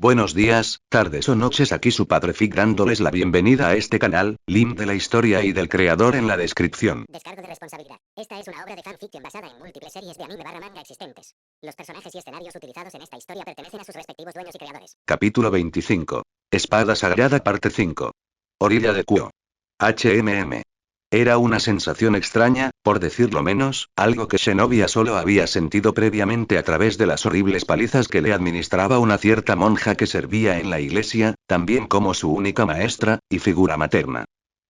Buenos días, tardes o noches, aquí su padre Fig dándoles la bienvenida a este canal, link de la historia y del creador en la descripción. Descargo de responsabilidad. Esta es una obra de fanfiction basada en múltiples series de anime barra manga existentes. Los personajes y escenarios utilizados en esta historia pertenecen a sus respectivos dueños y creadores. Capítulo 25. Espada Sagrada parte 5. Orilla de Kuo. HMM. Era una sensación extraña, por decirlo menos, algo que Zenobia solo había sentido previamente a través de las horribles palizas que le administraba una cierta monja que servía en la iglesia, también como su única maestra y figura materna.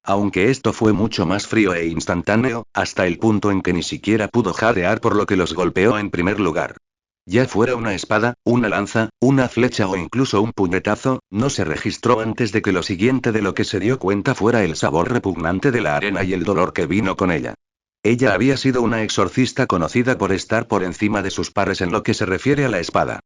Aunque esto fue mucho más frío e instantáneo, hasta el punto en que ni siquiera pudo jadear por lo que los golpeó en primer lugar. Ya fuera una espada, una lanza, una flecha o incluso un puñetazo, no se registró antes de que lo siguiente de lo que se dio cuenta fuera el sabor repugnante de la arena y el dolor que vino con ella. Ella había sido una exorcista conocida por estar por encima de sus pares en lo que se refiere a la espada.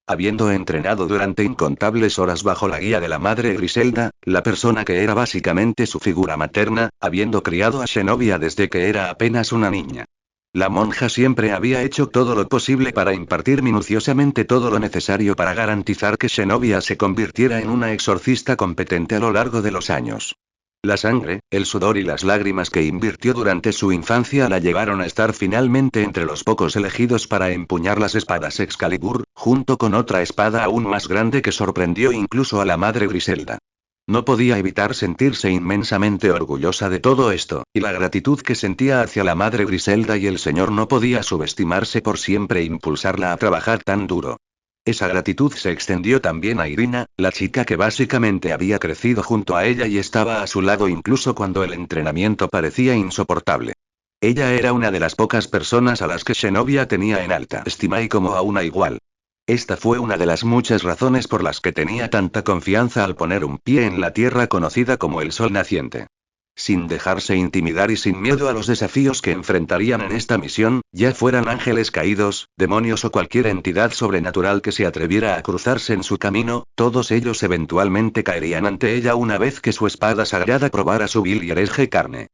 Habiendo entrenado durante incontables horas bajo la guía de la madre Griselda, la persona que era básicamente su figura materna, habiendo criado a Zenobia desde que era apenas una niña. La monja siempre había hecho todo lo posible para impartir minuciosamente todo lo necesario para garantizar que Zenobia se convirtiera en una exorcista competente a lo largo de los años. La sangre, el sudor y las lágrimas que invirtió durante su infancia la llevaron a estar finalmente entre los pocos elegidos para empuñar las espadas Excalibur, junto con otra espada aún más grande que sorprendió incluso a la madre Griselda. No podía evitar sentirse inmensamente orgullosa de todo esto, y la gratitud que sentía hacia la madre Griselda y el señor no podía subestimarse por siempre impulsarla a trabajar tan duro. Esa gratitud se extendió también a Irina, la chica que básicamente había crecido junto a ella y estaba a su lado incluso cuando el entrenamiento parecía insoportable. Ella era una de las pocas personas a las que Zenobia tenía en alta estima y como a una igual. Esta fue una de las muchas razones por las que tenía tanta confianza al poner un pie en la tierra conocida como el Sol Naciente. Sin dejarse intimidar y sin miedo a los desafíos que enfrentarían en esta misión, ya fueran ángeles caídos, demonios o cualquier entidad sobrenatural que se atreviera a cruzarse en su camino, todos ellos eventualmente caerían ante ella una vez que su espada sagrada probara su vil y hereje carne.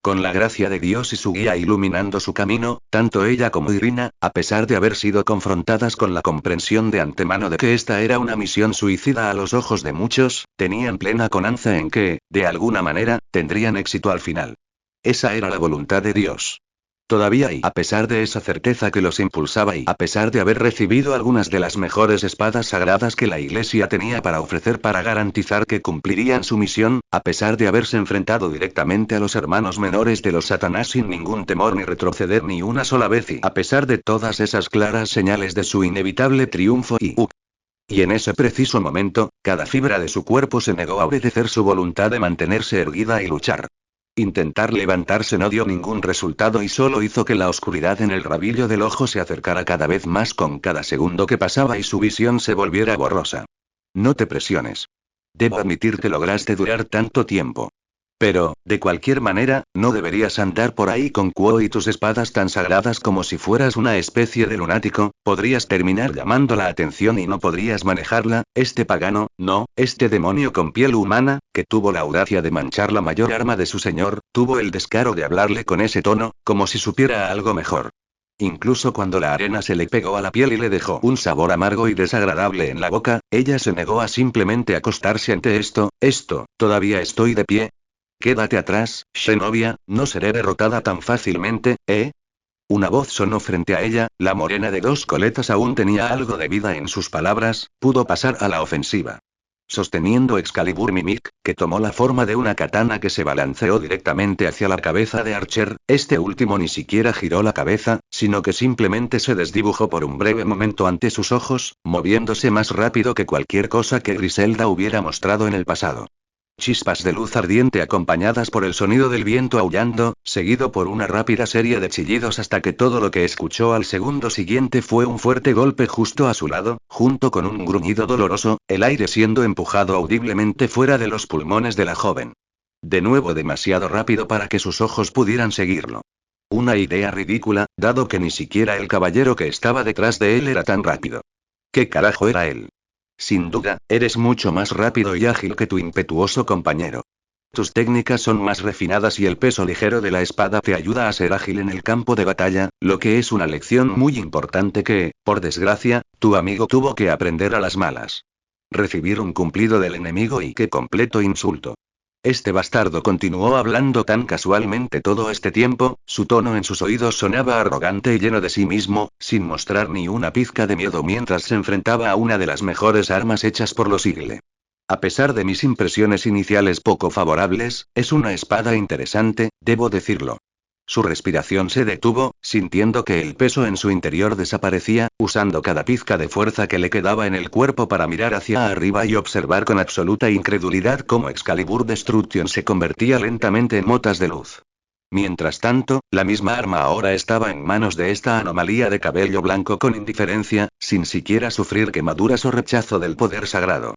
Con la gracia de Dios y su guía iluminando su camino, tanto ella como Irina, a pesar de haber sido confrontadas con la comprensión de antemano de que esta era una misión suicida a los ojos de muchos, tenían plena confianza en que, de alguna manera, tendrían éxito al final. Esa era la voluntad de Dios. Todavía y a pesar de esa certeza que los impulsaba y a pesar de haber recibido algunas de las mejores espadas sagradas que la Iglesia tenía para ofrecer para garantizar que cumplirían su misión, a pesar de haberse enfrentado directamente a los hermanos menores de los Satanás sin ningún temor ni retroceder ni una sola vez y a pesar de todas esas claras señales de su inevitable triunfo y en ese preciso momento, cada fibra de su cuerpo se negó a obedecer su voluntad de mantenerse erguida y luchar. Intentar levantarse no dio ningún resultado y solo hizo que la oscuridad en el rabillo del ojo se acercara cada vez más con cada segundo que pasaba y su visión se volviera borrosa. No te presiones. Debo admitir que lograste durar tanto tiempo. Pero, de cualquier manera, no deberías andar por ahí con Kuo y tus espadas tan sagradas como si fueras una especie de lunático, podrías terminar llamando la atención y no podrías manejarla, este pagano, no, este demonio con piel humana, que tuvo la audacia de manchar la mayor arma de su señor, tuvo el descaro de hablarle con ese tono, como si supiera algo mejor. Incluso cuando la arena se le pegó a la piel y le dejó un sabor amargo y desagradable en la boca, ella se negó a simplemente acostarse ante esto, todavía estoy de pie. Quédate atrás, Zenobia, no seré derrotada tan fácilmente, ¿eh? Una voz sonó frente a ella, la morena de dos coletas aún tenía algo de vida en sus palabras, pudo pasar a la ofensiva. Sosteniendo Excalibur Mimic, que tomó la forma de una katana que se balanceó directamente hacia la cabeza de Archer, este último ni siquiera giró la cabeza, sino que simplemente se desdibujó por un breve momento ante sus ojos, moviéndose más rápido que cualquier cosa que Griselda hubiera mostrado en el pasado. Chispas de luz ardiente acompañadas por el sonido del viento aullando, seguido por una rápida serie de chillidos hasta que todo lo que escuchó al segundo siguiente fue un fuerte golpe justo a su lado, junto con un gruñido doloroso, el aire siendo empujado audiblemente fuera de los pulmones de la joven. De nuevo demasiado rápido para que sus ojos pudieran seguirlo. Una idea ridícula, dado que ni siquiera el caballero que estaba detrás de él era tan rápido. ¿Qué carajo era él? Sin duda, eres mucho más rápido y ágil que tu impetuoso compañero. Tus técnicas son más refinadas y el peso ligero de la espada te ayuda a ser ágil en el campo de batalla, lo que es una lección muy importante que, por desgracia, tu amigo tuvo que aprender a las malas. Recibir un cumplido del enemigo y qué completo insulto. Este bastardo continuó hablando tan casualmente todo este tiempo, su tono en sus oídos sonaba arrogante y lleno de sí mismo, sin mostrar ni una pizca de miedo mientras se enfrentaba a una de las mejores armas hechas por los Eagle. A pesar de mis impresiones iniciales poco favorables, es una espada interesante, debo decirlo. Su respiración se detuvo, sintiendo que el peso en su interior desaparecía, usando cada pizca de fuerza que le quedaba en el cuerpo para mirar hacia arriba y observar con absoluta incredulidad cómo Excalibur Destruction se convertía lentamente en motas de luz. Mientras tanto, la misma arma ahora estaba en manos de esta anomalía de cabello blanco con indiferencia, sin siquiera sufrir quemaduras o rechazo del poder sagrado.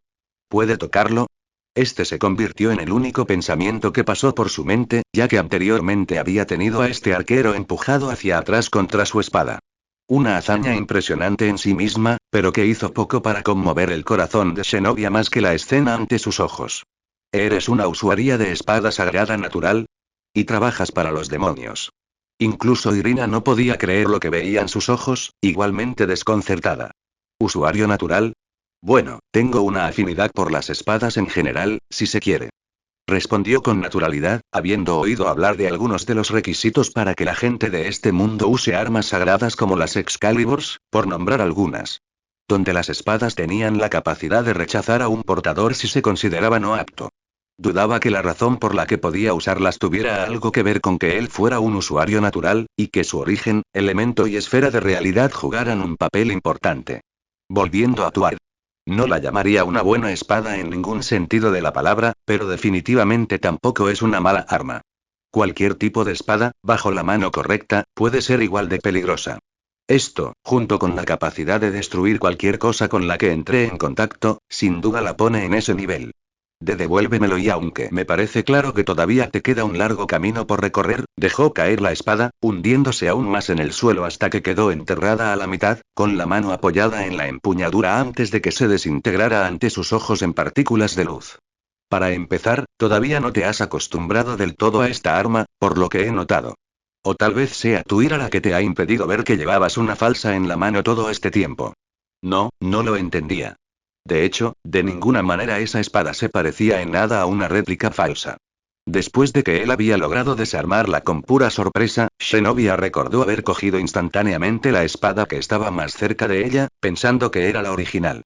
¿Puede tocarlo? Este se convirtió en el único pensamiento que pasó por su mente, ya que anteriormente había tenido a este arquero empujado hacia atrás contra su espada. Una hazaña impresionante en sí misma, pero que hizo poco para conmover el corazón de Zenobia más que la escena ante sus ojos. ¿Eres una usuaria de espada sagrada natural? Y trabajas para los demonios. Incluso Irina no podía creer lo que veía en sus ojos, igualmente desconcertada. ¿Usuario natural? Bueno, tengo una afinidad por las espadas en general, si se quiere. Respondió con naturalidad, habiendo oído hablar de algunos de los requisitos para que la gente de este mundo use armas sagradas como las Excaliburs, por nombrar algunas. Donde las espadas tenían la capacidad de rechazar a un portador si se consideraba no apto. Dudaba que la razón por la que podía usarlas tuviera algo que ver con que él fuera un usuario natural, y que su origen, elemento y esfera de realidad jugaran un papel importante. Volviendo a Tuar. No la llamaría una buena espada en ningún sentido de la palabra, pero definitivamente tampoco es una mala arma. Cualquier tipo de espada, bajo la mano correcta, puede ser igual de peligrosa. Esto, junto con la capacidad de destruir cualquier cosa con la que entre en contacto, sin duda la pone en ese nivel. Devuélvemelo y aunque me parece claro que todavía te queda un largo camino por recorrer, dejó caer la espada, hundiéndose aún más en el suelo hasta que quedó enterrada a la mitad, con la mano apoyada en la empuñadura antes de que se desintegrara ante sus ojos en partículas de luz. Para empezar, todavía no te has acostumbrado del todo a esta arma, por lo que he notado. O tal vez sea tu ira la que te ha impedido ver que llevabas una falsa en la mano todo este tiempo. No, no lo entendía. De hecho, de ninguna manera esa espada se parecía en nada a una réplica falsa. Después de que él había logrado desarmarla con pura sorpresa, Zenobia recordó haber cogido instantáneamente la espada que estaba más cerca de ella, pensando que era la original.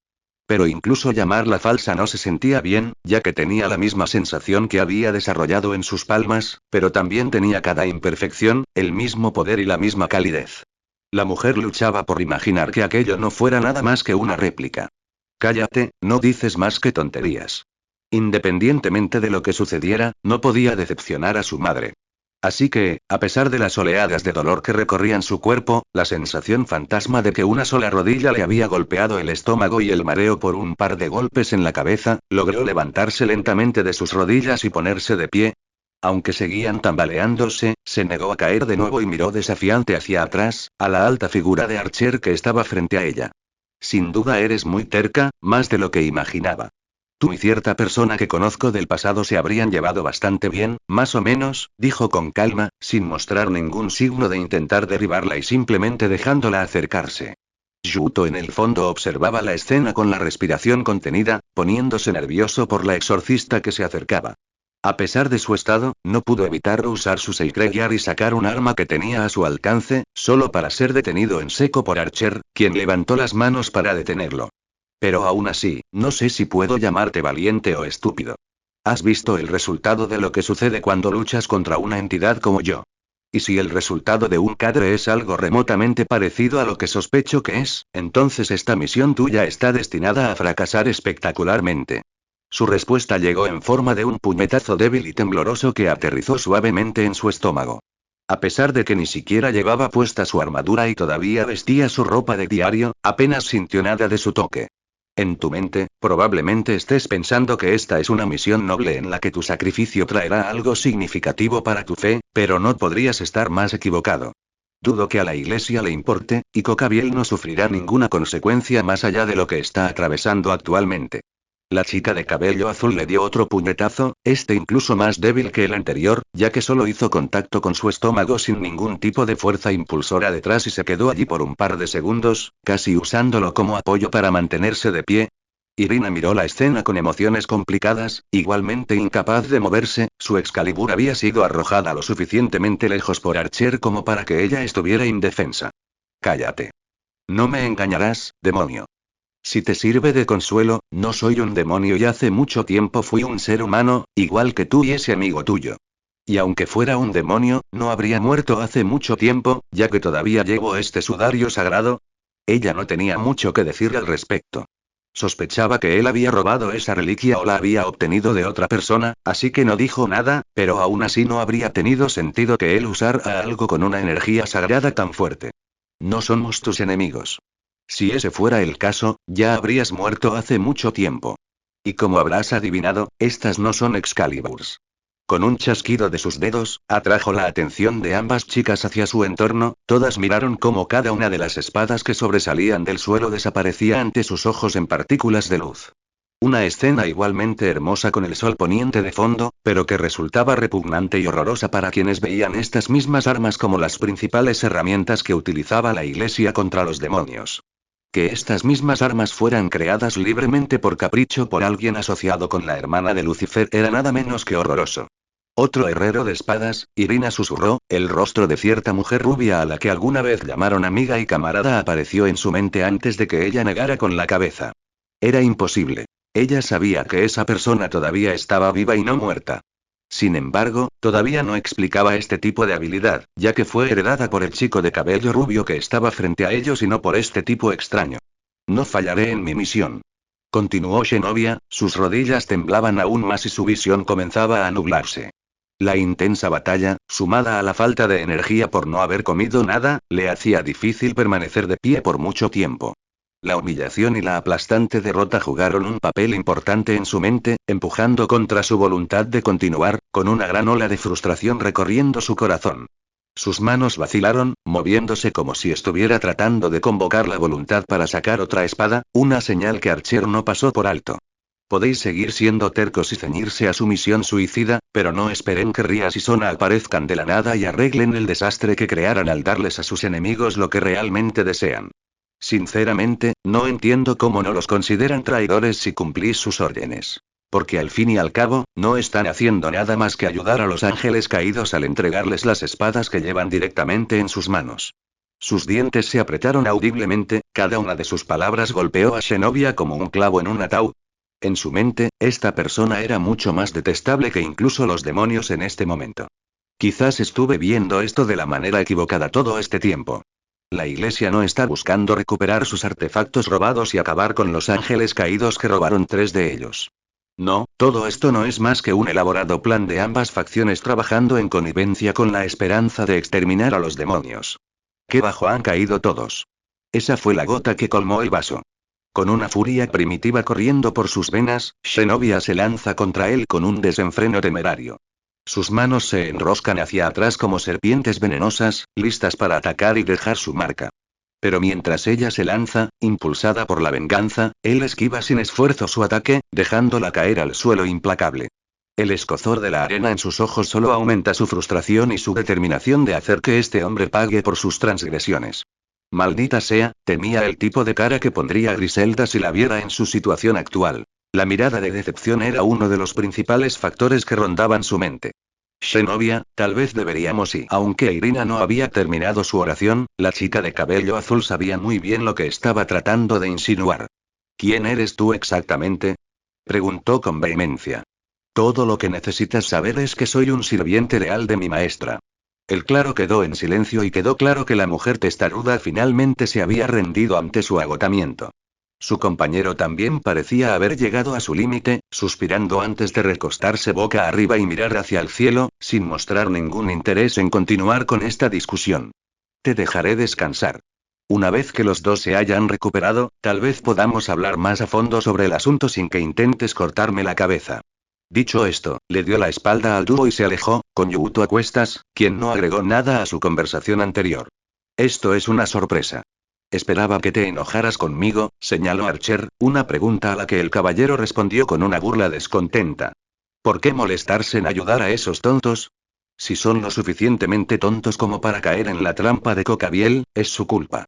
Pero incluso llamarla falsa no se sentía bien, ya que tenía la misma sensación que había desarrollado en sus palmas, pero también tenía cada imperfección, el mismo poder y la misma calidez. La mujer luchaba por imaginar que aquello no fuera nada más que una réplica. Cállate, no dices más que tonterías. Independientemente de lo que sucediera, no podía decepcionar a su madre. Así que, a pesar de las oleadas de dolor que recorrían su cuerpo, la sensación fantasma de que una sola rodilla le había golpeado el estómago y el mareo por un par de golpes en la cabeza, logró levantarse lentamente de sus rodillas y ponerse de pie. Aunque seguían tambaleándose, se negó a caer de nuevo y miró desafiante hacia atrás, a la alta figura de Archer que estaba frente a ella. Sin duda eres muy terca, más de lo que imaginaba. Tú y cierta persona que conozco del pasado se habrían llevado bastante bien, más o menos, dijo con calma, sin mostrar ningún signo de intentar derribarla y simplemente dejándola acercarse. Yuto en el fondo observaba la escena con la respiración contenida, poniéndose nervioso por la exorcista que se acercaba. A pesar de su estado, no pudo evitar usar su Seikregiar y sacar un arma que tenía a su alcance, solo para ser detenido en seco por Archer, quien levantó las manos para detenerlo. Pero aún así, no sé si puedo llamarte valiente o estúpido. ¿Has visto el resultado de lo que sucede cuando luchas contra una entidad como yo? Y si el resultado de un cadre es algo remotamente parecido a lo que sospecho que es, entonces esta misión tuya está destinada a fracasar espectacularmente. Su respuesta llegó en forma de un puñetazo débil y tembloroso que aterrizó suavemente en su estómago. A pesar de que ni siquiera llevaba puesta su armadura y todavía vestía su ropa de diario, apenas sintió nada de su toque. En tu mente, probablemente estés pensando que esta es una misión noble en la que tu sacrificio traerá algo significativo para tu fe, pero no podrías estar más equivocado. Dudo que a la iglesia le importe, y Cocabiel no sufrirá ninguna consecuencia más allá de lo que está atravesando actualmente. La chica de cabello azul le dio otro puñetazo, este incluso más débil que el anterior, ya que solo hizo contacto con su estómago sin ningún tipo de fuerza impulsora detrás y se quedó allí por un par de segundos, casi usándolo como apoyo para mantenerse de pie. Irina miró la escena con emociones complicadas, igualmente incapaz de moverse, su Excalibur había sido arrojada lo suficientemente lejos por Archer como para que ella estuviera indefensa. Cállate. No me engañarás, demonio. Si te sirve de consuelo, no soy un demonio y hace mucho tiempo fui un ser humano, igual que tú y ese amigo tuyo. Y aunque fuera un demonio, no habría muerto hace mucho tiempo, ya que todavía llevo este sudario sagrado. Ella no tenía mucho que decir al respecto. Sospechaba que él había robado esa reliquia o la había obtenido de otra persona, así que no dijo nada, pero aún así no habría tenido sentido que él usara algo con una energía sagrada tan fuerte. No somos tus enemigos. Si ese fuera el caso, ya habrías muerto hace mucho tiempo. Y como habrás adivinado, estas no son Excaliburs. Con un chasquido de sus dedos, atrajo la atención de ambas chicas hacia su entorno, todas miraron cómo cada una de las espadas que sobresalían del suelo desaparecía ante sus ojos en partículas de luz. Una escena igualmente hermosa con el sol poniente de fondo, pero que resultaba repugnante y horrorosa para quienes veían estas mismas armas como las principales herramientas que utilizaba la Iglesia contra los demonios. Que estas mismas armas fueran creadas libremente por capricho por alguien asociado con la hermana de Lucifer era nada menos que horroroso. Otro herrero de espadas, Irina susurró, el rostro de cierta mujer rubia a la que alguna vez llamaron amiga y camarada apareció en su mente antes de que ella negara con la cabeza. Era imposible. Ella sabía que esa persona todavía estaba viva y no muerta. Sin embargo, todavía no explicaba este tipo de habilidad, ya que fue heredada por el chico de cabello rubio que estaba frente a ellos y no por este tipo extraño. No fallaré en mi misión. Continuó Shenovia, sus rodillas temblaban aún más y su visión comenzaba a nublarse. La intensa batalla, sumada a la falta de energía por no haber comido nada, le hacía difícil permanecer de pie por mucho tiempo. La humillación y la aplastante derrota jugaron un papel importante en su mente, empujando contra su voluntad de continuar, con una gran ola de frustración recorriendo su corazón. Sus manos vacilaron, moviéndose como si estuviera tratando de convocar la voluntad para sacar otra espada, una señal que Archer no pasó por alto. Podéis seguir siendo tercos y ceñirse a su misión suicida, pero no esperen que Rías y Sona aparezcan de la nada y arreglen el desastre que crearan al darles a sus enemigos lo que realmente desean. Sinceramente, no entiendo cómo no los consideran traidores si cumplís sus órdenes. Porque al fin y al cabo, no están haciendo nada más que ayudar a los ángeles caídos al entregarles las espadas que llevan directamente en sus manos. Sus dientes se apretaron audiblemente, cada una de sus palabras golpeó a Shenovia como un clavo en un ataúd. En su mente, esta persona era mucho más detestable que incluso los demonios en este momento. Quizás estuve viendo esto de la manera equivocada todo este tiempo. La Iglesia no está buscando recuperar sus artefactos robados y acabar con los ángeles caídos que robaron 3 de ellos. No, todo esto no es más que un elaborado plan de ambas facciones trabajando en connivencia con la esperanza de exterminar a los demonios. Qué bajo han caído todos. Esa fue la gota que colmó el vaso. Con una furia primitiva corriendo por sus venas, Shenovia se lanza contra él con un desenfreno temerario. Sus manos se enroscan hacia atrás como serpientes venenosas, listas para atacar y dejar su marca. Pero mientras ella se lanza, impulsada por la venganza, él esquiva sin esfuerzo su ataque, dejándola caer al suelo implacable. El escozor de la arena en sus ojos solo aumenta su frustración y su determinación de hacer que este hombre pague por sus transgresiones. Maldita sea, temía el tipo de cara que pondría Griselda si la viera en su situación actual. La mirada de decepción era uno de los principales factores que rondaban su mente. Shenovia, tal vez deberíamos y aunque Irina no había terminado su oración, la chica de cabello azul sabía muy bien lo que estaba tratando de insinuar. ¿Quién eres tú exactamente? Preguntó con vehemencia. Todo lo que necesitas saber es que soy un sirviente leal de mi maestra. El claro quedó en silencio y quedó claro que la mujer testaruda finalmente se había rendido ante su agotamiento. Su compañero también parecía haber llegado a su límite, suspirando antes de recostarse boca arriba y mirar hacia el cielo, sin mostrar ningún interés en continuar con esta discusión. Te dejaré descansar. Una vez que los dos se hayan recuperado, tal vez podamos hablar más a fondo sobre el asunto sin que intentes cortarme la cabeza. Dicho esto, le dio la espalda al dúo y se alejó, con Yuuto a cuestas, quien no agregó nada a su conversación anterior. Esto es una sorpresa. Esperaba que te enojaras conmigo, señaló Archer, una pregunta a la que el caballero respondió con una burla descontenta. ¿Por qué molestarse en ayudar a esos tontos? Si son lo suficientemente tontos como para caer en la trampa de Cocabiel, es su culpa.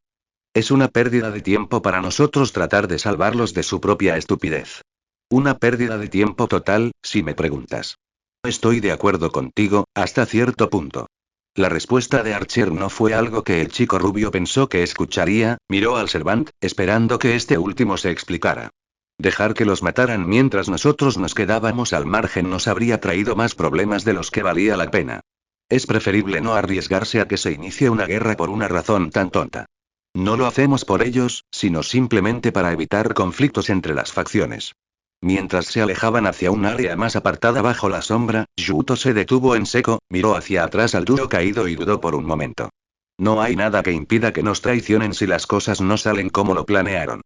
Es una pérdida de tiempo para nosotros tratar de salvarlos de su propia estupidez. Una pérdida de tiempo total, si me preguntas. Estoy de acuerdo contigo, hasta cierto punto. La respuesta de Archer no fue algo que el chico rubio pensó que escucharía, miró al Servant, esperando que este último se explicara. Dejar que los mataran mientras nosotros nos quedábamos al margen nos habría traído más problemas de los que valía la pena. Es preferible no arriesgarse a que se inicie una guerra por una razón tan tonta. No lo hacemos por ellos, sino simplemente para evitar conflictos entre las facciones. Mientras se alejaban hacia un área más apartada bajo la sombra, Yuto se detuvo en seco, miró hacia atrás al dúo caído y dudó por un momento. No hay nada que impida que nos traicionen si las cosas no salen como lo planearon.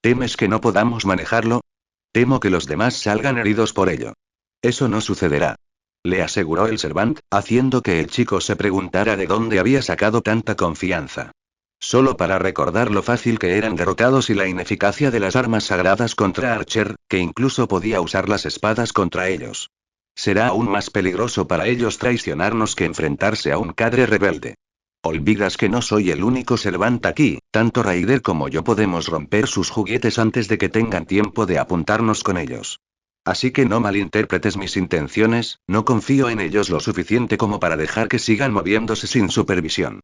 ¿Temes que no podamos manejarlo? Temo que los demás salgan heridos por ello. Eso no sucederá. Le aseguró el Servant, haciendo que el chico se preguntara de dónde había sacado tanta confianza. Solo para recordar lo fácil que eran derrotados y la ineficacia de las armas sagradas contra Archer, que incluso podía usar las espadas contra ellos. Será aún más peligroso para ellos traicionarnos que enfrentarse a un cadre rebelde. Olvidas que no soy el único Servant aquí, tanto Raider como yo podemos romper sus juguetes antes de que tengan tiempo de apuntarnos con ellos. Así que no malinterpretes mis intenciones, no confío en ellos lo suficiente como para dejar que sigan moviéndose sin supervisión.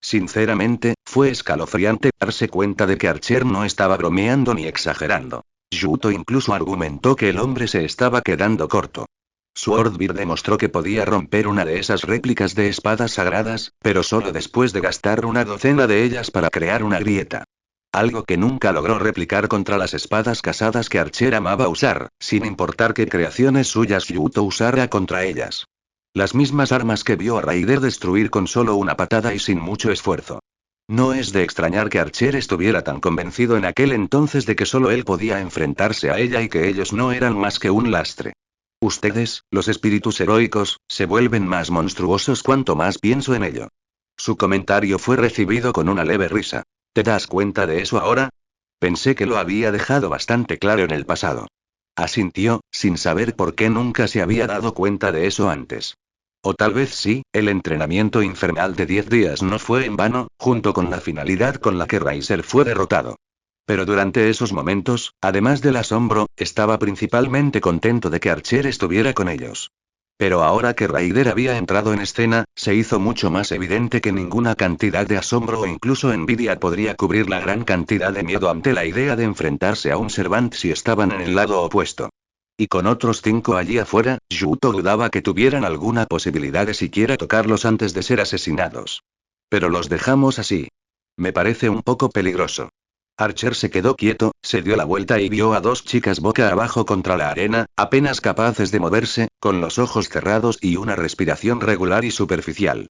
Sinceramente, fue escalofriante darse cuenta de que Archer no estaba bromeando ni exagerando. Yuto incluso argumentó que el hombre se estaba quedando corto. Swordbeard demostró que podía romper una de esas réplicas de espadas sagradas, pero solo después de gastar una docena de ellas para crear una grieta. Algo que nunca logró replicar contra las espadas casadas que Archer amaba usar, sin importar qué creaciones suyas Yuto usara contra ellas. Las mismas armas que vio a Raider destruir con solo una patada y sin mucho esfuerzo. No es de extrañar que Archer estuviera tan convencido en aquel entonces de que solo él podía enfrentarse a ella y que ellos no eran más que un lastre. Ustedes, los espíritus heroicos, se vuelven más monstruosos cuanto más pienso en ello. Su comentario fue recibido con una leve risa. ¿Te das cuenta de eso ahora? Pensé que lo había dejado bastante claro en el pasado. Asintió, sin saber por qué nunca se había dado cuenta de eso antes. O tal vez sí, el entrenamiento infernal de 10 días no fue en vano, junto con la finalidad con la que Raider fue derrotado. Pero durante esos momentos, además del asombro, estaba principalmente contento de que Archer estuviera con ellos. Pero ahora que Raider había entrado en escena, se hizo mucho más evidente que ninguna cantidad de asombro o incluso envidia podría cubrir la gran cantidad de miedo ante la idea de enfrentarse a un Servant si estaban en el lado opuesto. Y con otros 5 allí afuera, Yuto dudaba que tuvieran alguna posibilidad de siquiera tocarlos antes de ser asesinados. Pero los dejamos así. Me parece un poco peligroso. Archer se quedó quieto, se dio la vuelta y vio a 2 chicas boca abajo contra la arena, apenas capaces de moverse, con los ojos cerrados y una respiración regular y superficial.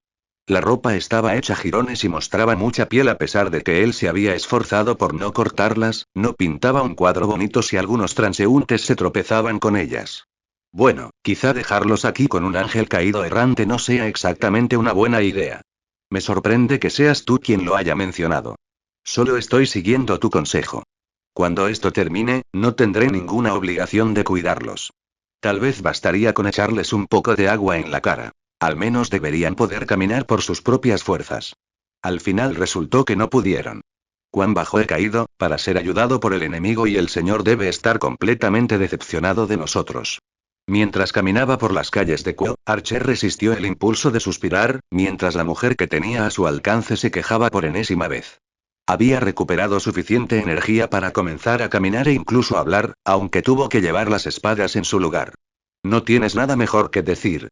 La ropa estaba hecha jirones y mostraba mucha piel a pesar de que él se había esforzado por no cortarlas, no pintaba un cuadro bonito si algunos transeúntes se tropezaban con ellas. Bueno, quizá dejarlos aquí con un ángel caído errante no sea exactamente una buena idea. Me sorprende que seas tú quien lo haya mencionado. Solo estoy siguiendo tu consejo. Cuando esto termine, no tendré ninguna obligación de cuidarlos. Tal vez bastaría con echarles un poco de agua en la cara. Al menos deberían poder caminar por sus propias fuerzas. Al final resultó que no pudieron. Cuán bajo he caído, para ser ayudado por el enemigo y el señor debe estar completamente decepcionado de nosotros. Mientras caminaba por las calles de Kuo, Archer resistió el impulso de suspirar, mientras la mujer que tenía a su alcance se quejaba por enésima vez. Había recuperado suficiente energía para comenzar a caminar e incluso hablar, aunque tuvo que llevar las espadas en su lugar. ¿No tienes nada mejor que decir?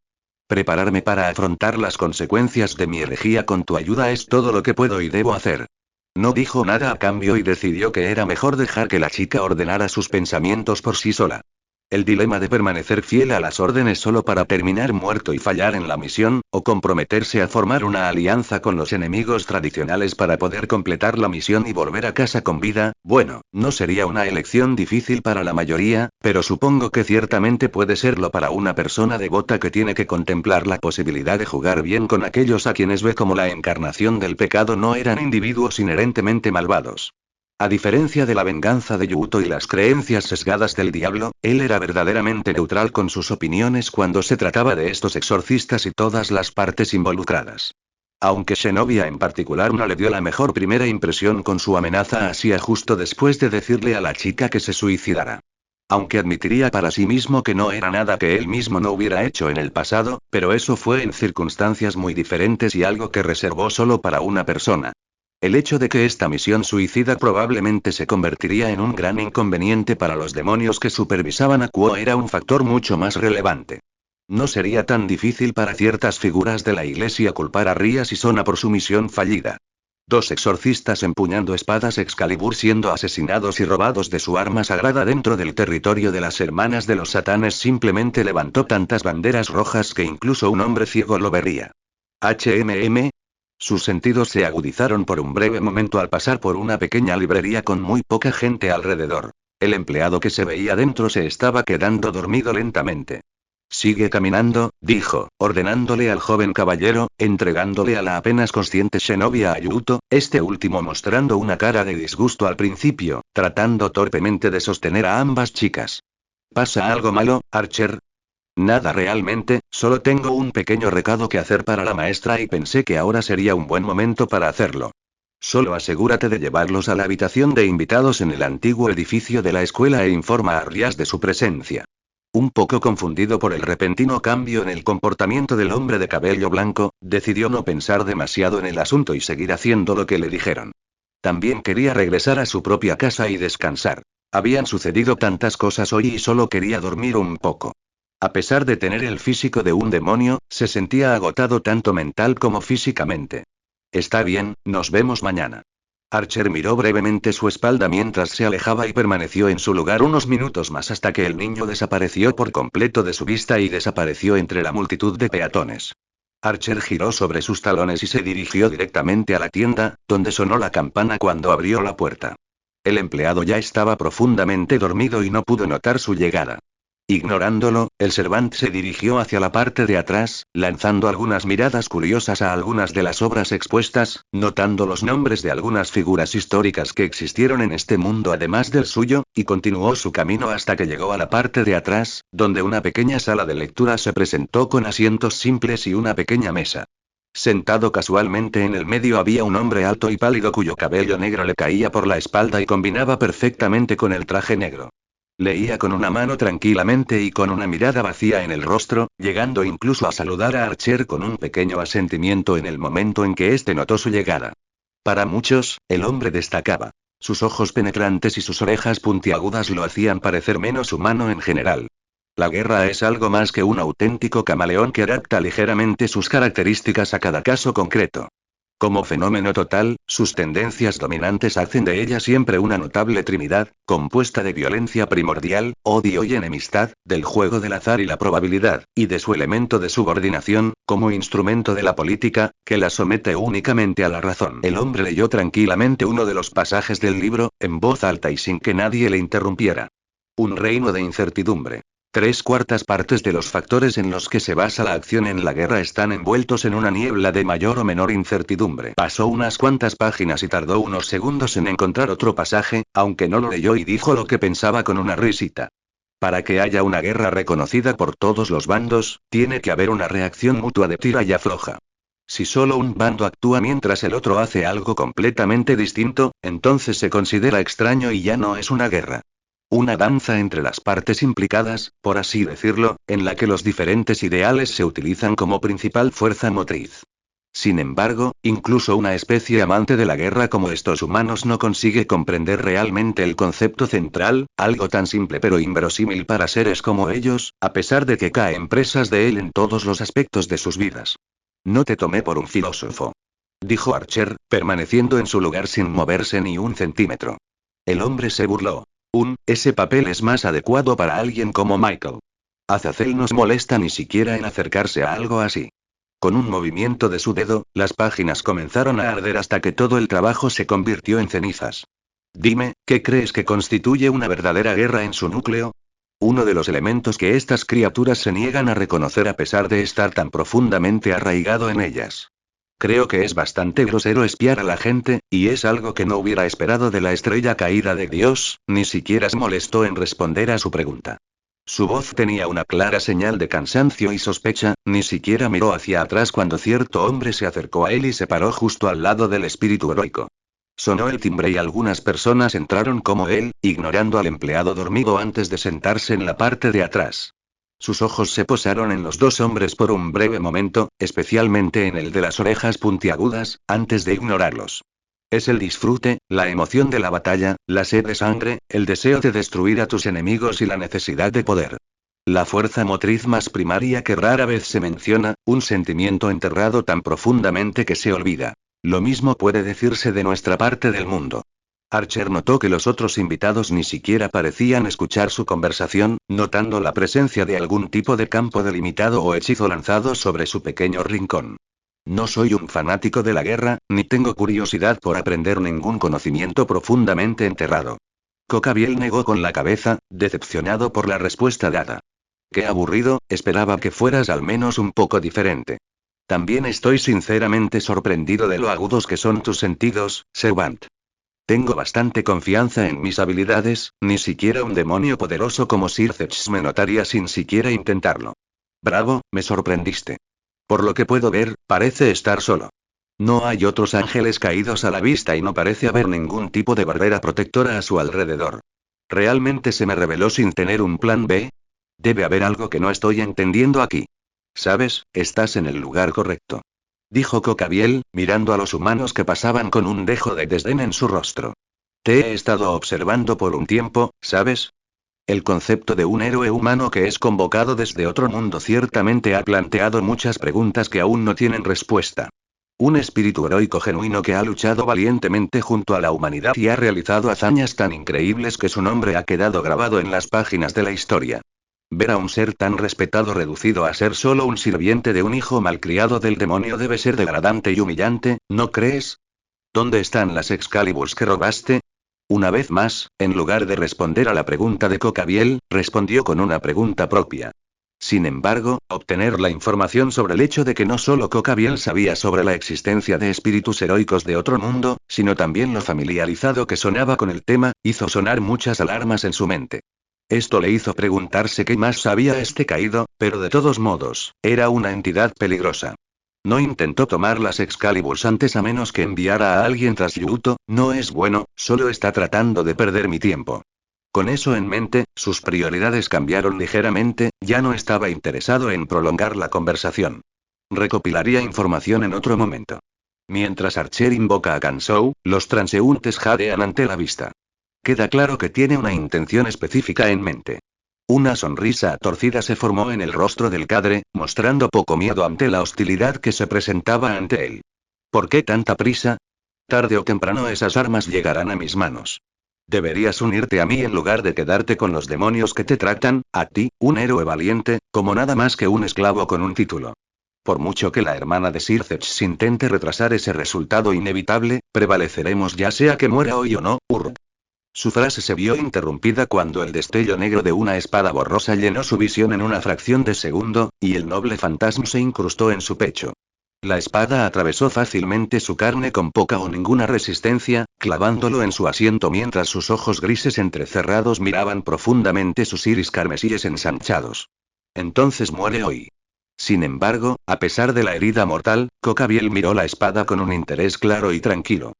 Prepararme para afrontar las consecuencias de mi herejía con tu ayuda es todo lo que puedo y debo hacer. No dijo nada a cambio y decidió que era mejor dejar que la chica ordenara sus pensamientos por sí sola. El dilema de permanecer fiel a las órdenes solo para terminar muerto y fallar en la misión, o comprometerse a formar una alianza con los enemigos tradicionales para poder completar la misión y volver a casa con vida, bueno, no sería una elección difícil para la mayoría, pero supongo que ciertamente puede serlo para una persona devota que tiene que contemplar la posibilidad de jugar bien con aquellos a quienes ve como la encarnación del pecado no eran individuos inherentemente malvados. A diferencia de la venganza de Yuto y las creencias sesgadas del diablo, él era verdaderamente neutral con sus opiniones cuando se trataba de estos exorcistas y todas las partes involucradas. Aunque Zenobia en particular no le dio la mejor primera impresión con su amenaza a Sia justo después de decirle a la chica que se suicidara. Aunque admitiría para sí mismo que no era nada que él mismo no hubiera hecho en el pasado, pero eso fue en circunstancias muy diferentes y algo que reservó solo para una persona. El hecho de que esta misión suicida probablemente se convertiría en un gran inconveniente para los demonios que supervisaban a Quo era un factor mucho más relevante. No sería tan difícil para ciertas figuras de la iglesia culpar a Rías y Sona por su misión fallida. Dos exorcistas empuñando espadas Excalibur siendo asesinados y robados de su arma sagrada dentro del territorio de las hermanas de los satanes simplemente levantó tantas banderas rojas que incluso un hombre ciego lo vería. HMM. Sus sentidos se agudizaron por un breve momento al pasar por una pequeña librería con muy poca gente alrededor. El empleado que se veía dentro se estaba quedando dormido lentamente. Sigue caminando, dijo, ordenándole al joven caballero, entregándole a la apenas consciente Zenobia a Yuto, este último mostrando una cara de disgusto al principio, tratando torpemente de sostener a ambas chicas. ¿Pasa algo malo, Archer? Nada realmente, solo tengo un pequeño recado que hacer para la maestra y pensé que ahora sería un buen momento para hacerlo. Solo asegúrate de llevarlos a la habitación de invitados en el antiguo edificio de la escuela e informa a Rías de su presencia. Un poco confundido por el repentino cambio en el comportamiento del hombre de cabello blanco, decidió no pensar demasiado en el asunto y seguir haciendo lo que le dijeron. También quería regresar a su propia casa y descansar. Habían sucedido tantas cosas hoy y solo quería dormir un poco. A pesar de tener el físico de un demonio, se sentía agotado tanto mental como físicamente. Está bien, nos vemos mañana. Archer miró brevemente su espalda mientras se alejaba y permaneció en su lugar unos minutos más hasta que el niño desapareció por completo de su vista y desapareció entre la multitud de peatones. Archer giró sobre sus talones y se dirigió directamente a la tienda, donde sonó la campana cuando abrió la puerta. El empleado ya estaba profundamente dormido y no pudo notar su llegada. Ignorándolo, el servant se dirigió hacia la parte de atrás, lanzando algunas miradas curiosas a algunas de las obras expuestas, notando los nombres de algunas figuras históricas que existieron en este mundo además del suyo, y continuó su camino hasta que llegó a la parte de atrás, donde una pequeña sala de lectura se presentó con asientos simples y una pequeña mesa. Sentado casualmente en el medio había un hombre alto y pálido cuyo cabello negro le caía por la espalda y combinaba perfectamente con el traje negro. Leía con una mano tranquilamente y con una mirada vacía en el rostro, llegando incluso a saludar a Archer con un pequeño asentimiento en el momento en que éste notó su llegada. Para muchos, el hombre destacaba. Sus ojos penetrantes y sus orejas puntiagudas lo hacían parecer menos humano en general. La guerra es algo más que un auténtico camaleón que adapta ligeramente sus características a cada caso concreto. Como fenómeno total, sus tendencias dominantes hacen de ella siempre una notable trinidad, compuesta de violencia primordial, odio y enemistad, del juego del azar y la probabilidad, y de su elemento de subordinación, como instrumento de la política, que la somete únicamente a la razón. El hombre leyó tranquilamente uno de los pasajes del libro, en voz alta y sin que nadie le interrumpiera. Un reino de incertidumbre. 3/4 de los factores en los que se basa la acción en la guerra están envueltos en una niebla de mayor o menor incertidumbre. Pasó unas cuantas páginas y tardó unos segundos en encontrar otro pasaje, aunque no lo leyó y dijo lo que pensaba con una risita. Para que haya una guerra reconocida por todos los bandos, tiene que haber una reacción mutua de tira y afloja. Si solo un bando actúa mientras el otro hace algo completamente distinto, entonces se considera extraño y ya no es una guerra. Una danza entre las partes implicadas, por así decirlo, en la que los diferentes ideales se utilizan como principal fuerza motriz. Sin embargo, incluso una especie amante de la guerra como estos humanos no consigue comprender realmente el concepto central, algo tan simple pero inverosímil para seres como ellos, a pesar de que caen presas de él en todos los aspectos de sus vidas. No te tomé por un filósofo, dijo Archer, permaneciendo en su lugar sin moverse ni un centímetro. El hombre se burló. Ese papel es más adecuado para alguien como Michael. Azazel no se molesta ni siquiera en acercarse a algo así. Con un movimiento de su dedo, las páginas comenzaron a arder hasta que todo el trabajo se convirtió en cenizas. Dime, ¿qué crees que constituye una verdadera guerra en su núcleo? Uno de los elementos que estas criaturas se niegan a reconocer a pesar de estar tan profundamente arraigado en ellas. Creo que es bastante grosero espiar a la gente, y es algo que no hubiera esperado de la estrella caída de Dios, ni siquiera se molestó en responder a su pregunta. Su voz tenía una clara señal de cansancio y sospecha, ni siquiera miró hacia atrás cuando cierto hombre se acercó a él y se paró justo al lado del espíritu heroico. Sonó el timbre y algunas personas entraron como él, ignorando al empleado dormido antes de sentarse en la parte de atrás. Sus ojos se posaron en los dos hombres por un breve momento, especialmente en el de las orejas puntiagudas, antes de ignorarlos. Es el disfrute, la emoción de la batalla, la sed de sangre, el deseo de destruir a tus enemigos y la necesidad de poder. La fuerza motriz más primaria que rara vez se menciona, un sentimiento enterrado tan profundamente que se olvida. Lo mismo puede decirse de nuestra parte del mundo. Archer notó que los otros invitados ni siquiera parecían escuchar su conversación, notando la presencia de algún tipo de campo delimitado o hechizo lanzado sobre su pequeño rincón. No soy un fanático de la guerra, ni tengo curiosidad por aprender ningún conocimiento profundamente enterrado. Cocabiel negó con la cabeza, decepcionado por la respuesta dada. Qué aburrido, esperaba que fueras al menos un poco diferente. También estoy sinceramente sorprendido de lo agudos que son tus sentidos, Servant. Tengo bastante confianza en mis habilidades, ni siquiera un demonio poderoso como Sir Zetch me notaría sin siquiera intentarlo. Bravo, me sorprendiste. Por lo que puedo ver, parece estar solo. No hay otros ángeles caídos a la vista y no parece haber ningún tipo de barrera protectora a su alrededor. ¿Realmente se me reveló sin tener un plan B? Debe haber algo que no estoy entendiendo aquí. Sabes, estás en el lugar correcto. Dijo Cocabiel, mirando a los humanos que pasaban con un dejo de desdén en su rostro. Te he estado observando por un tiempo, ¿sabes? El concepto de un héroe humano que es convocado desde otro mundo ciertamente ha planteado muchas preguntas que aún no tienen respuesta. Un espíritu heroico genuino que ha luchado valientemente junto a la humanidad y ha realizado hazañas tan increíbles que su nombre ha quedado grabado en las páginas de la historia. Ver a un ser tan respetado reducido a ser solo un sirviente de un hijo malcriado del demonio debe ser degradante y humillante, ¿no crees? ¿Dónde están las Excaliburs que robaste? Una vez más, en lugar de responder a la pregunta de Cocabiel, respondió con una pregunta propia. Sin embargo, obtener la información sobre el hecho de que no solo Cocabiel sabía sobre la existencia de espíritus heroicos de otro mundo, sino también lo familiarizado que sonaba con el tema, hizo sonar muchas alarmas en su mente. Esto le hizo preguntarse qué más sabía este caído, pero de todos modos, era una entidad peligrosa. No intentó tomar las Excaliburs antes a menos que enviara a alguien tras Yuto, no es bueno, solo está tratando de perder mi tiempo. Con eso en mente, sus prioridades cambiaron ligeramente, ya no estaba interesado en prolongar la conversación. Recopilaría información en otro momento. Mientras Archer invoca a Kansou, los transeúntes jadean ante la vista. Queda claro que tiene una intención específica en mente. Una sonrisa torcida se formó en el rostro del cadre, mostrando poco miedo ante la hostilidad que se presentaba ante él. ¿Por qué tanta prisa? Tarde o temprano esas armas llegarán a mis manos. Deberías unirte a mí en lugar de quedarte con los demonios que te tratan, a ti, un héroe valiente, como nada más que un esclavo con un título. Por mucho que la hermana de Sir Zetch intente retrasar ese resultado inevitable, prevaleceremos ya sea que muera hoy o no, Uruk. Su frase se vio interrumpida cuando el destello negro de una espada borrosa llenó su visión en una fracción de segundo, y el noble fantasma se incrustó en su pecho. La espada atravesó fácilmente su carne con poca o ninguna resistencia, clavándolo en su asiento mientras sus ojos grises entrecerrados miraban profundamente sus iris carmesíes ensanchados. Entonces muere hoy. Sin embargo, a pesar de la herida mortal, Cocabiel miró la espada con un interés claro y tranquilo.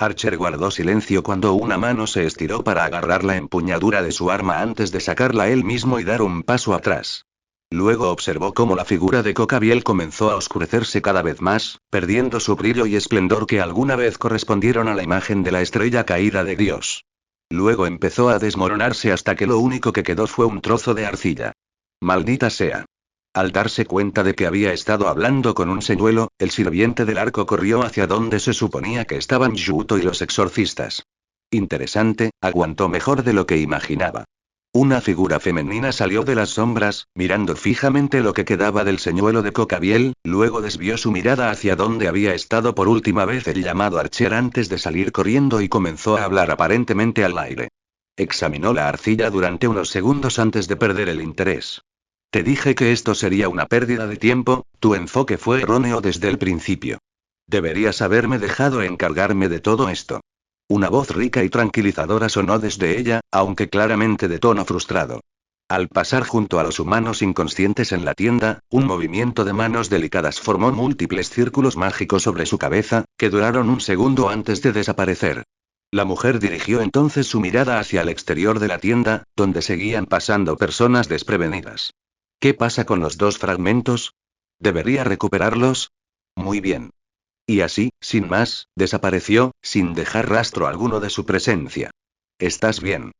Archer guardó silencio cuando una mano se estiró para agarrar la empuñadura de su arma antes de sacarla él mismo y dar un paso atrás. Luego observó cómo la figura de Cocabiel comenzó a oscurecerse cada vez más, perdiendo su brillo y esplendor que alguna vez correspondieron a la imagen de la estrella caída de Dios. Luego empezó a desmoronarse hasta que lo único que quedó fue un trozo de arcilla. Maldita sea. Al darse cuenta de que había estado hablando con un señuelo, el sirviente del arco corrió hacia donde se suponía que estaban Yuto y los exorcistas. Interesante, aguantó mejor de lo que imaginaba. Una figura femenina salió de las sombras, mirando fijamente lo que quedaba del señuelo de Cocabiel, luego desvió su mirada hacia donde había estado por última vez el llamado Archer antes de salir corriendo y comenzó a hablar aparentemente al aire. Examinó la arcilla durante unos segundos antes de perder el interés. Te dije que esto sería una pérdida de tiempo, tu enfoque fue erróneo desde el principio. Deberías haberme dejado encargarme de todo esto. Una voz rica y tranquilizadora sonó desde ella, aunque claramente de tono frustrado. Al pasar junto a los humanos inconscientes en la tienda, un movimiento de manos delicadas formó múltiples círculos mágicos sobre su cabeza, que duraron un segundo antes de desaparecer. La mujer dirigió entonces su mirada hacia el exterior de la tienda, donde seguían pasando personas desprevenidas. ¿Qué pasa con los dos fragmentos? ¿Debería recuperarlos? Muy bien. Y así, sin más, desapareció, sin dejar rastro alguno de su presencia. ¿Estás bien?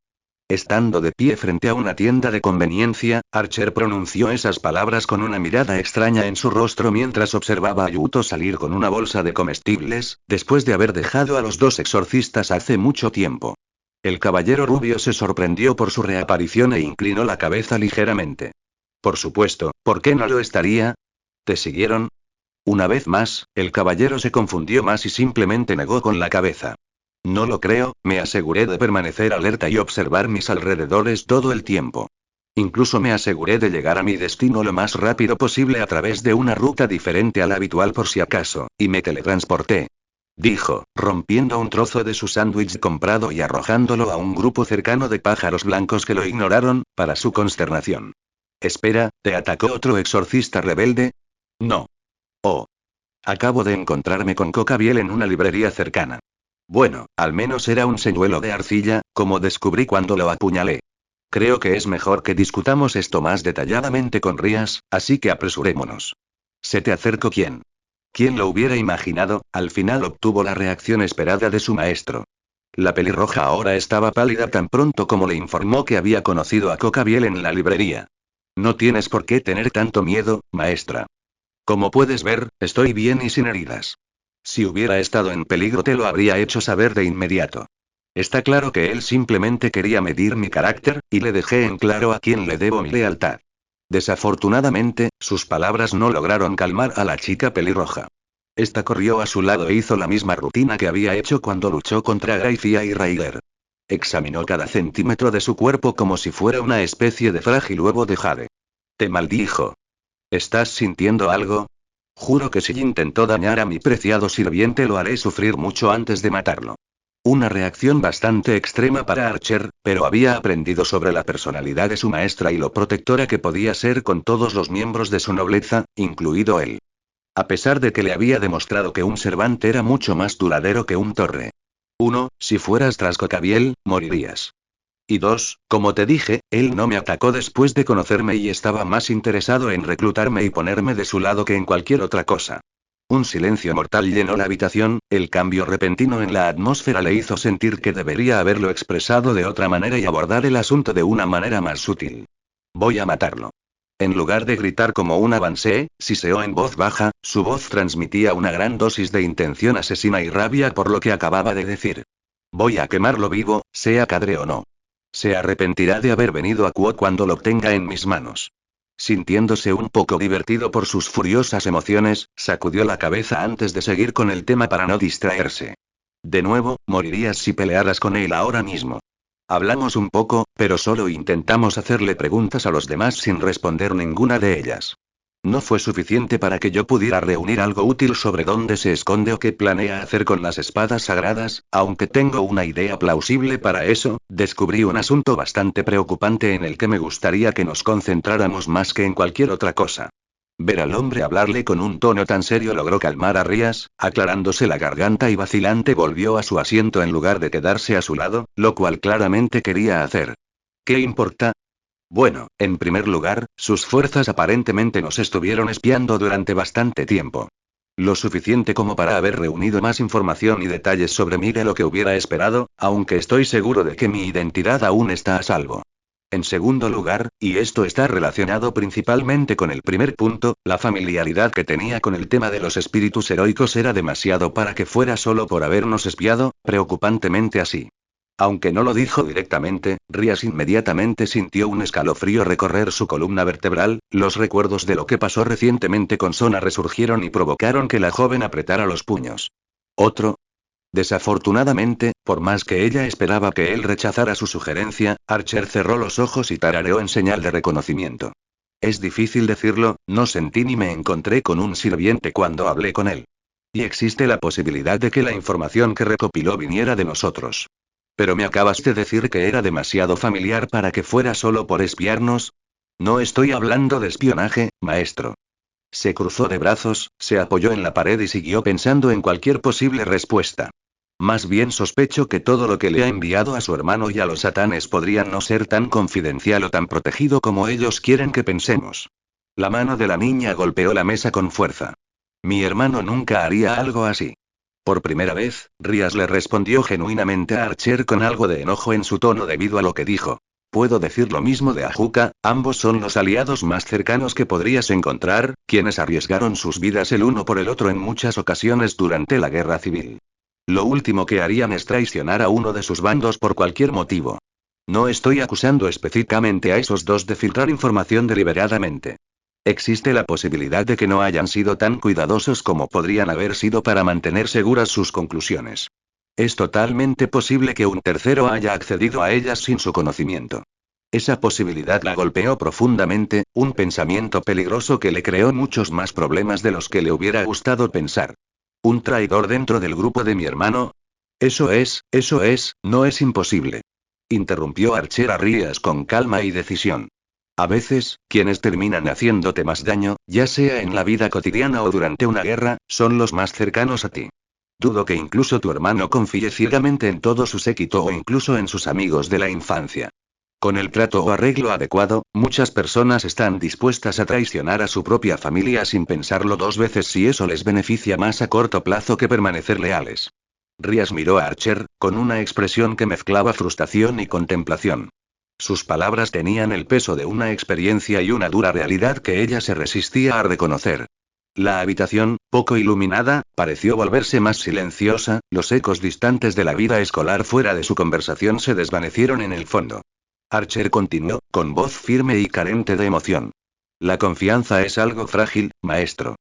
Estando de pie frente a una tienda de conveniencia, Archer pronunció esas palabras con una mirada extraña en su rostro mientras observaba a Yuto salir con una bolsa de comestibles, después de haber dejado a los dos exorcistas hace mucho tiempo. El caballero rubio se sorprendió por su reaparición e inclinó la cabeza ligeramente. Por supuesto, ¿por qué no lo estaría? ¿Te siguieron? Una vez más, el caballero se confundió más y simplemente negó con la cabeza. No lo creo, me aseguré de permanecer alerta y observar mis alrededores todo el tiempo. Incluso me aseguré de llegar a mi destino lo más rápido posible a través de una ruta diferente a la habitual por si acaso, y me teletransporté. Dijo, rompiendo un trozo de su sándwich comprado y arrojándolo a un grupo cercano de pájaros blancos que lo ignoraron, para su consternación. Espera, ¿te atacó otro exorcista rebelde? No. Oh. Acabo de encontrarme con Cocabiel en una librería cercana. Bueno, al menos era un señuelo de arcilla, como descubrí cuando lo apuñalé. Creo que es mejor que discutamos esto más detalladamente con Rías, así que apresurémonos. ¿Se te acercó quién? ¿Quién lo hubiera imaginado? Al final obtuvo la reacción esperada de su maestro. La pelirroja ahora estaba pálida tan pronto como le informó que había conocido a Cocabiel en la librería. No tienes por qué tener tanto miedo, maestra. Como puedes ver, estoy bien y sin heridas. Si hubiera estado en peligro te lo habría hecho saber de inmediato. Está claro que él simplemente quería medir mi carácter, y le dejé en claro a quién le debo mi lealtad. Desafortunadamente, sus palabras no lograron calmar a la chica pelirroja. Esta corrió a su lado e hizo la misma rutina que había hecho cuando luchó contra Gracia y Raider. Examinó cada centímetro de su cuerpo como si fuera una especie de frágil huevo de jade. Te maldijo. ¿Estás sintiendo algo? Juro que si intentó dañar a mi preciado sirviente lo haré sufrir mucho antes de matarlo. Una reacción bastante extrema para Archer, pero había aprendido sobre la personalidad de su maestra y lo protectora que podía ser con todos los miembros de su nobleza, incluido él. A pesar de que le había demostrado que un Cervante era mucho más duradero que un Torre. 1. Si fueras tras Cocabiel, morirías. Y 2, como te dije, él no me atacó después de conocerme y estaba más interesado en reclutarme y ponerme de su lado que en cualquier otra cosa. Un silencio mortal llenó la habitación, el cambio repentino en la atmósfera le hizo sentir que debería haberlo expresado de otra manera y abordar el asunto de una manera más sutil. Voy a matarlo. En lugar de gritar como un avancé, siseó en voz baja, su voz transmitía una gran dosis de intención asesina y rabia por lo que acababa de decir. Voy a quemarlo vivo, sea cadre o no. Se arrepentirá de haber venido a Kuo cuando lo tenga en mis manos. Sintiéndose un poco divertido por sus furiosas emociones, sacudió la cabeza antes de seguir con el tema para no distraerse. De nuevo, morirías si pelearas con él ahora mismo. Hablamos un poco, pero solo intentamos hacerle preguntas a los demás sin responder ninguna de ellas. No fue suficiente para que yo pudiera reunir algo útil sobre dónde se esconde o qué planea hacer con las espadas sagradas, aunque tengo una idea plausible para eso, descubrí un asunto bastante preocupante en el que me gustaría que nos concentráramos más que en cualquier otra cosa. Ver al hombre hablarle con un tono tan serio logró calmar a Rías, aclarándose la garganta y vacilante volvió a su asiento en lugar de quedarse a su lado, lo cual claramente quería hacer. ¿Qué importa? Bueno, en primer lugar, sus fuerzas aparentemente nos estuvieron espiando durante bastante tiempo. Lo suficiente como para haber reunido más información y detalles sobre mí de lo que hubiera esperado, aunque estoy seguro de que mi identidad aún está a salvo. En segundo lugar, y esto está relacionado principalmente con el primer punto, la familiaridad que tenía con el tema de los espíritus heroicos era demasiado para que fuera solo por habernos espiado, preocupantemente así. Aunque no lo dijo directamente, Rías inmediatamente sintió un escalofrío recorrer su columna vertebral, los recuerdos de lo que pasó recientemente con Sona resurgieron y provocaron que la joven apretara los puños. ¿Otro? Desafortunadamente, por más que ella esperaba que él rechazara su sugerencia, Archer cerró los ojos y tarareó en señal de reconocimiento. Es difícil decirlo, no sentí ni me encontré con un sirviente cuando hablé con él. Y existe la posibilidad de que la información que recopiló viniera de nosotros. Pero me acabas de decir que era demasiado familiar para que fuera solo por espiarnos. No estoy hablando de espionaje, maestro. Se cruzó de brazos, se apoyó en la pared y siguió pensando en cualquier posible respuesta. Más bien sospecho que todo lo que le ha enviado a su hermano y a los satanes podría no ser tan confidencial o tan protegido como ellos quieren que pensemos. La mano de la niña golpeó la mesa con fuerza. Mi hermano nunca haría algo así. Por primera vez, Rías le respondió genuinamente a Archer con algo de enojo en su tono debido a lo que dijo. Puedo decir lo mismo de Ajuka, ambos son los aliados más cercanos que podrías encontrar, quienes arriesgaron sus vidas el uno por el otro en muchas ocasiones durante la guerra civil. Lo último que harían es traicionar a uno de sus bandos por cualquier motivo. No estoy acusando específicamente a esos dos de filtrar información deliberadamente. Existe la posibilidad de que no hayan sido tan cuidadosos como podrían haber sido para mantener seguras sus conclusiones. Es totalmente posible que un tercero haya accedido a ellas sin su conocimiento. Esa posibilidad la golpeó profundamente, un pensamiento peligroso que le creó muchos más problemas de los que le hubiera gustado pensar. ¿Un traidor dentro del grupo de mi hermano? Eso es, no es imposible. Interrumpió Archer a Rías con calma y decisión. A veces, quienes terminan haciéndote más daño, ya sea en la vida cotidiana o durante una guerra, son los más cercanos a ti. Dudo que incluso tu hermano confíe ciegamente en todo su séquito o incluso en sus amigos de la infancia. Con el trato o arreglo adecuado, muchas personas están dispuestas a traicionar a su propia familia sin pensarlo dos veces si eso les beneficia más a corto plazo que permanecer leales. Rías miró a Archer, con una expresión que mezclaba frustración y contemplación. Sus palabras tenían el peso de una experiencia y una dura realidad que ella se resistía a reconocer. La habitación, poco iluminada, pareció volverse más silenciosa, los ecos distantes de la vida escolar fuera de su conversación se desvanecieron en el fondo. Archer continuó, con voz firme y carente de emoción. La confianza es algo frágil, maestro.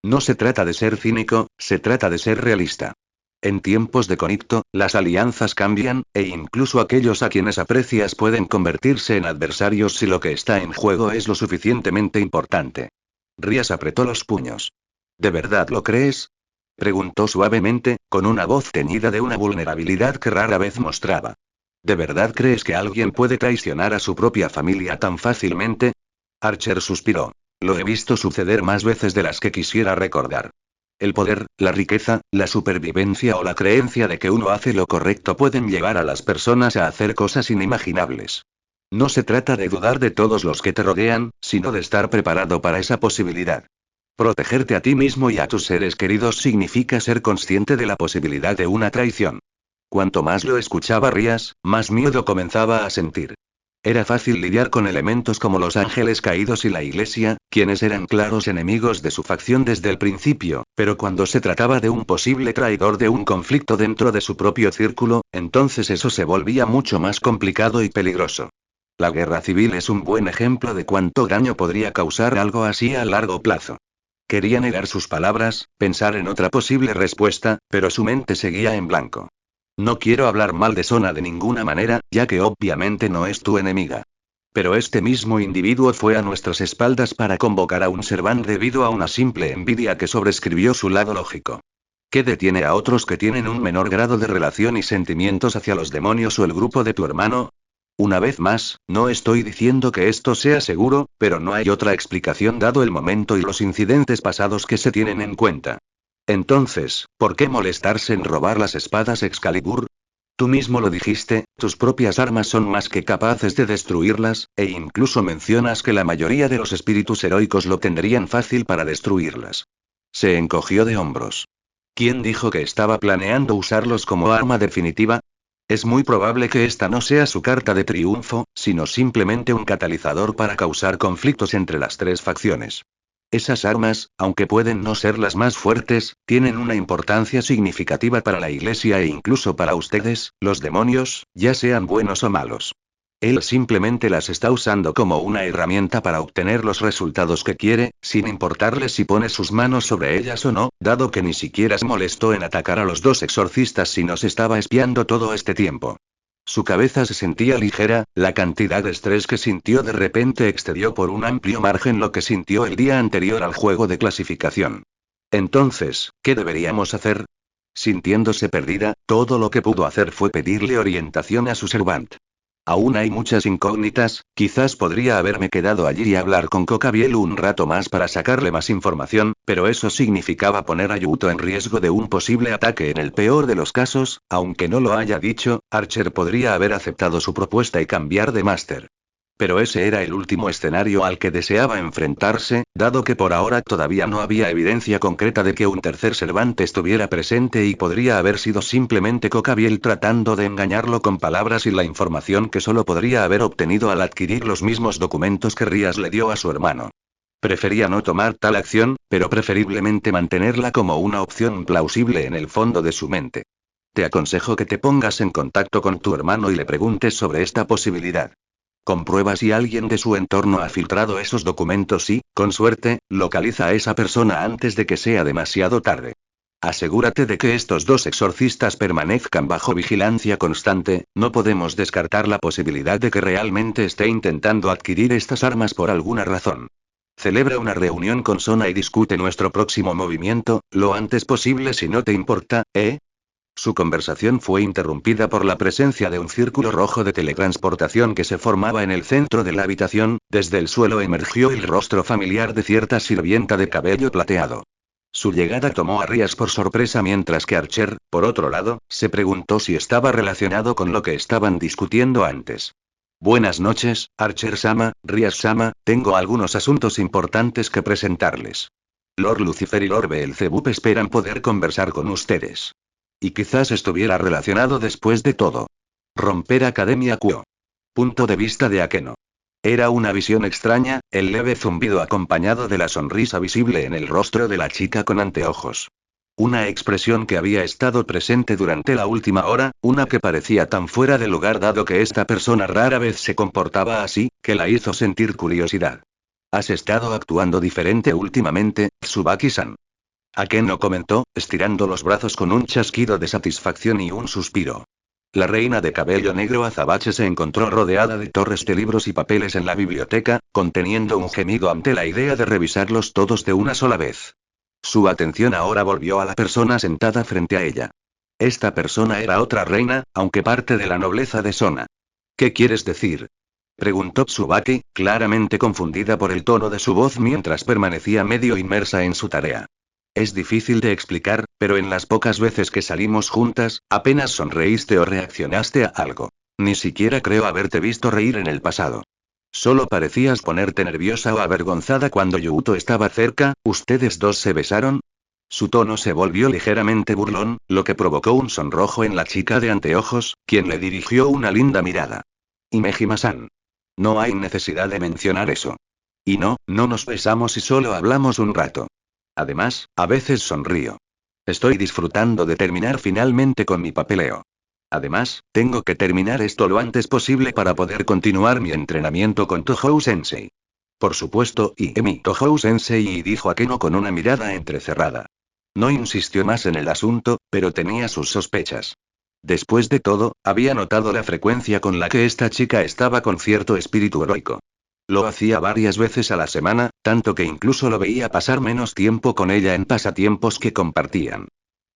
No se trata de ser cínico, se trata de ser realista. En tiempos de conflicto, las alianzas cambian, e incluso aquellos a quienes aprecias pueden convertirse en adversarios si lo que está en juego es lo suficientemente importante. Rías apretó los puños. ¿De verdad lo crees? Preguntó suavemente, con una voz teñida de una vulnerabilidad que rara vez mostraba. ¿De verdad crees que alguien puede traicionar a su propia familia tan fácilmente? Archer suspiró. Lo he visto suceder más veces de las que quisiera recordar. El poder, la riqueza, la supervivencia o la creencia de que uno hace lo correcto pueden llevar a las personas a hacer cosas inimaginables. No se trata de dudar de todos los que te rodean, sino de estar preparado para esa posibilidad. Protegerte a ti mismo y a tus seres queridos significa ser consciente de la posibilidad de una traición. Cuanto más lo escuchaba Rías, más miedo comenzaba a sentir. Era fácil lidiar con elementos como los ángeles caídos y la iglesia, quienes eran claros enemigos de su facción desde el principio, pero cuando se trataba de un posible traidor de un conflicto dentro de su propio círculo, entonces eso se volvía mucho más complicado y peligroso. La guerra civil es un buen ejemplo de cuánto daño podría causar algo así a largo plazo. Quería negar sus palabras, pensar en otra posible respuesta, pero su mente seguía en blanco. No quiero hablar mal de Sona de ninguna manera, ya que obviamente no es tu enemiga. Pero este mismo individuo fue a nuestras espaldas para convocar a un Servant debido a una simple envidia que sobrescribió su lado lógico. ¿Qué detiene a otros que tienen un menor grado de relación y sentimientos hacia los demonios o el grupo de tu hermano? Una vez más, no estoy diciendo que esto sea seguro, pero no hay otra explicación dado el momento y los incidentes pasados que se tienen en cuenta. Entonces, ¿por qué molestarse en robar las espadas Excalibur? Tú mismo lo dijiste, tus propias armas son más que capaces de destruirlas, e incluso mencionas que la mayoría de los espíritus heroicos lo tendrían fácil para destruirlas. Se encogió de hombros. ¿Quién dijo que estaba planeando usarlos como arma definitiva? Es muy probable que esta no sea su carta de triunfo, sino simplemente un catalizador para causar conflictos entre las tres facciones. Esas armas, aunque pueden no ser las más fuertes, tienen una importancia significativa para la iglesia e incluso para ustedes, los demonios, ya sean buenos o malos. Él simplemente las está usando como una herramienta para obtener los resultados que quiere, sin importarle si pone sus manos sobre ellas o no, dado que ni siquiera se molestó en atacar a los dos exorcistas si nos estaba espiando todo este tiempo. Su cabeza se sentía ligera, la cantidad de estrés que sintió de repente excedió por un amplio margen lo que sintió el día anterior al juego de clasificación. Entonces, ¿qué deberíamos hacer? Sintiéndose perdida, todo lo que pudo hacer fue pedirle orientación a su servant. Aún hay muchas incógnitas, quizás podría haberme quedado allí y hablar con Cocabiel un rato más para sacarle más información, pero eso significaba poner a Yuto en riesgo de un posible ataque en el peor de los casos, aunque no lo haya dicho, Archer podría haber aceptado su propuesta y cambiar de máster. Pero ese era el último escenario al que deseaba enfrentarse, dado que por ahora todavía no había evidencia concreta de que un tercer Cervante estuviera presente y podría haber sido simplemente Cocabiel tratando de engañarlo con palabras y la información que solo podría haber obtenido al adquirir los mismos documentos que Rías le dio a su hermano. Prefería no tomar tal acción, pero preferiblemente mantenerla como una opción plausible en el fondo de su mente. Te aconsejo que te pongas en contacto con tu hermano y le preguntes sobre esta posibilidad. Comprueba si alguien de su entorno ha filtrado esos documentos y, con suerte, localiza a esa persona antes de que sea demasiado tarde. Asegúrate de que estos dos exorcistas permanezcan bajo vigilancia constante, no podemos descartar la posibilidad de que realmente esté intentando adquirir estas armas por alguna razón. Celebra una reunión con Sona y discute nuestro próximo movimiento, lo antes posible si no te importa, ¿eh? Su conversación fue interrumpida por la presencia de un círculo rojo de teletransportación que se formaba en el centro de la habitación. Desde el suelo emergió el rostro familiar de cierta sirvienta de cabello plateado. Su llegada tomó a Rías por sorpresa mientras que Archer, por otro lado, se preguntó si estaba relacionado con lo que estaban discutiendo antes. Buenas noches, Archer-sama, Rías-sama, tengo algunos asuntos importantes que presentarles. Lord Lucifer y Lord Beelzebub esperan poder conversar con ustedes. Y quizás estuviera relacionado después de todo. Romper Academia Quo. Punto de vista de Akeno. Era una visión extraña, el leve zumbido acompañado de la sonrisa visible en el rostro de la chica con anteojos. Una expresión que había estado presente durante la última hora, una que parecía tan fuera de lugar dado que esta persona rara vez se comportaba así, que la hizo sentir curiosidad. ¿Has estado actuando diferente últimamente, Tsubaki-san? Akeno comentó, estirando los brazos con un chasquido de satisfacción y un suspiro. La reina de cabello negro azabache se encontró rodeada de torres de libros y papeles en la biblioteca, conteniendo un gemido ante la idea de revisarlos todos de una sola vez. Su atención ahora volvió a la persona sentada frente a ella. Esta persona era otra reina, aunque parte de la nobleza de Sona. ¿Qué quieres decir? Preguntó Tsubaki, claramente confundida por el tono de su voz mientras permanecía medio inmersa en su tarea. Es difícil de explicar, pero en las pocas veces que salimos juntas, apenas sonreíste o reaccionaste a algo. Ni siquiera creo haberte visto reír en el pasado. Solo parecías ponerte nerviosa o avergonzada cuando Yuto estaba cerca. ¿Ustedes dos se besaron? Su tono se volvió ligeramente burlón, lo que provocó un sonrojo en la chica de anteojos, quien le dirigió una linda mirada. Himejima-san. No hay necesidad de mencionar eso. Y no nos besamos y solo hablamos un rato. Además, a veces sonrío. Estoy disfrutando de terminar finalmente con mi papeleo. Además, tengo que terminar esto lo antes posible para poder continuar mi entrenamiento con Tohou-sensei. Por supuesto, y Emi Tohou-sensei, dijo Akeno con una mirada entrecerrada. No insistió más en el asunto, pero tenía sus sospechas. Después de todo, había notado la frecuencia con la que esta chica estaba con cierto espíritu heroico. Lo hacía varias veces a la semana, tanto que incluso lo veía pasar menos tiempo con ella en pasatiempos que compartían.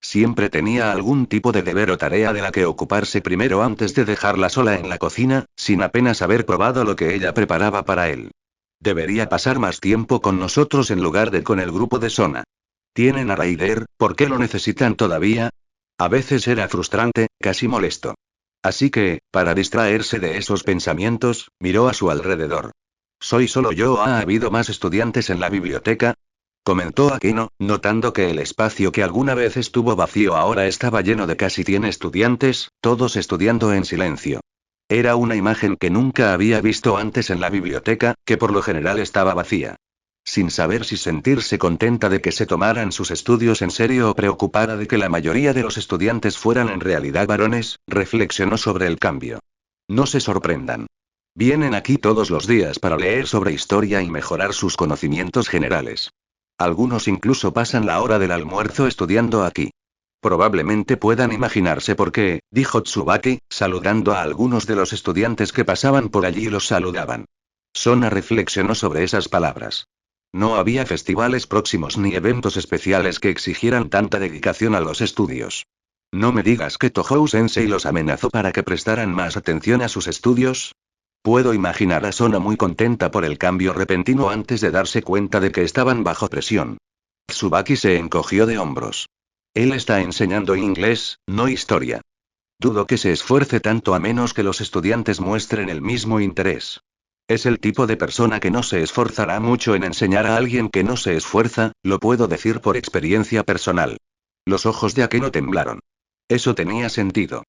Siempre tenía algún tipo de deber o tarea de la que ocuparse primero antes de dejarla sola en la cocina, sin apenas haber probado lo que ella preparaba para él. Debería pasar más tiempo con nosotros en lugar de con el grupo de Sona. ¿Tienen a Raider? ¿Por qué lo necesitan todavía? A veces era frustrante, casi molesto. Así que, para distraerse de esos pensamientos, miró a su alrededor. ¿Soy solo yo o ha habido más estudiantes en la biblioteca? Comentó Akeno, notando que el espacio que alguna vez estuvo vacío ahora estaba lleno de casi 100 estudiantes, todos estudiando en silencio. Era una imagen que nunca había visto antes en la biblioteca, que por lo general estaba vacía. Sin saber si sentirse contenta de que se tomaran sus estudios en serio o preocupada de que la mayoría de los estudiantes fueran en realidad varones, reflexionó sobre el cambio. No se sorprendan. Vienen aquí todos los días para leer sobre historia y mejorar sus conocimientos generales. Algunos incluso pasan la hora del almuerzo estudiando aquí. Probablemente puedan imaginarse por qué, dijo Tsubaki, saludando a algunos de los estudiantes que pasaban por allí y los saludaban. Sona reflexionó sobre esas palabras. No había festivales próximos ni eventos especiales que exigieran tanta dedicación a los estudios. No me digas que Tohou Sensei los amenazó para que prestaran más atención a sus estudios. Puedo imaginar a Sona muy contenta por el cambio repentino antes de darse cuenta de que estaban bajo presión. Tsubaki se encogió de hombros. Él está enseñando inglés, no historia. Dudo que se esfuerce tanto a menos que los estudiantes muestren el mismo interés. Es el tipo de persona que no se esforzará mucho en enseñar a alguien que no se esfuerza, lo puedo decir por experiencia personal. Los ojos de Akeno temblaron. Eso tenía sentido.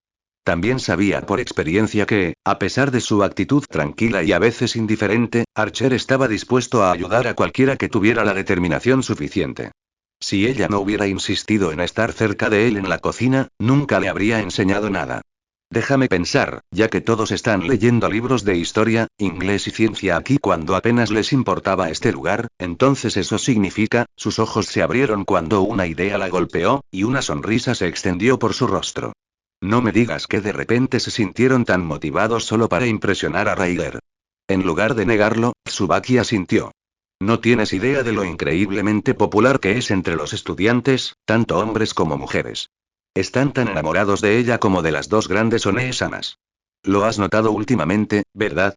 También sabía por experiencia que, a pesar de su actitud tranquila y a veces indiferente, Archer estaba dispuesto a ayudar a cualquiera que tuviera la determinación suficiente. Si ella no hubiera insistido en estar cerca de él en la cocina, nunca le habría enseñado nada. Déjame pensar, ya que todos están leyendo libros de historia, inglés y ciencia aquí cuando apenas les importaba este lugar, entonces eso significa, sus ojos se abrieron cuando una idea la golpeó, y una sonrisa se extendió por su rostro. No me digas que de repente se sintieron tan motivados solo para impresionar a Raider. En lugar de negarlo, Tsubaki asintió. No tienes idea de lo increíblemente popular que es entre los estudiantes, tanto hombres como mujeres. Están tan enamorados de ella como de las dos grandes One-sanas. Lo has notado últimamente, ¿verdad?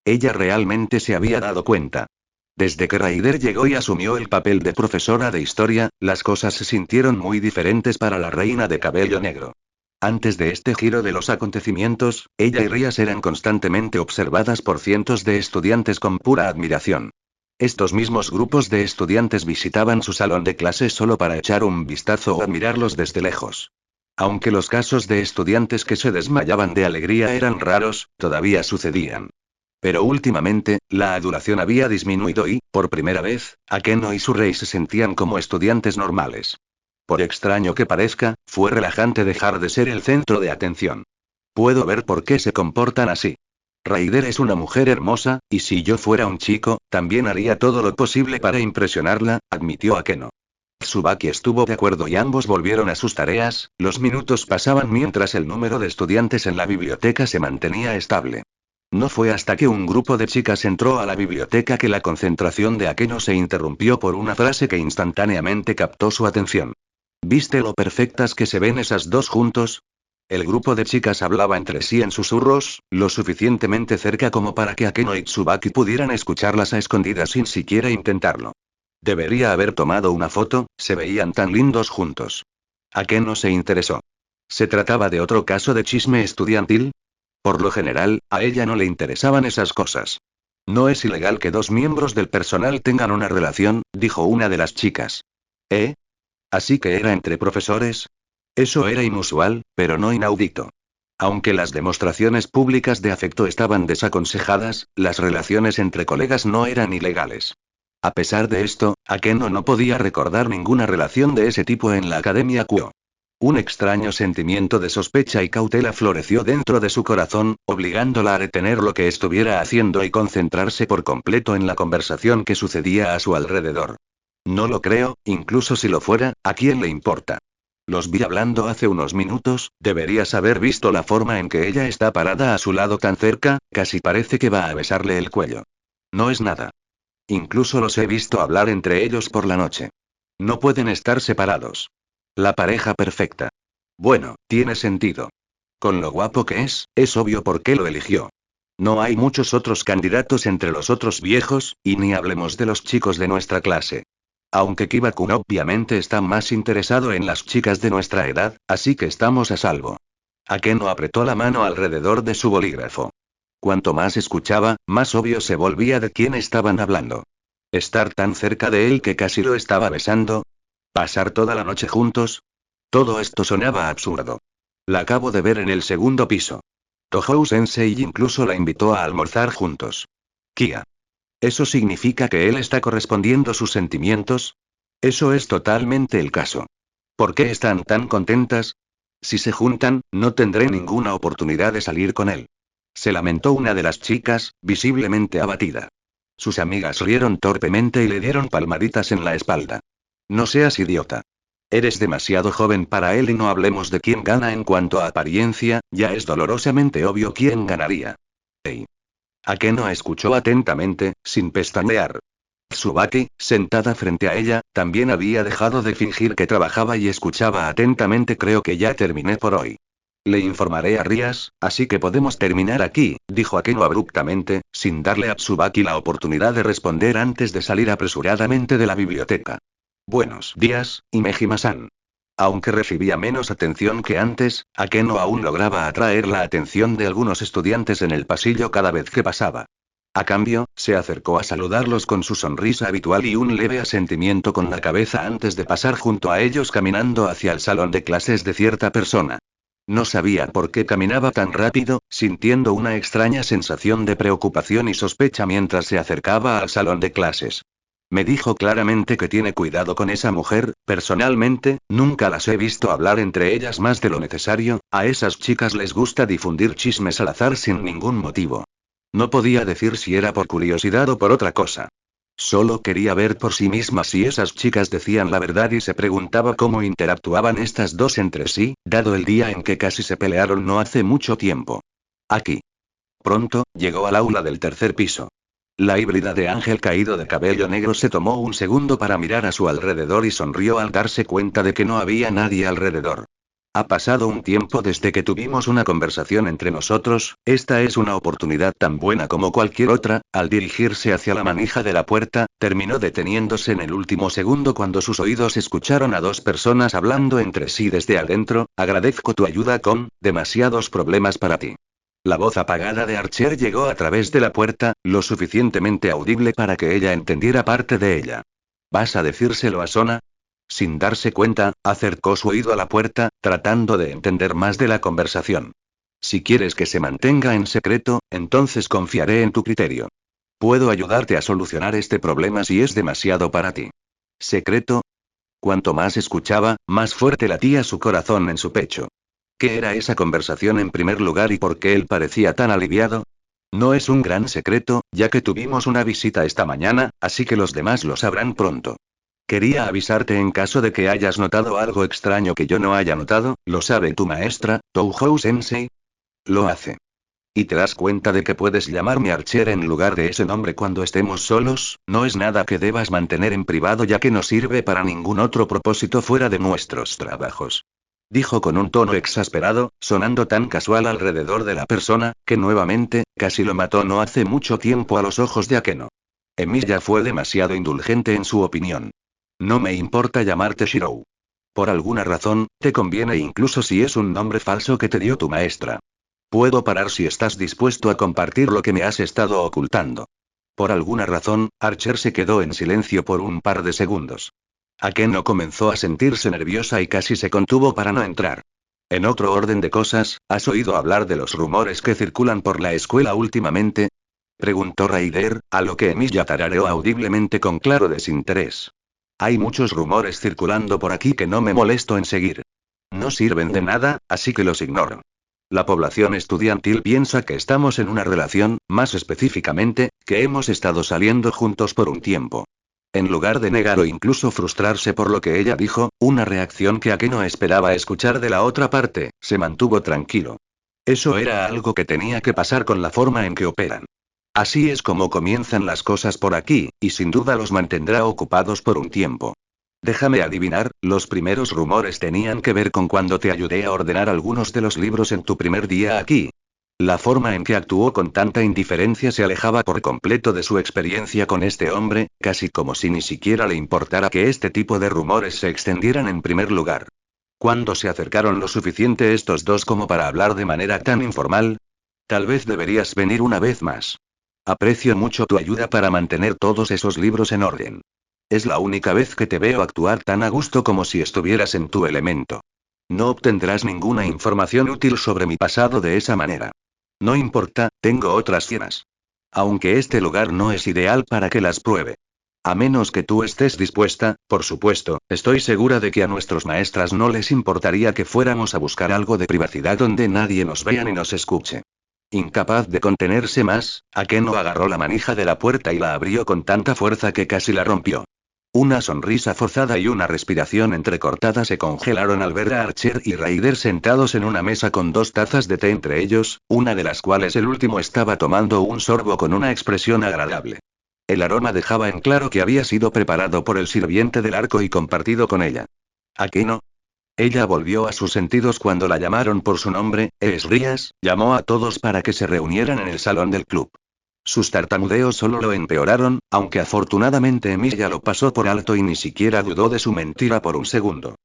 Ella realmente se había dado cuenta. Desde que Raider llegó y asumió el papel de profesora de historia, las cosas se sintieron muy diferentes para la reina de cabello negro. Antes de este giro de los acontecimientos, ella y Rías eran constantemente observadas por cientos de estudiantes con pura admiración. Estos mismos grupos de estudiantes visitaban su salón de clases solo para echar un vistazo o admirarlos desde lejos. Aunque los casos de estudiantes que se desmayaban de alegría eran raros, todavía sucedían. Pero últimamente, la adulación había disminuido y, por primera vez, Akeno y su rey se sentían como estudiantes normales. Por extraño que parezca, fue relajante dejar de ser el centro de atención. Puedo ver por qué se comportan así. Raider es una mujer hermosa, y si yo fuera un chico, también haría todo lo posible para impresionarla, admitió Akeno. Tsubaki estuvo de acuerdo y ambos volvieron a sus tareas. Los minutos pasaban mientras el número de estudiantes en la biblioteca se mantenía estable. No fue hasta que un grupo de chicas entró a la biblioteca que la concentración de Akeno se interrumpió por una frase que instantáneamente captó su atención. ¿Viste lo perfectas que se ven esas dos juntos? El grupo de chicas hablaba entre sí en susurros, lo suficientemente cerca como para que Akeno y Tsubaki pudieran escucharlas a escondidas sin siquiera intentarlo. Debería haber tomado una foto, se veían tan lindos juntos. Akeno se interesó. ¿Se trataba de otro caso de chisme estudiantil? Por lo general, a ella no le interesaban esas cosas. No es ilegal que dos miembros del personal tengan una relación, dijo una de las chicas. ¿Eh? ¿Así que era entre profesores? Eso era inusual, pero no inaudito. Aunque las demostraciones públicas de afecto estaban desaconsejadas, las relaciones entre colegas no eran ilegales. A pesar de esto, Akeno no podía recordar ninguna relación de ese tipo en la Academia Kuo. Un extraño sentimiento de sospecha y cautela floreció dentro de su corazón, obligándola a detener lo que estuviera haciendo y concentrarse por completo en la conversación que sucedía a su alrededor. No lo creo, incluso si lo fuera, ¿a quién le importa? Los vi hablando hace unos minutos, deberías haber visto la forma en que ella está parada a su lado tan cerca, casi parece que va a besarle el cuello. No es nada. Incluso los he visto hablar entre ellos por la noche. No pueden estar separados. La pareja perfecta. Bueno, tiene sentido. Con lo guapo que es obvio por qué lo eligió. No hay muchos otros candidatos entre los otros viejos, y ni hablemos de los chicos de nuestra clase. Aunque Kiba-kun obviamente está más interesado en las chicas de nuestra edad, así que estamos a salvo. Akeno apretó la mano alrededor de su bolígrafo. Cuanto más escuchaba, más obvio se volvía de quién estaban hablando. Estar tan cerca de él que casi lo estaba besando. Pasar toda la noche juntos. Todo esto sonaba absurdo. La acabo de ver en el segundo piso. Tohou Sensei incluso la invitó a almorzar juntos. Kia. ¿Eso significa que él está correspondiendo sus sentimientos? Eso es totalmente el caso. ¿Por qué están tan contentas? Si se juntan, no tendré ninguna oportunidad de salir con él. Se lamentó una de las chicas, visiblemente abatida. Sus amigas rieron torpemente y le dieron palmaditas en la espalda. No seas idiota. Eres demasiado joven para él y no hablemos de quién gana en cuanto a apariencia, ya es dolorosamente obvio quién ganaría. Hey. Akeno escuchó atentamente, sin pestañear. Tsubaki, sentada frente a ella, también había dejado de fingir que trabajaba y escuchaba atentamente. Creo que ya terminé por hoy. Le informaré a Rías, así que podemos terminar aquí, dijo Akeno abruptamente, sin darle a Tsubaki la oportunidad de responder antes de salir apresuradamente de la biblioteca. Buenos días, Imejima-san. Aunque recibía menos atención que antes, Akeno aún lograba atraer la atención de algunos estudiantes en el pasillo cada vez que pasaba. A cambio, se acercó a saludarlos con su sonrisa habitual y un leve asentimiento con la cabeza antes de pasar junto a ellos caminando hacia el salón de clases de cierta persona. No sabía por qué caminaba tan rápido, sintiendo una extraña sensación de preocupación y sospecha mientras se acercaba al salón de clases. Me dijo claramente que tiene cuidado con esa mujer. Personalmente, nunca las he visto hablar entre ellas más de lo necesario. A esas chicas les gusta difundir chismes al azar sin ningún motivo. No podía decir si era por curiosidad o por otra cosa. Solo quería ver por sí misma si esas chicas decían la verdad y se preguntaba cómo interactuaban estas dos entre sí, dado el día en que casi se pelearon no hace mucho tiempo. Aquí. Pronto, llegó al aula del tercer piso. La híbrida de ángel caído de cabello negro se tomó un segundo para mirar a su alrededor y sonrió al darse cuenta de que no había nadie alrededor. Ha pasado un tiempo desde que tuvimos una conversación entre nosotros. Esta es una oportunidad tan buena como cualquier otra. Al dirigirse hacia la manija de la puerta, terminó deteniéndose en el último segundo cuando sus oídos escucharon a dos personas hablando entre sí desde adentro. Agradezco tu ayuda con demasiados problemas para ti. La voz apagada de Archer llegó a través de la puerta, lo suficientemente audible para que ella entendiera parte de ella. ¿Vas a decírselo a Sona? Sin darse cuenta, acercó su oído a la puerta, tratando de entender más de la conversación. Si quieres que se mantenga en secreto, entonces confiaré en tu criterio. Puedo ayudarte a solucionar este problema si es demasiado para ti. ¿Secreto? Cuanto más escuchaba, más fuerte latía su corazón en su pecho. ¿Qué era esa conversación en primer lugar y por qué él parecía tan aliviado? No es un gran secreto, ya que tuvimos una visita esta mañana, así que los demás lo sabrán pronto. Quería avisarte en caso de que hayas notado algo extraño que yo no haya notado. ¿Lo sabe tu maestra, Touhou-sensei? Lo hace. ¿Y te das cuenta de que puedes llamarme Archer en lugar de ese nombre cuando estemos solos? No es nada que debas mantener en privado ya que no sirve para ningún otro propósito fuera de nuestros trabajos. Dijo con un tono exasperado, sonando tan casual alrededor de la persona, que nuevamente, casi lo mató no hace mucho tiempo a los ojos de Akeno. Emilia fue demasiado indulgente en su opinión. No me importa llamarte Shirou. Por alguna razón, te conviene incluso si es un nombre falso que te dio tu maestra. Puedo parar si estás dispuesto a compartir lo que me has estado ocultando. Por alguna razón, Archer se quedó en silencio por un par de segundos. Akeno comenzó a sentirse nerviosa y casi se contuvo para no entrar. En otro orden de cosas, ¿has oído hablar de los rumores que circulan por la escuela últimamente? Preguntó Raider, a lo que Emilia tarareó audiblemente con claro desinterés. Hay muchos rumores circulando por aquí que no me molesto en seguir. No sirven de nada, así que los ignoro. La población estudiantil piensa que estamos en una relación, más específicamente, que hemos estado saliendo juntos por un tiempo. En lugar de negar o incluso frustrarse por lo que ella dijo, una reacción que Akeno esperaba escuchar de la otra parte, se mantuvo tranquilo. Eso era algo que tenía que pasar con la forma en que operan. Así es como comienzan las cosas por aquí, y sin duda los mantendrá ocupados por un tiempo. Déjame adivinar, los primeros rumores tenían que ver con cuando te ayudé a ordenar algunos de los libros en tu primer día aquí. La forma en que actuó con tanta indiferencia se alejaba por completo de su experiencia con este hombre, casi como si ni siquiera le importara que este tipo de rumores se extendieran en primer lugar. ¿Cuándo se acercaron lo suficiente estos dos como para hablar de manera tan informal? Tal vez deberías venir una vez más. Aprecio mucho tu ayuda para mantener todos esos libros en orden. Es la única vez que te veo actuar tan a gusto como si estuvieras en tu elemento. No obtendrás ninguna información útil sobre mi pasado de esa manera. No importa, tengo otras cienas. Aunque este lugar no es ideal para que las pruebe. A menos que tú estés dispuesta, por supuesto, estoy segura de que a nuestros maestras no les importaría que fuéramos a buscar algo de privacidad donde nadie nos vea ni nos escuche. Incapaz de contenerse más, Akeno agarró la manija de la puerta y la abrió con tanta fuerza que casi la rompió. Una sonrisa forzada y una respiración entrecortada se congelaron al ver a Archer y Raider sentados en una mesa con dos tazas de té entre ellos, una de las cuales el último estaba tomando un sorbo con una expresión agradable. El aroma dejaba en claro que había sido preparado por el sirviente del arco y compartido con ella. ¿A qué no? Ella volvió a sus sentidos cuando la llamaron por su nombre. Esrías llamó a todos para que se reunieran en el salón del club. Sus tartamudeos solo lo empeoraron, aunque afortunadamente Emilia lo pasó por alto y ni siquiera dudó de su mentira por un segundo.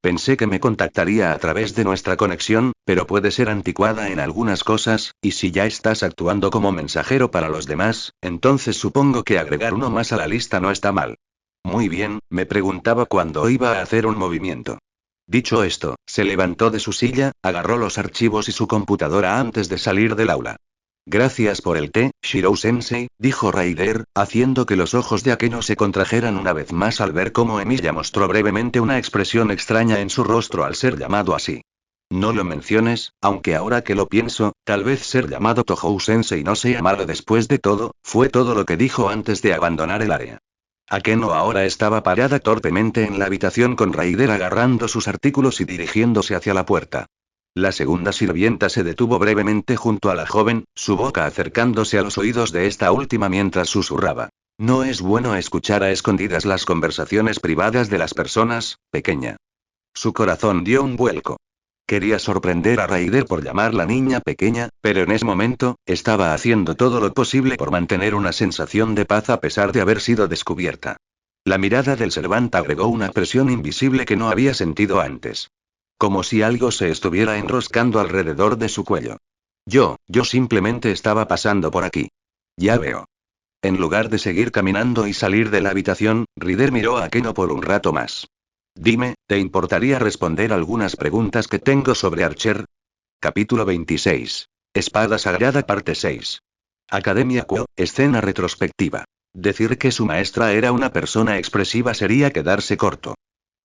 Pensé que me contactaría a través de nuestra conexión, pero puede ser anticuada en algunas cosas, y si ya estás actuando como mensajero para los demás, entonces supongo que agregar uno más a la lista no está mal. Muy bien, me preguntaba cuándo iba a hacer un movimiento. Dicho esto, se levantó de su silla, agarró los archivos y su computadora antes de salir del aula. Gracias por el té, Shirou-sensei, dijo Raider, haciendo que los ojos de Akeno se contrajeran una vez más al ver cómo Emilia mostró brevemente una expresión extraña en su rostro al ser llamado así. No lo menciones, aunque ahora que lo pienso, tal vez ser llamado Tohou-sensei no sea malo después de todo, fue todo lo que dijo antes de abandonar el área. Akeno ahora estaba parada torpemente en la habitación con Raider agarrando sus artículos y dirigiéndose hacia la puerta. La segunda sirvienta se detuvo brevemente junto a la joven, su boca acercándose a los oídos de esta última mientras susurraba. No es bueno escuchar a escondidas las conversaciones privadas de las personas, pequeña. Su corazón dio un vuelco. Quería sorprender a Raider por llamarla niña pequeña, pero en ese momento, estaba haciendo todo lo posible por mantener una sensación de paz a pesar de haber sido descubierta. La mirada del Servant agregó una presión invisible que no había sentido antes. Como si algo se estuviera enroscando alrededor de su cuello. Yo simplemente estaba pasando por aquí. Ya veo. En lugar de seguir caminando y salir de la habitación, Ryder miró a Akeno por un rato más. Dime, ¿te importaría responder algunas preguntas que tengo sobre Archer? Capítulo 26. Espada Sagrada parte 6. Academia Kuo, escena retrospectiva. Decir que su maestra era una persona expresiva sería quedarse corto.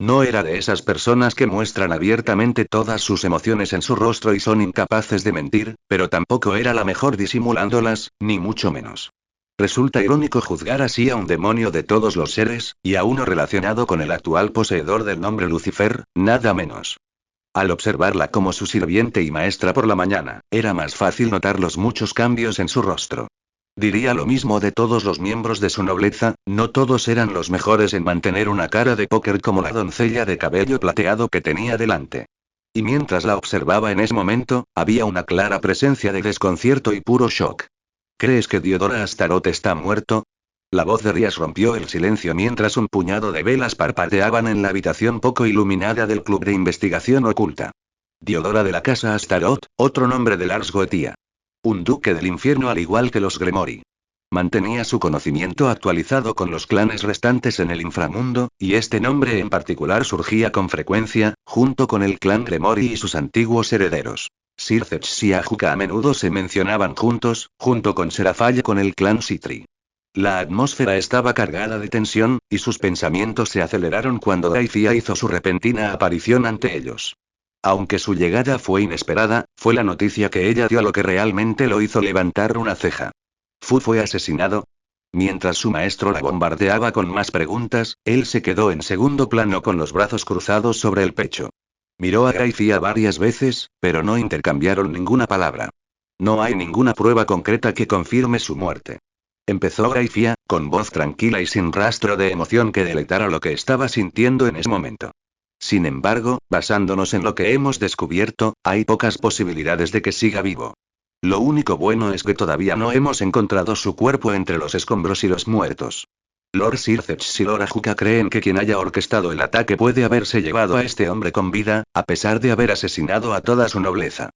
No era de esas personas que muestran abiertamente todas sus emociones en su rostro y son incapaces de mentir, pero tampoco era la mejor disimulándolas, ni mucho menos. Resulta irónico juzgar así a un demonio de todos los seres, y a uno relacionado con el actual poseedor del nombre Lucifer, nada menos. Al observarla como su sirviente y maestra por la mañana, era más fácil notar los muchos cambios en su rostro. Diría lo mismo de todos los miembros de su nobleza, no todos eran los mejores en mantener una cara de póker como la doncella de cabello plateado que tenía delante. Y mientras la observaba en ese momento, había una clara presencia de desconcierto y puro shock. ¿Crees que Diodora Astaroth está muerto? La voz de Rías rompió el silencio mientras un puñado de velas parpadeaban en la habitación poco iluminada del Club de Investigación Oculta. Diodora de la Casa Astaroth, otro nombre de Lars Goetia. Un duque del infierno al igual que los Gremori. Mantenía su conocimiento actualizado con los clanes restantes en el inframundo, y este nombre en particular surgía con frecuencia, junto con el clan Gremori y sus antiguos herederos. Sircex y Ajuka a menudo se mencionaban juntos, junto con Serafalla con el clan Sitri. La atmósfera estaba cargada de tensión, y sus pensamientos se aceleraron cuando Daifia hizo su repentina aparición ante ellos. Aunque su llegada fue inesperada, fue la noticia que ella dio lo que realmente lo hizo levantar una ceja. ¿Fu fue asesinado? Mientras su maestro la bombardeaba con más preguntas, él se quedó en segundo plano con los brazos cruzados sobre el pecho. Miró a Daifia varias veces, pero no intercambiaron ninguna palabra. No hay ninguna prueba concreta que confirme su muerte. Empezó Daifia, con voz tranquila y sin rastro de emoción que deletara lo que estaba sintiendo en ese momento. Sin embargo, basándonos en lo que hemos descubierto, hay pocas posibilidades de que siga vivo. Lo único bueno es que todavía no hemos encontrado su cuerpo entre los escombros y los muertos. Lord Sircex y Lord Ajuka creen que quien haya orquestado el ataque puede haberse llevado a este hombre con vida, a pesar de haber asesinado a toda su nobleza.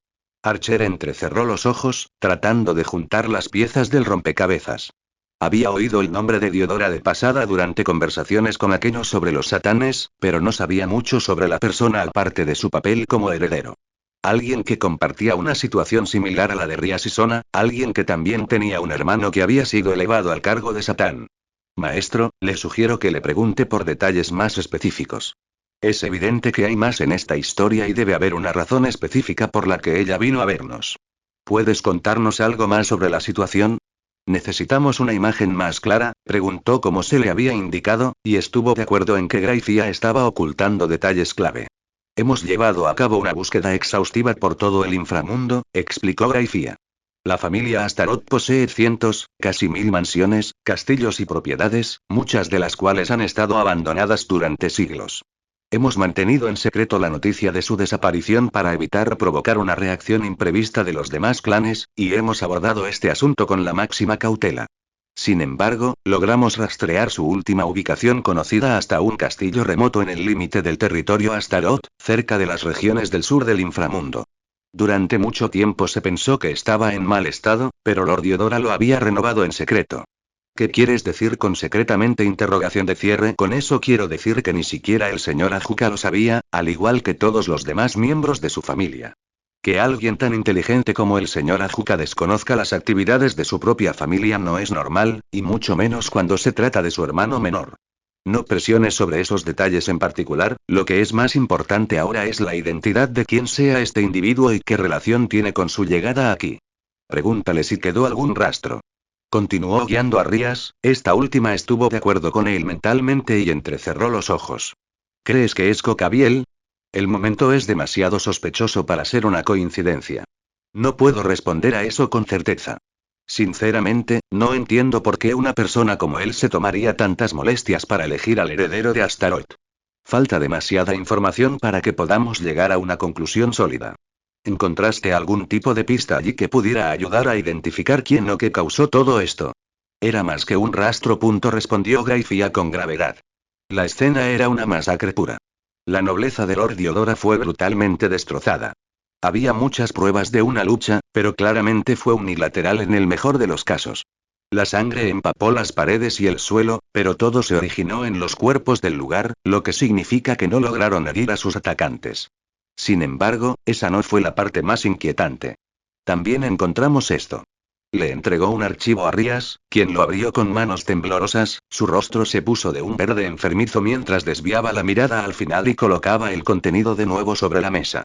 Archer entrecerró los ojos, tratando de juntar las piezas del rompecabezas. Había oído el nombre de Diodora de pasada durante conversaciones con Akeno sobre los satanes, pero no sabía mucho sobre la persona aparte de su papel como heredero. Alguien que compartía una situación similar a la de Rías y Sona, alguien que también tenía un hermano que había sido elevado al cargo de Satán. Maestro, le sugiero que le pregunte por detalles más específicos. Es evidente que hay más en esta historia y debe haber una razón específica por la que ella vino a vernos. ¿Puedes contarnos algo más sobre la situación? ¿Necesitamos una imagen más clara?, preguntó como se le había indicado, y estuvo de acuerdo en que Daifia estaba ocultando detalles clave. Hemos llevado a cabo una búsqueda exhaustiva por todo el inframundo, explicó Daifia. La familia Astaroth posee cientos, casi 1000 mansiones, castillos y propiedades, muchas de las cuales han estado abandonadas durante siglos. Hemos mantenido en secreto la noticia de su desaparición para evitar provocar una reacción imprevista de los demás clanes, y hemos abordado este asunto con la máxima cautela. Sin embargo, logramos rastrear su última ubicación conocida hasta un castillo remoto en el límite del territorio Astaroth, cerca de las regiones del sur del inframundo. Durante mucho tiempo se pensó que estaba en mal estado, pero Lord Diodora lo había renovado en secreto. ¿Qué quieres decir con secretamente? Interrogación de cierre. Con eso quiero decir que ni siquiera el señor Ajuka lo sabía, al igual que todos los demás miembros de su familia. Que alguien tan inteligente como el señor Ajuka desconozca las actividades de su propia familia no es normal, y mucho menos cuando se trata de su hermano menor. No presiones sobre esos detalles en particular, lo que es más importante ahora es la identidad de quién sea este individuo y qué relación tiene con su llegada aquí. Pregúntale si quedó algún rastro. Continuó guiando a Rías, esta última estuvo de acuerdo con él mentalmente y entrecerró los ojos. ¿Crees que es Cocabiel? El momento es demasiado sospechoso para ser una coincidencia. No puedo responder a eso con certeza. Sinceramente, no entiendo por qué una persona como él se tomaría tantas molestias para elegir al heredero de Astaroth. Falta demasiada información para que podamos llegar a una conclusión sólida. ¿Encontraste algún tipo de pista allí que pudiera ayudar a identificar quién o qué causó todo esto? Era más que un rastro. Respondió Gaifia con gravedad. La escena era una masacre pura. La nobleza de Lord Diodora fue brutalmente destrozada. Había muchas pruebas de una lucha, pero claramente fue unilateral en el mejor de los casos. La sangre empapó las paredes y el suelo, pero todo se originó en los cuerpos del lugar, lo que significa que no lograron herir a sus atacantes. Sin embargo, esa no fue la parte más inquietante. También encontramos esto. Le entregó un archivo a Rías, quien lo abrió con manos temblorosas, su rostro se puso de un verde enfermizo mientras desviaba la mirada al final y colocaba el contenido de nuevo sobre la mesa.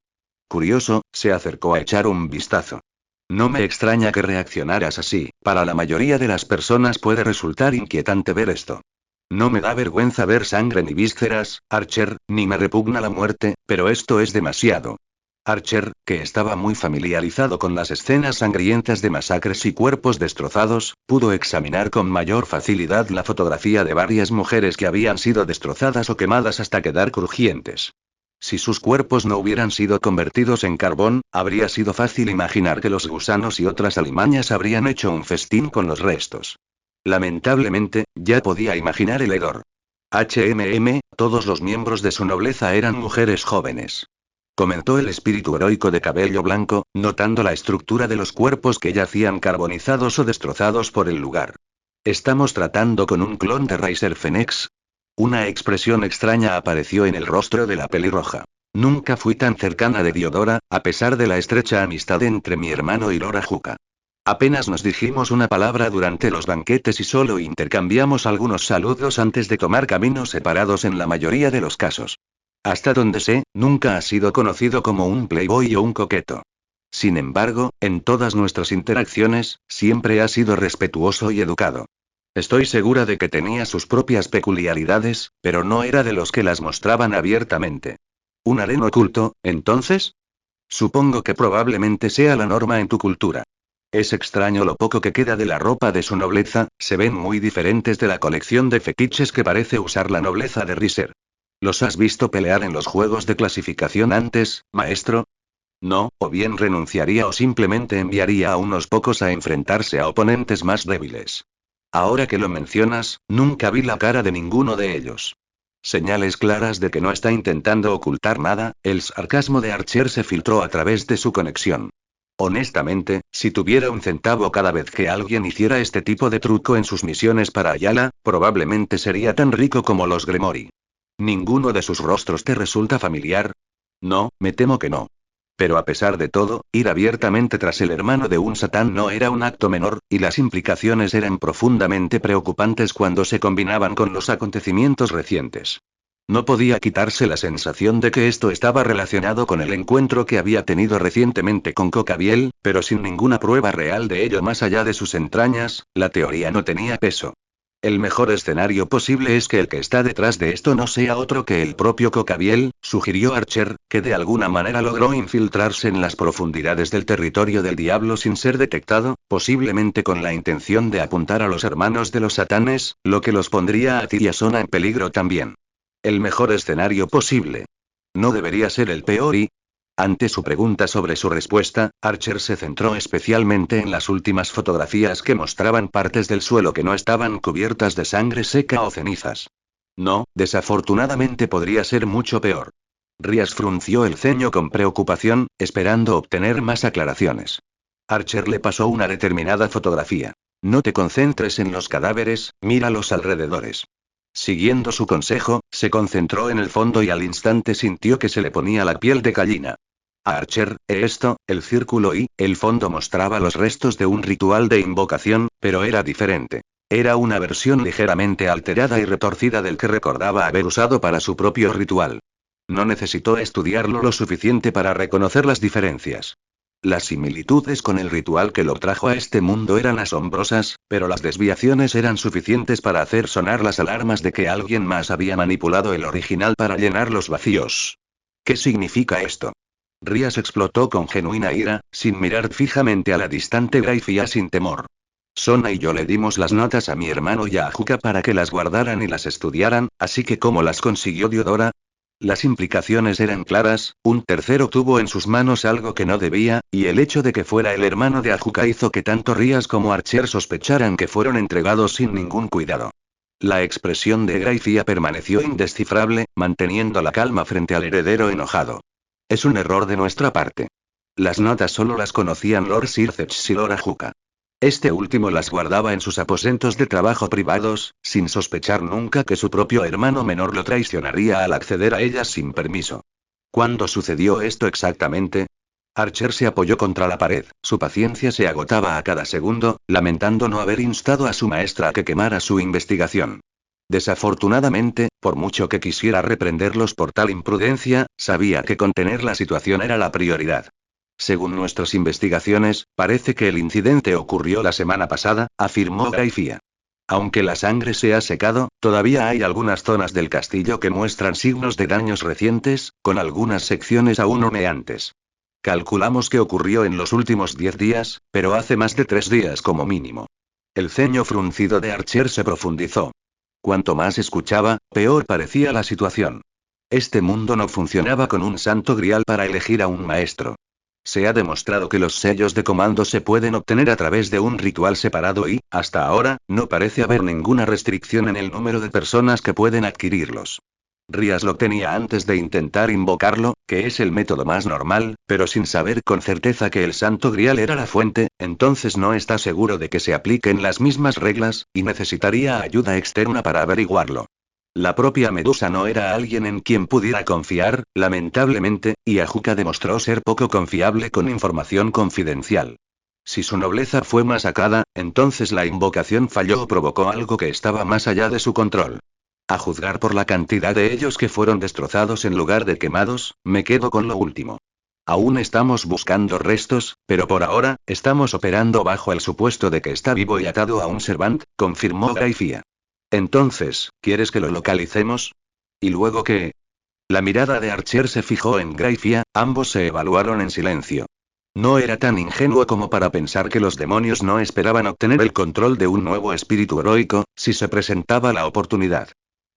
Curioso, se acercó a echar un vistazo. No me extraña que reaccionaras así, para la mayoría de las personas puede resultar inquietante ver esto. No me da vergüenza ver sangre ni vísceras, Archer, ni me repugna la muerte, pero esto es demasiado. Archer, que estaba muy familiarizado con las escenas sangrientas de masacres y cuerpos destrozados, pudo examinar con mayor facilidad la fotografía de varias mujeres que habían sido destrozadas o quemadas hasta quedar crujientes. Si sus cuerpos no hubieran sido convertidos en carbón, habría sido fácil imaginar que los gusanos y otras alimañas habrían hecho un festín con los restos. Lamentablemente, ya podía imaginar el hedor. Todos los miembros de su nobleza eran mujeres jóvenes. Comentó el espíritu heroico de cabello blanco, notando la estructura de los cuerpos que yacían carbonizados o destrozados por el lugar. ¿Estamos tratando con un clon de Raiser Fenix? Una expresión extraña apareció en el rostro de la pelirroja. Nunca fui tan cercana de Diodora, a pesar de la estrecha amistad entre mi hermano y Lord Ajuka. Apenas nos dijimos una palabra durante los banquetes y solo intercambiamos algunos saludos antes de tomar caminos separados en la mayoría de los casos. Hasta donde sé, nunca ha sido conocido como un playboy o un coqueto. Sin embargo, en todas nuestras interacciones, siempre ha sido respetuoso y educado. Estoy segura de que tenía sus propias peculiaridades, pero no era de los que las mostraban abiertamente. ¿Un harén oculto, entonces? Supongo que probablemente sea la norma en tu cultura. Es extraño lo poco que queda de la ropa de su nobleza, se ven muy diferentes de la colección de fetiches que parece usar la nobleza de Riser. ¿Los has visto pelear en los juegos de clasificación antes, maestro? No, o bien renunciaría o simplemente enviaría a unos pocos a enfrentarse a oponentes más débiles. Ahora que lo mencionas, nunca vi la cara de ninguno de ellos. Señales claras de que no está intentando ocultar nada, el sarcasmo de Archer se filtró a través de su conexión. Honestamente, si tuviera un centavo cada vez que alguien hiciera este tipo de truco en sus misiones para Ayala, probablemente sería tan rico como los Gremori. ¿Ninguno de sus rostros te resulta familiar? No, me temo que no. Pero a pesar de todo, ir abiertamente tras el hermano de un satán no era un acto menor, y las implicaciones eran profundamente preocupantes cuando se combinaban con los acontecimientos recientes. No podía quitarse la sensación de que esto estaba relacionado con el encuentro que había tenido recientemente con Cocabiel, pero sin ninguna prueba real de ello más allá de sus entrañas, la teoría no tenía peso. El mejor escenario posible es que el que está detrás de esto no sea otro que el propio Cocabiel, sugirió Archer, que de alguna manera logró infiltrarse en las profundidades del territorio del diablo sin ser detectado, posiblemente con la intención de apuntar a los hermanos de los satanes, lo que los pondría a ti y a Sona en peligro también. El mejor escenario posible. No debería ser el peor y... Ante su pregunta sobre su respuesta, Archer se centró especialmente en las últimas fotografías que mostraban partes del suelo que no estaban cubiertas de sangre seca o cenizas. No, desafortunadamente podría ser mucho peor. Rías frunció el ceño con preocupación, esperando obtener más aclaraciones. Archer le pasó una determinada fotografía. No te concentres en los cadáveres, mira los alrededores. Siguiendo su consejo, se concentró en el fondo y al instante sintió que se le ponía la piel de gallina. A Archer, el círculo y, el fondo mostraba los restos de un ritual de invocación, pero era diferente. Era una versión ligeramente alterada y retorcida del que recordaba haber usado para su propio ritual. No necesitó estudiarlo lo suficiente para reconocer las diferencias. Las similitudes con el ritual que lo trajo a este mundo eran asombrosas, pero las desviaciones eran suficientes para hacer sonar las alarmas de que alguien más había manipulado el original para llenar los vacíos. ¿Qué significa esto? Rías explotó con genuina ira, sin mirar fijamente a la distante Graifia sin temor. Sona y yo le dimos las notas a mi hermano y a Ajuka para que las guardaran y las estudiaran, así que ¿cómo las consiguió Diodora? Las implicaciones eran claras, un tercero tuvo en sus manos algo que no debía, y el hecho de que fuera el hermano de Ajuka hizo que tanto Rías como Archer sospecharan que fueron entregados sin ningún cuidado. La expresión de Graifia permaneció indescifrable, manteniendo la calma frente al heredero enojado. Es un error de nuestra parte. Las notas solo las conocían Lord Sirceps y Lord Ajuka. Este último las guardaba en sus aposentos de trabajo privados, sin sospechar nunca que su propio hermano menor lo traicionaría al acceder a ellas sin permiso. ¿Cuándo sucedió esto exactamente? Archer se apoyó contra la pared, su paciencia se agotaba a cada segundo, lamentando no haber instado a su maestra a que quemara su investigación. Desafortunadamente, por mucho que quisiera reprenderlos por tal imprudencia, sabía que contener la situación era la prioridad. Según nuestras investigaciones, parece que el incidente ocurrió la semana pasada, afirmó Graifia. Aunque la sangre se ha secado, todavía hay algunas zonas del castillo que muestran signos de daños recientes, con algunas secciones aún humeantes. Calculamos que ocurrió en los últimos 10 días, pero hace más de 3 días como mínimo. El ceño fruncido de Archer se profundizó. Cuanto más escuchaba, peor parecía la situación. Este mundo no funcionaba con un santo grial para elegir a un maestro. Se ha demostrado que los sellos de comando se pueden obtener a través de un ritual separado y, hasta ahora, no parece haber ninguna restricción en el número de personas que pueden adquirirlos. Rías lo tenía antes de intentar invocarlo, que es el método más normal, pero sin saber con certeza que el Santo Grial era la fuente, entonces no está seguro de que se apliquen las mismas reglas, y necesitaría ayuda externa para averiguarlo. La propia Medusa no era alguien en quien pudiera confiar, lamentablemente, y Ajuka demostró ser poco confiable con información confidencial. Si su nobleza fue masacrada, entonces la invocación falló o provocó algo que estaba más allá de su control. A juzgar por la cantidad de ellos que fueron destrozados en lugar de quemados, me quedo con lo último. Aún estamos buscando restos, pero por ahora, estamos operando bajo el supuesto de que está vivo y atado a un servant, confirmó Graifia. Entonces, ¿quieres que lo localicemos? ¿Y luego qué? La mirada de Archer se fijó en Graifia, ambos se evaluaron en silencio. No era tan ingenuo como para pensar que los demonios no esperaban obtener el control de un nuevo espíritu heroico, si se presentaba la oportunidad.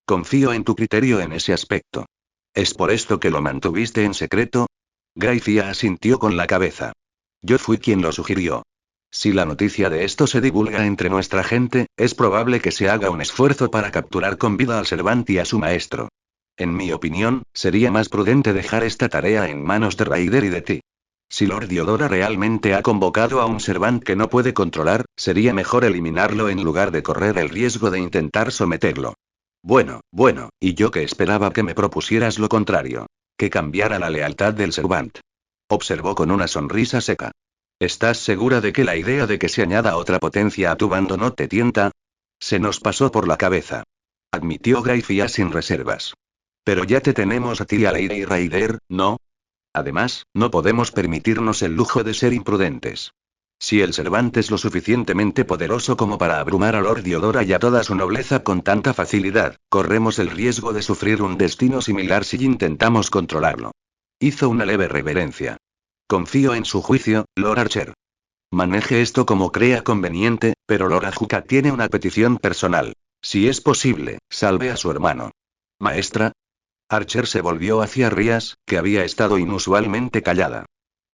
Confío en tu criterio en ese aspecto. ¿Es por esto que lo mantuviste en secreto? Graifia asintió con la cabeza. Yo fui quien lo sugirió. Si la noticia de esto se divulga entre nuestra gente, es probable que se haga un esfuerzo para capturar con vida al Servant y a su maestro. En mi opinión, sería más prudente dejar esta tarea en manos de Raider y de ti. Si Lord Diodora realmente ha convocado a un Servant que no puede controlar, sería mejor eliminarlo en lugar de correr el riesgo de intentar someterlo. Bueno, y yo que esperaba que me propusieras lo contrario. Que cambiara la lealtad del Servant. Observó con una sonrisa seca. ¿Estás segura de que la idea de que se añada otra potencia a tu bando no te tienta? Se nos pasó por la cabeza. Admitió Graifia sin reservas. Pero ya te tenemos a ti y a Leire y Raider, ¿no? Además, no podemos permitirnos el lujo de ser imprudentes. Si el Servant es lo suficientemente poderoso como para abrumar a Lord Diodora y a toda su nobleza con tanta facilidad, corremos el riesgo de sufrir un destino similar si intentamos controlarlo. Hizo una leve reverencia. Confío en su juicio, Lord Archer. Maneje esto como crea conveniente, pero Lord Ajuka tiene una petición personal. Si es posible, salve a su hermano. Maestra. Archer se volvió hacia Rías, que había estado inusualmente callada.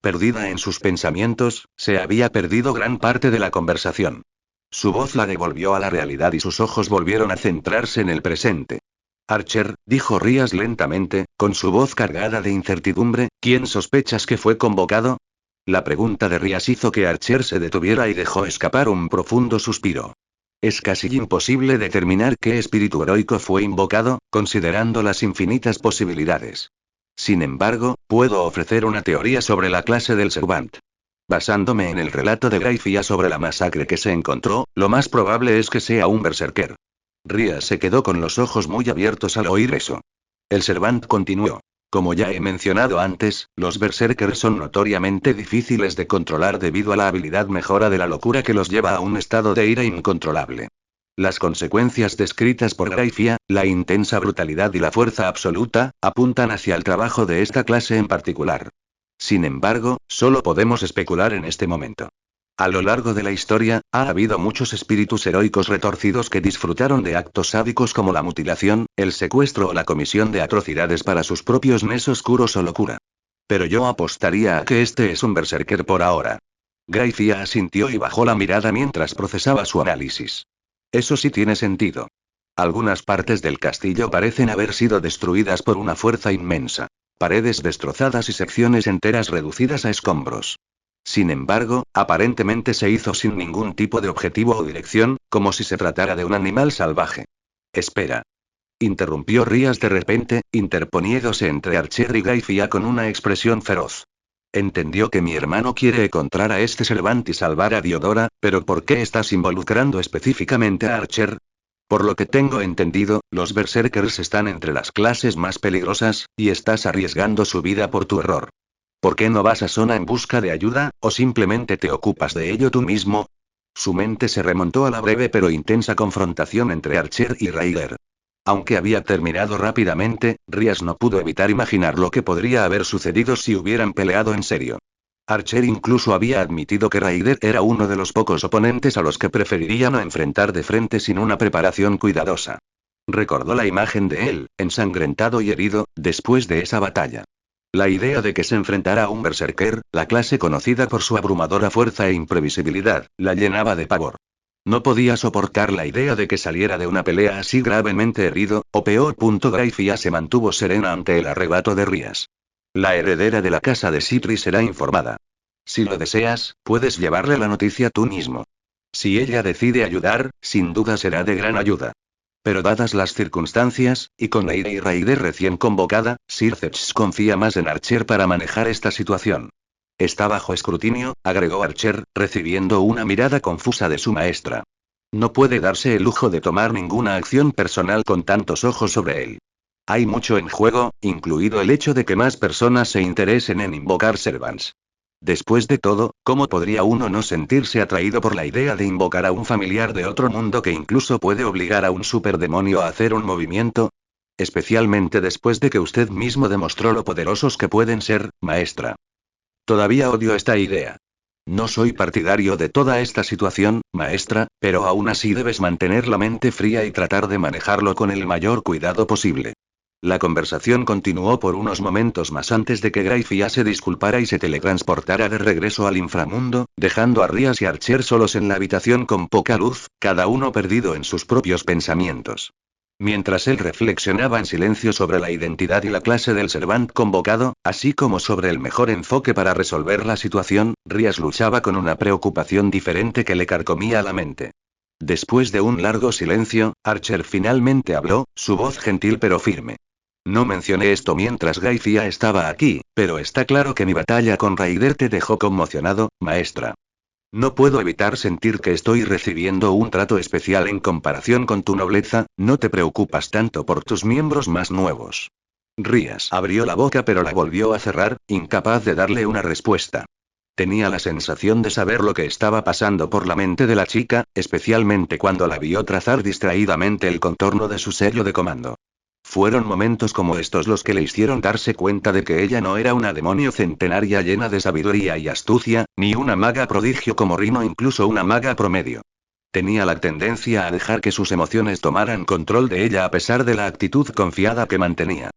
Perdida en sus pensamientos, se había perdido gran parte de la conversación. Su voz la devolvió a la realidad y sus ojos volvieron a centrarse en el presente. Archer, dijo Rías lentamente, con su voz cargada de incertidumbre, ¿quién sospechas que fue convocado? La pregunta de Rías hizo que Archer se detuviera y dejó escapar un profundo suspiro. Es casi imposible determinar qué espíritu heroico fue invocado, considerando las infinitas posibilidades. Sin embargo, puedo ofrecer una teoría sobre la clase del Servant. Basándome en el relato de Graifia sobre la masacre que se encontró, lo más probable es que sea un berserker. Rías se quedó con los ojos muy abiertos al oír eso. El Servant continuó. Como ya he mencionado antes, los berserkers son notoriamente difíciles de controlar debido a la habilidad mejora de la locura que los lleva a un estado de ira incontrolable. Las consecuencias descritas por Graifia, la intensa brutalidad y la fuerza absoluta, apuntan hacia el trabajo de esta clase en particular. Sin embargo, solo podemos especular en este momento. A lo largo de la historia, ha habido muchos espíritus heroicos retorcidos que disfrutaron de actos sádicos como la mutilación, el secuestro o la comisión de atrocidades para sus propios mes oscuros o locura. Pero yo apostaría a que este es un berserker por ahora. Graifia asintió y bajó la mirada mientras procesaba su análisis. Eso sí tiene sentido. Algunas partes del castillo parecen haber sido destruidas por una fuerza inmensa. Paredes destrozadas y secciones enteras reducidas a escombros. Sin embargo, aparentemente se hizo sin ningún tipo de objetivo o dirección, como si se tratara de un animal salvaje. Espera. Interrumpió Rías de repente, interponiéndose entre Archer y Graifia con una expresión feroz. Entendió que mi hermano quiere encontrar a este Servant y salvar a Diodora, pero ¿por qué estás involucrando específicamente a Archer? Por lo que tengo entendido, los berserkers están entre las clases más peligrosas, y estás arriesgando su vida por tu error. ¿Por qué no vas a zona en busca de ayuda, o simplemente te ocupas de ello tú mismo? Su mente se remontó a la breve pero intensa confrontación entre Archer y Raider. Aunque había terminado rápidamente, Rías no pudo evitar imaginar lo que podría haber sucedido si hubieran peleado en serio. Archer incluso había admitido que Raider era uno de los pocos oponentes a los que preferiría no enfrentar de frente sin una preparación cuidadosa. Recordó la imagen de él, ensangrentado y herido, después de esa batalla. La idea de que se enfrentara a un berserker, la clase conocida por su abrumadora fuerza e imprevisibilidad, la llenaba de pavor. No podía soportar la idea de que saliera de una pelea así gravemente herido, o peor. Graifia se mantuvo serena ante el arrebato de Rías. La heredera de la casa de Sitri será informada. Si lo deseas, puedes llevarle la noticia tú mismo. Si ella decide ayudar, sin duda será de gran ayuda. Pero dadas las circunstancias, y con Leire y Raider recién convocada, Sir Zetch confía más en Archer para manejar esta situación. Está bajo escrutinio, agregó Archer, recibiendo una mirada confusa de su maestra. No puede darse el lujo de tomar ninguna acción personal con tantos ojos sobre él. Hay mucho en juego, incluido el hecho de que más personas se interesen en invocar Servants. Después de todo, ¿cómo podría uno no sentirse atraído por la idea de invocar a un familiar de otro mundo que incluso puede obligar a un superdemonio a hacer un movimiento? Especialmente después de que usted mismo demostró lo poderosos que pueden ser, maestra. Todavía odio esta idea. No soy partidario de toda esta situación, maestra, pero aún así debes mantener la mente fría y tratar de manejarlo con el mayor cuidado posible. La conversación continuó por unos momentos más antes de que Graifia se disculpara y se teletransportara de regreso al inframundo, dejando a Rías y Archer solos en la habitación con poca luz, cada uno perdido en sus propios pensamientos. Mientras él reflexionaba en silencio sobre la identidad y la clase del Servant convocado, así como sobre el mejor enfoque para resolver la situación, Rías luchaba con una preocupación diferente que le carcomía la mente. Después de un largo silencio, Archer finalmente habló, su voz gentil pero firme. No mencioné esto mientras Graifia estaba aquí, pero está claro que mi batalla con Raider te dejó conmocionado, maestra. No puedo evitar sentir que estoy recibiendo un trato especial en comparación con tu nobleza, no te preocupas tanto por tus miembros más nuevos. Rías abrió la boca pero la volvió a cerrar, incapaz de darle una respuesta. Tenía la sensación de saber lo que estaba pasando por la mente de la chica, especialmente cuando la vio trazar distraídamente el contorno de su sello de comando. Fueron momentos como estos los que le hicieron darse cuenta de que ella no era una demonio centenaria llena de sabiduría y astucia, ni una maga prodigio como Rin o incluso una maga promedio. Tenía la tendencia a dejar que sus emociones tomaran control de ella a pesar de la actitud confiada que mantenía.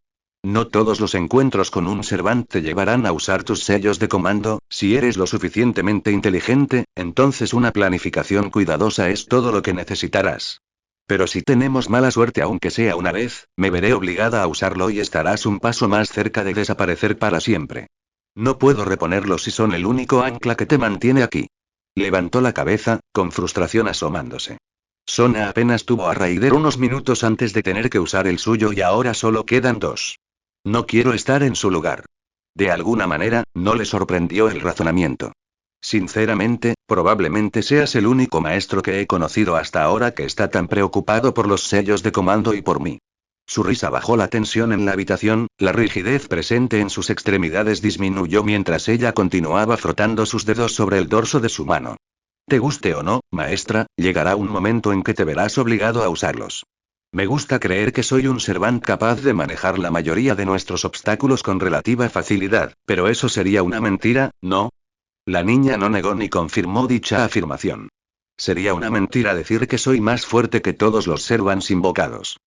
No todos los encuentros con un Servant te llevarán a usar tus sellos de comando. Si eres lo suficientemente inteligente, entonces una planificación cuidadosa es todo lo que necesitarás. Pero si tenemos mala suerte aunque sea una vez, me veré obligada a usarlo y estarás un paso más cerca de desaparecer para siempre. No puedo reponerlos si son el único ancla que te mantiene aquí. Levantó la cabeza, con frustración asomándose. Sona apenas tuvo a Raider unos minutos antes de tener que usar el suyo y ahora solo quedan 2. No quiero estar en su lugar. De alguna manera, no le sorprendió el razonamiento. Sinceramente, probablemente seas el único maestro que he conocido hasta ahora que está tan preocupado por los sellos de comando y por mí. Su risa bajó la tensión en la habitación, la rigidez presente en sus extremidades disminuyó mientras ella continuaba frotando sus dedos sobre el dorso de su mano. Te guste o no, maestra, llegará un momento en que te verás obligado a usarlos. Me gusta creer que soy un Servant capaz de manejar la mayoría de nuestros obstáculos con relativa facilidad, pero eso sería una mentira, ¿no? La niña no negó ni confirmó dicha afirmación. Sería una mentira decir que soy más fuerte que todos los Servants invocados.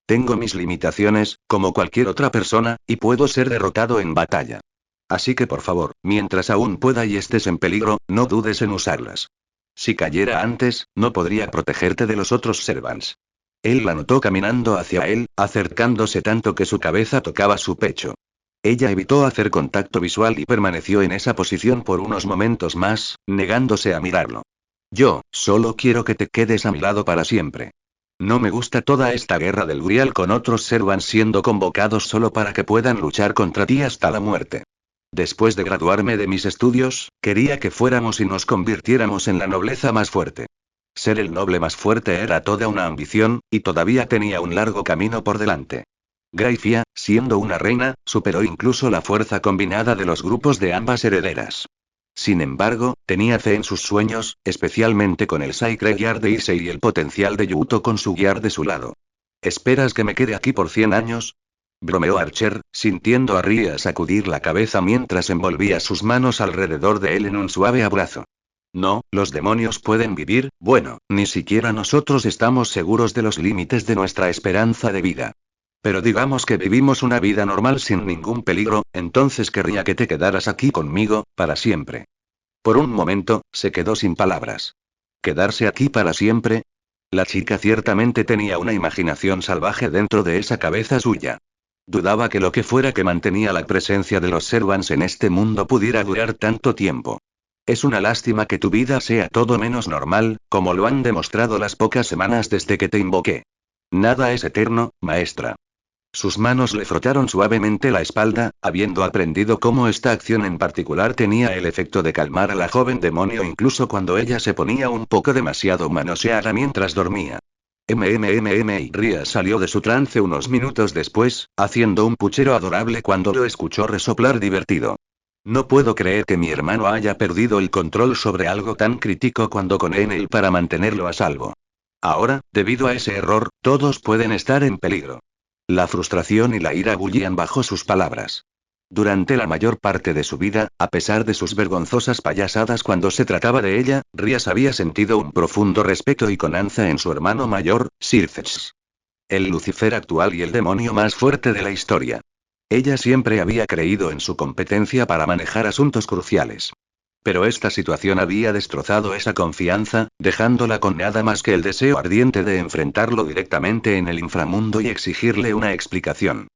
Tengo mis limitaciones, como cualquier otra persona, y puedo ser derrotado en batalla. Así que por favor, mientras aún pueda y estés en peligro, no dudes en usarlas. Si cayera antes, no podría protegerte de los otros Servants. Él la notó caminando hacia él, acercándose tanto que su cabeza tocaba su pecho. Ella evitó hacer contacto visual y permaneció en esa posición por unos momentos más, negándose a mirarlo. Yo, solo quiero que te quedes a mi lado para siempre. No me gusta toda esta guerra del Grial con otros Servants siendo convocados solo para que puedan luchar contra ti hasta la muerte. Después de graduarme de mis estudios, quería que fuéramos y nos convirtiéramos en la nobleza más fuerte. Ser el noble más fuerte era toda una ambición, y todavía tenía un largo camino por delante. Graifia, siendo una reina, superó incluso la fuerza combinada de los grupos de ambas herederas. Sin embargo, tenía fe en sus sueños, especialmente con el Sacred Guard de Issei y el potencial de Yuto con su guiar de su lado. ¿Esperas que me quede aquí por 100 años? Bromeó Archer, sintiendo a Ria sacudir la cabeza mientras envolvía sus manos alrededor de él en un suave abrazo. No, los demonios pueden vivir, bueno, ni siquiera nosotros estamos seguros de los límites de nuestra esperanza de vida. Pero digamos que vivimos una vida normal sin ningún peligro, entonces querría que te quedaras aquí conmigo, para siempre. Por un momento, se quedó sin palabras. ¿Quedarse aquí para siempre? La chica ciertamente tenía una imaginación salvaje dentro de esa cabeza suya. Dudaba que lo que fuera que mantenía la presencia de los Servants en este mundo pudiera durar tanto tiempo. Es una lástima que tu vida sea todo menos normal, como lo han demostrado las pocas semanas desde que te invoqué. Nada es eterno, maestra. Sus manos le frotaron suavemente la espalda, habiendo aprendido cómo esta acción en particular tenía el efecto de calmar a la joven demonio incluso cuando ella se ponía un poco demasiado manoseada mientras dormía. Y Ria salió de su trance unos minutos después, haciendo un puchero adorable cuando lo escuchó resoplar divertido. No puedo creer que mi hermano haya perdido el control sobre algo tan crítico cuando confié en él para mantenerlo a salvo. Ahora, debido a ese error, todos pueden estar en peligro. La frustración y la ira bullían bajo sus palabras. Durante la mayor parte de su vida, a pesar de sus vergonzosas payasadas cuando se trataba de ella, Rías había sentido un profundo respeto y confianza en su hermano mayor, Sirfetch's. El Lucifer actual y el demonio más fuerte de la historia. Ella siempre había creído en su competencia para manejar asuntos cruciales. Pero esta situación había destrozado esa confianza, dejándola con nada más que el deseo ardiente de enfrentarlo directamente en el inframundo y exigirle una explicación.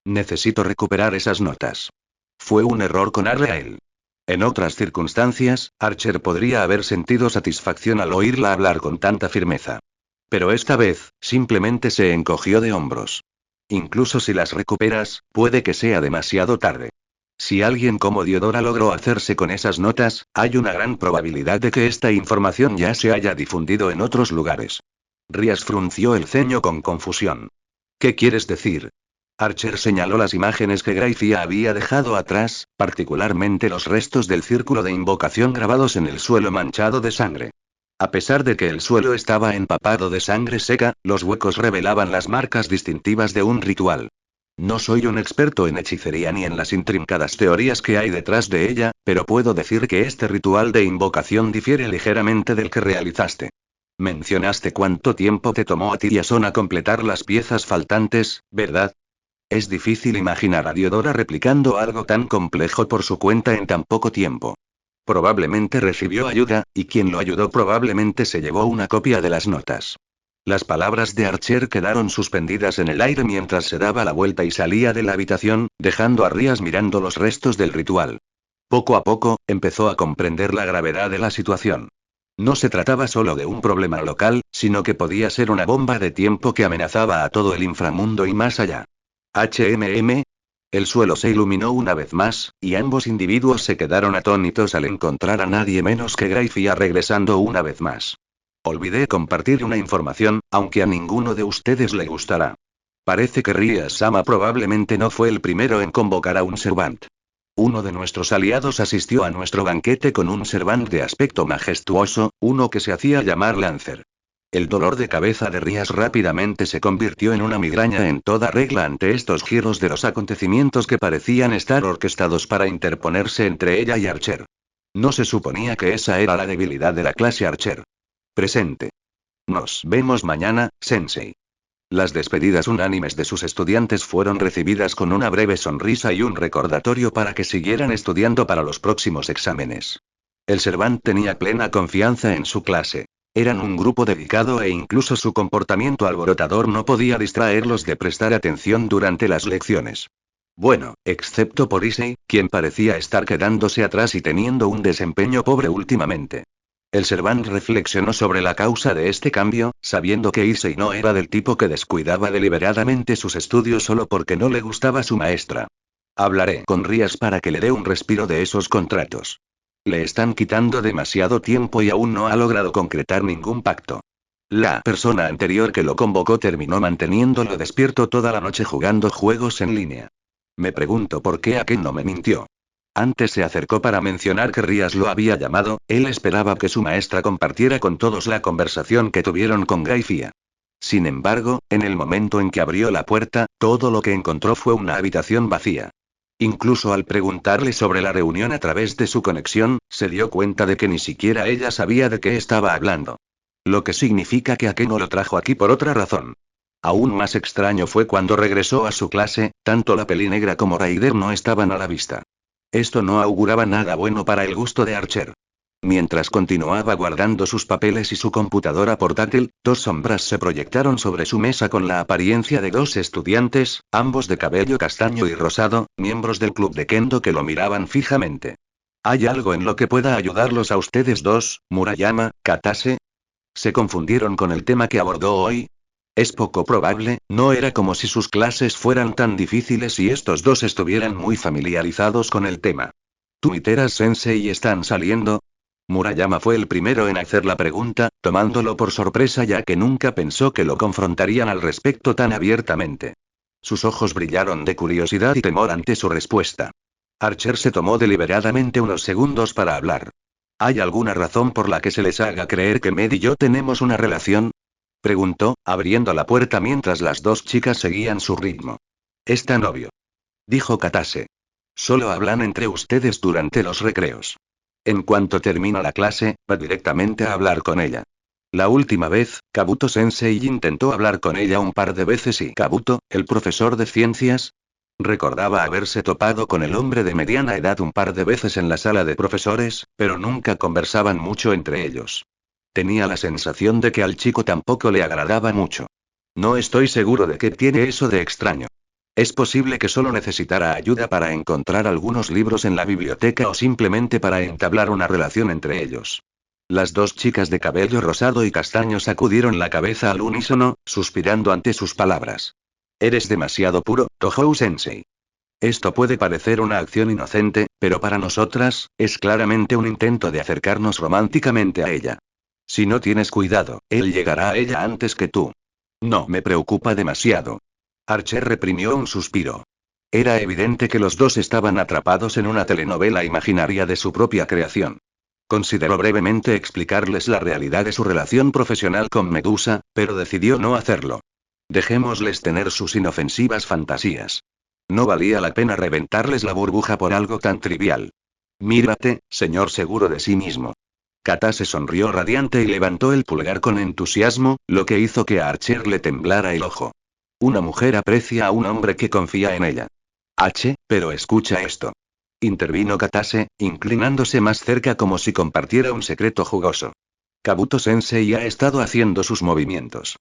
Necesito recuperar esas notas. Fue un error conarle a él. En otras circunstancias, Archer podría haber sentido satisfacción al oírla hablar con tanta firmeza. Pero esta vez, simplemente se encogió de hombros. Incluso si las recuperas, puede que sea demasiado tarde. Si alguien como Diodora logró hacerse con esas notas, hay una gran probabilidad de que esta información ya se haya difundido en otros lugares. Rías frunció el ceño con confusión. ¿Qué quieres decir? Archer señaló las imágenes que Gracia había dejado atrás, particularmente los restos del círculo de invocación grabados en el suelo manchado de sangre. A pesar de que el suelo estaba empapado de sangre seca, los huecos revelaban las marcas distintivas de un ritual. No soy un experto en hechicería ni en las intrincadas teorías que hay detrás de ella, pero puedo decir que este ritual de invocación difiere ligeramente del que realizaste. Mencionaste cuánto tiempo te tomó a ti y a Sona completar las piezas faltantes, ¿verdad? Es difícil imaginar a Diodora replicando algo tan complejo por su cuenta en tan poco tiempo. Probablemente recibió ayuda, y quien lo ayudó probablemente se llevó una copia de las notas. Las palabras de Archer quedaron suspendidas en el aire mientras se daba la vuelta y salía de la habitación, dejando a Rías mirando los restos del ritual. Poco a poco, empezó a comprender la gravedad de la situación. No se trataba solo de un problema local, sino que podía ser una bomba de tiempo que amenazaba a todo el inframundo y más allá. El suelo se iluminó una vez más, y ambos individuos se quedaron atónitos al encontrar a nadie menos que Gracia regresando una vez más. Olvidé compartir una información, aunque a ninguno de ustedes le gustará. Parece que Ries-sama probablemente no fue el primero en convocar a un Servant. Uno de nuestros aliados asistió a nuestro banquete con un Servant de aspecto majestuoso, uno que se hacía llamar Lancer. El dolor de cabeza de Ries rápidamente se convirtió en una migraña en toda regla ante estos giros de los acontecimientos que parecían estar orquestados para interponerse entre ella y Archer. No se suponía que esa era la debilidad de la clase Archer. Presente. Nos vemos mañana, Sensei. Las despedidas unánimes de sus estudiantes fueron recibidas con una breve sonrisa y un recordatorio para que siguieran estudiando para los próximos exámenes. El Servant tenía plena confianza en su clase. Eran un grupo dedicado e incluso su comportamiento alborotador no podía distraerlos de prestar atención durante las lecciones. Bueno, excepto por Issei, quien parecía estar quedándose atrás y teniendo un desempeño pobre últimamente. El Servant reflexionó sobre la causa de este cambio, sabiendo que Issei no era del tipo que descuidaba deliberadamente sus estudios solo porque no le gustaba su maestra. Hablaré con Ries para que le dé un respiro de esos contratos. Le están quitando demasiado tiempo y aún no ha logrado concretar ningún pacto. La persona anterior que lo convocó terminó manteniéndolo despierto toda la noche jugando juegos en línea. Me pregunto por qué aquel no me mintió. Antes se acercó para mencionar que Ries lo había llamado, él esperaba que su maestra compartiera con todos la conversación que tuvieron con Gracia. Sin embargo, en el momento en que abrió la puerta, todo lo que encontró fue una habitación vacía. Incluso al preguntarle sobre la reunión a través de su conexión, se dio cuenta de que ni siquiera ella sabía de qué estaba hablando. Lo que significa que Ake no lo trajo aquí por otra razón. Aún más extraño fue cuando regresó a su clase, tanto la pelinegra como Raider no estaban a la vista. Esto no auguraba nada bueno para el gusto de Archer. Mientras continuaba guardando sus papeles y su computadora portátil, dos sombras se proyectaron sobre su mesa con la apariencia de dos estudiantes, ambos de cabello castaño y rosado, miembros del club de Kendo que lo miraban fijamente. ¿Hay algo en lo que pueda ayudarlos a ustedes dos, Murayama, Katase? ¿Se confundieron con el tema que abordó hoy? Es poco probable, no era como si sus clases fueran tan difíciles y estos dos estuvieran muy familiarizados con el tema. ¿Tú y Teras Sensei están saliendo? Murayama fue el primero en hacer la pregunta, tomándolo por sorpresa ya que nunca pensó que lo confrontarían al respecto tan abiertamente. Sus ojos brillaron de curiosidad y temor ante su respuesta. Archer se tomó deliberadamente unos segundos para hablar. ¿Hay alguna razón por la que se les haga creer que Med y yo tenemos una relación? Preguntó, abriendo la puerta mientras las dos chicas seguían su ritmo. Es tan obvio. Dijo Katase. Solo hablan entre ustedes durante los recreos. En cuanto termina la clase, va directamente a hablar con ella. La última vez, Kabuto-sensei intentó hablar con ella un par de veces y Kabuto, el profesor de ciencias, recordaba haberse topado con el hombre de mediana edad un par de veces en la sala de profesores, pero nunca conversaban mucho entre ellos. Tenía la sensación de que al chico tampoco le agradaba mucho. No estoy seguro de qué tiene eso de extraño. Es posible que solo necesitara ayuda para encontrar algunos libros en la biblioteca o simplemente para entablar una relación entre ellos. Las dos chicas de cabello rosado y castaño sacudieron la cabeza al unísono, suspirando ante sus palabras. Eres demasiado puro, Tohou-sensei. Esto puede parecer una acción inocente, pero para nosotras, es claramente un intento de acercarnos románticamente a ella. Si no tienes cuidado, él llegará a ella antes que tú. No me preocupa demasiado. Archer reprimió un suspiro. Era evidente que los dos estaban atrapados en una telenovela imaginaria de su propia creación. Consideró brevemente explicarles la realidad de su relación profesional con Medusa, pero decidió no hacerlo. Dejémosles tener sus inofensivas fantasías. No valía la pena reventarles la burbuja por algo tan trivial. Mírate, señor seguro de sí mismo. Katase sonrió radiante y levantó el pulgar con entusiasmo, lo que hizo que a Archer le temblara el ojo. Una mujer aprecia a un hombre que confía en ella. Pero escucha esto. Intervino Katase, inclinándose más cerca como si compartiera un secreto jugoso. Kabuto-sensei ha estado haciendo sus movimientos.